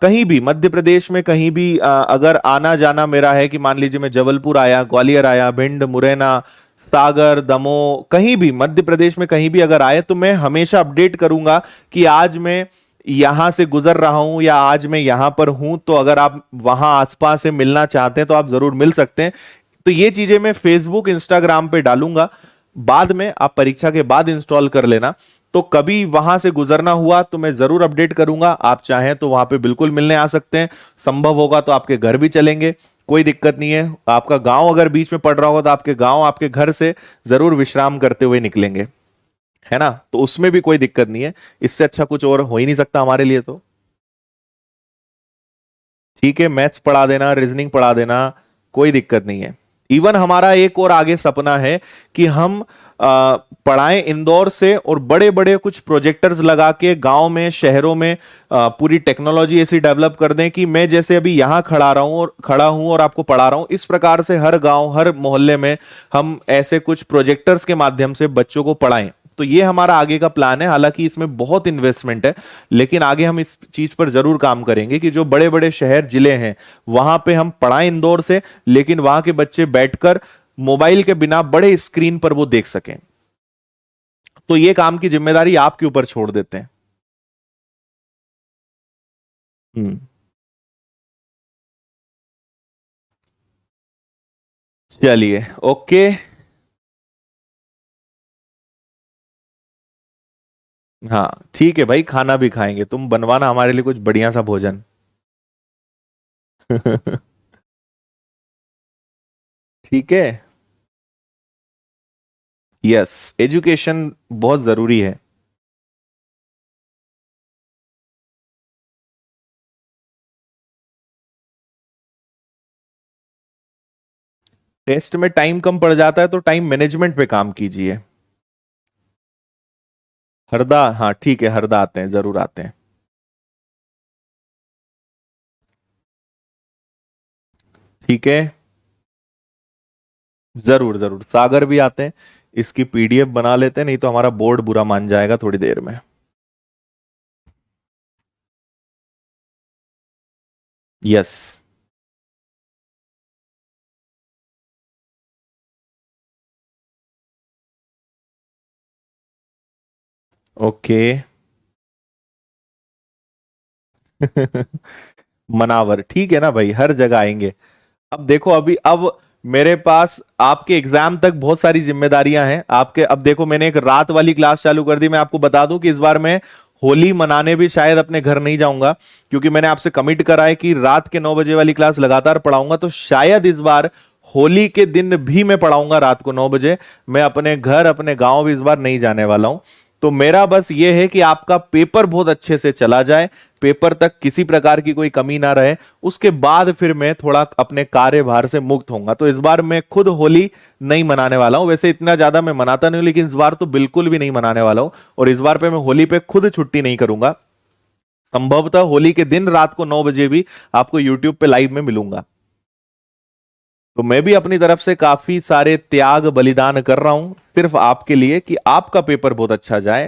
कहीं भी मध्य प्रदेश में कहीं भी अगर आना जाना मेरा है, कि मान लीजिए मैं जबलपुर आया, ग्वालियर आया, भिंड, मुरैना, सागर, दमोह, कहीं भी मध्य प्रदेश में कहीं भी अगर आए, तो मैं हमेशा अपडेट करूंगा कि आज मैं यहां से गुजर रहा हूं या आज मैं यहां पर हूं। तो अगर आप वहां आसपास से मिलना चाहते हैं तो आप जरूर मिल सकते हैं। तो ये चीजें मैं फेसबुक इंस्टाग्राम पे डालूंगा, बाद में आप परीक्षा के बाद इंस्टॉल कर लेना। तो कभी वहां से गुजरना हुआ तो मैं जरूर अपडेट करूंगा, आप चाहें तो वहां पे बिल्कुल मिलने आ सकते हैं, संभव होगा तो आपके घर भी चलेंगे, कोई दिक्कत नहीं है। आपका गांव अगर बीच में पड़ रहा होगा तो आपके गांव आपके घर से जरूर विश्राम करते हुए निकलेंगे, है ना, तो उसमें भी कोई दिक्कत नहीं है। इससे अच्छा कुछ और हो ही नहीं सकता हमारे लिए। तो ठीक है, मैथ्स पढ़ा देना, रीजनिंग पढ़ा देना, कोई दिक्कत नहीं है। इवन हमारा एक और आगे सपना है कि हम पढ़ाएं इंदौर से, और बड़े बड़े कुछ प्रोजेक्टर्स लगा के गांव में शहरों में पूरी टेक्नोलॉजी ऐसी डेवलप कर दें कि मैं जैसे अभी यहां खड़ा हूं और आपको पढ़ा रहा हूं, इस प्रकार से हर गांव हर मोहल्ले में हम ऐसे कुछ प्रोजेक्टर्स के माध्यम से बच्चों को पढ़ाएं। तो ये हमारा आगे का प्लान है। हालांकि इसमें बहुत इन्वेस्टमेंट है, लेकिन आगे हम इस चीज पर जरूर काम करेंगे कि जो बड़े बड़े शहर जिले हैं वहां पे हम पढ़ाएं इंदौर से, लेकिन वहां के बच्चे बैठकर मोबाइल के बिना बड़े स्क्रीन पर वो देख सकें। तो ये काम की जिम्मेदारी आपके ऊपर छोड़ देते हैं। हम्म। चलिए, ओके। हाँ ठीक है भाई, खाना भी खाएंगे, तुम बनवाना हमारे लिए कुछ बढ़िया सा भोजन। ठीक है। यस, एजुकेशन बहुत जरूरी है। टेस्ट में टाइम कम पड़ जाता है तो टाइम मैनेजमेंट पे काम कीजिए। हरदा, हाँ ठीक है, हरदा आते हैं, जरूर आते हैं। ठीक है, जरूर जरूर, सागर भी आते हैं। इसकी पीडीएफ बना लेते हैं, नहीं तो हमारा बोर्ड बुरा मान जाएगा थोड़ी देर में। यस। ओके। मनावर, ठीक है ना भाई, हर जगह आएंगे। अब देखो, अभी अब मेरे पास आपके एग्जाम तक बहुत सारी जिम्मेदारियां हैं आपके। अब देखो, मैंने एक रात वाली क्लास चालू कर दी। मैं आपको बता दूं कि इस बार मैं होली मनाने भी शायद अपने घर नहीं जाऊंगा, क्योंकि मैंने आपसे कमिट करा है कि रात के 9 बजे वाली क्लास लगातार पढ़ाऊंगा। तो शायद इस बार होली के दिन भी मैं पढ़ाऊंगा रात को 9 बजे। मैं अपने घर अपने गांव भी इस बार नहीं जाने वाला हूं। तो मेरा बस ये है कि आपका पेपर बहुत अच्छे से चला जाए, पेपर तक किसी प्रकार की कोई कमी ना रहे, उसके बाद फिर मैं थोड़ा अपने कार्यभार से मुक्त होऊंगा। तो इस बार मैं खुद होली नहीं मनाने वाला हूं। वैसे इतना ज्यादा मैं मनाता नहीं हूं, लेकिन इस बार तो बिल्कुल भी नहीं मनाने वाला हूं। और इस बार पे मैं होली पे खुद छुट्टी नहीं करूंगा। संभवतः होली के दिन रात को 9 बजे भी आपको यूट्यूब पे लाइव में मिलूंगा। तो मैं भी अपनी तरफ से काफी सारे त्याग बलिदान कर रहा हूं, सिर्फ आपके लिए, कि आपका पेपर बहुत अच्छा जाए।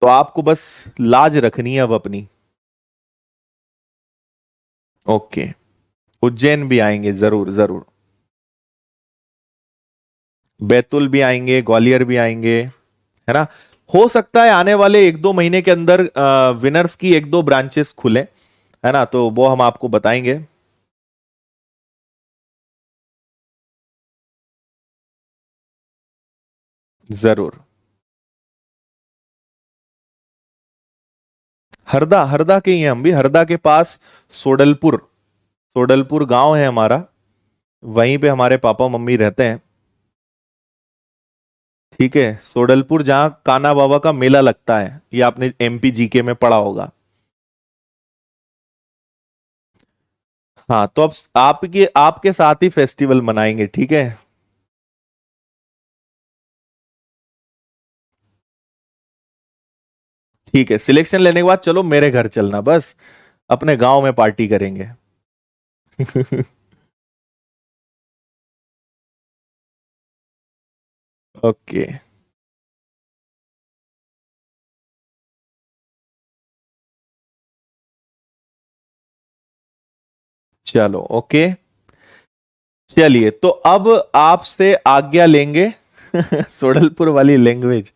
तो आपको बस लाज रखनी है अब अपनी। ओके। उज्जैन भी आएंगे, जरूर जरूर। बैतूल भी आएंगे, ग्वालियर भी आएंगे, है ना। हो सकता है आने वाले 1-2 महीने के अंदर विनर्स की 1-2 ब्रांचेस खुले, है ना, तो वो हम आपको बताएंगे। जरूर। हरदा, हरदा के ही हैं हम भी, हरदा के पास सोडलपुर, सोडलपुर गांव है हमारा, वहीं पे हमारे पापा मम्मी रहते हैं। ठीक है, सोडलपुर जहां काना बाबा का मेला लगता है, ये आपने एमपी जीके में पढ़ा होगा। हाँ, तो अब आपके आपके साथ ही फेस्टिवल मनाएंगे, ठीक है। ठीक है, सिलेक्शन लेने के बाद चलो मेरे घर चलना, बस अपने गांव में पार्टी करेंगे। ओके, चलो ओके। चलिए, तो अब आपसे आज्ञा लेंगे। सोडलपुर वाली लैंग्वेज,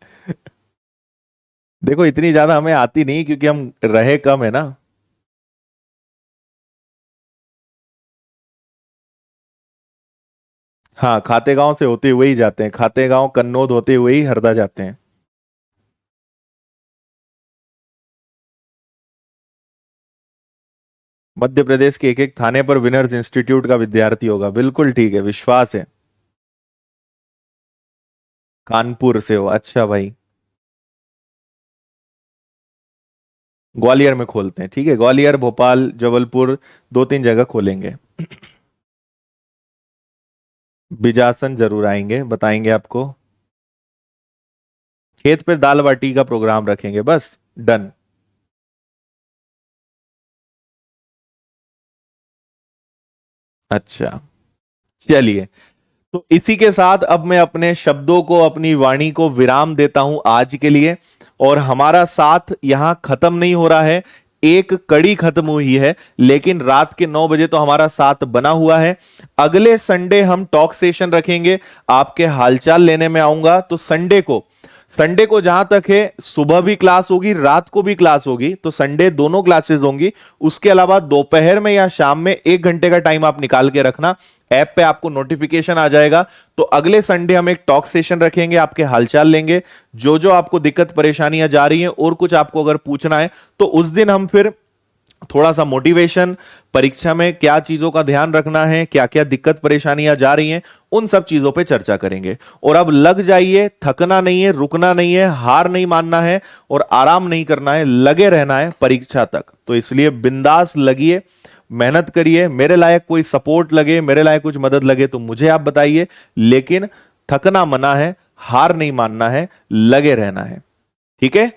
देखो इतनी ज्यादा हमें आती नहीं क्योंकि हम रहे कम है ना। हाँ, खाते गांव से होते हुए ही जाते हैं, खाते गांव कन्नौद होते हुए ही हरदा जाते हैं। मध्य प्रदेश के एक एक थाने पर विनर्स इंस्टीट्यूट का विद्यार्थी होगा, बिल्कुल ठीक है, विश्वास है। कानपुर से हो, अच्छा भाई। ग्वालियर में खोलते हैं, ठीक है, ग्वालियर, भोपाल, जबलपुर, दो तीन जगह खोलेंगे। बिजासन जरूर आएंगे, बताएंगे आपको। खेत पे दाल बाटी का प्रोग्राम रखेंगे, बस डन। अच्छा, चलिए, तो इसी के साथ अब मैं अपने शब्दों को, अपनी वाणी को विराम देता हूं आज के लिए। और हमारा साथ यहां खत्म नहीं हो रहा है, एक कड़ी खत्म हुई है, लेकिन रात के 9 बजे तो हमारा साथ बना हुआ है। अगले संडे हम टॉक सेशन रखेंगे, आपके हालचाल लेने में आऊंगा। तो संडे को जहां तक है, सुबह भी क्लास होगी, रात को भी क्लास होगी, तो संडे दोनों क्लासेस होंगी। उसके अलावा दोपहर में या शाम में 1 घंटे का टाइम आप निकाल के रखना, ऐप पे आपको नोटिफिकेशन आ जाएगा। तो अगले संडे हम एक टॉक सेशन रखेंगे, आपके हालचाल लेंगे, जो जो आपको दिक्कत परेशानियां जा रही हैं, और कुछ आपको अगर पूछना है तो उस दिन हम फिर थोड़ा सा मोटिवेशन, परीक्षा में क्या चीजों का ध्यान रखना है, क्या क्या दिक्कत परेशानियां जा रही हैं, उन सब चीजों पे चर्चा करेंगे। और अब लग जाइए, थकना नहीं है, रुकना नहीं है, हार नहीं मानना है, और आराम नहीं करना है, लगे रहना है परीक्षा तक। तो इसलिए बिंदास लगिए, मेहनत करिए। मेरे लायक कोई सपोर्ट लगे, मेरे लायक कुछ मदद लगे तो मुझे आप बताइए, लेकिन थकना मना है, हार नहीं मानना है, लगे रहना है, ठीक है।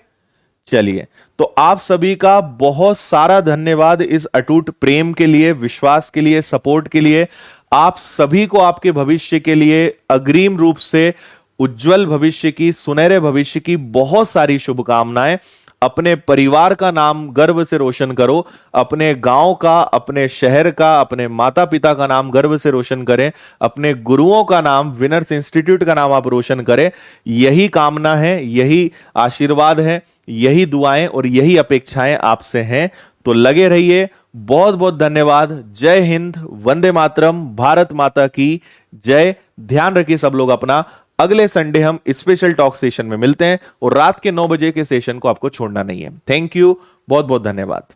चलिए, तो आप सभी का बहुत सारा धन्यवाद इस अटूट प्रेम के लिए, विश्वास के लिए, सपोर्ट के लिए। आप सभी को आपके भविष्य के लिए अग्रिम रूप से उज्जवल भविष्य की, सुनहरे भविष्य की बहुत सारी शुभकामनाएं। अपने परिवार का नाम गर्व से रोशन करो, अपने गांव का, अपने शहर का, अपने माता पिता का नाम गर्व से रोशन करें, अपने गुरुओं का नाम, विनर्स इंस्टीट्यूट का नाम आप रोशन करें। यही कामना है, यही आशीर्वाद है, यही दुआएं और यही अपेक्षाएं आपसे हैं। तो लगे रहिए। बहुत बहुत धन्यवाद। जय हिंद, वंदे मातरम, भारत माता की जय। ध्यान रखिए सब लोग अपना। अगले संडे हम स्पेशल टॉक सेशन में मिलते हैं, और रात के 9 बजे के सेशन को आपको छोड़ना नहीं है। थैंक यू, बहुत बहुत धन्यवाद।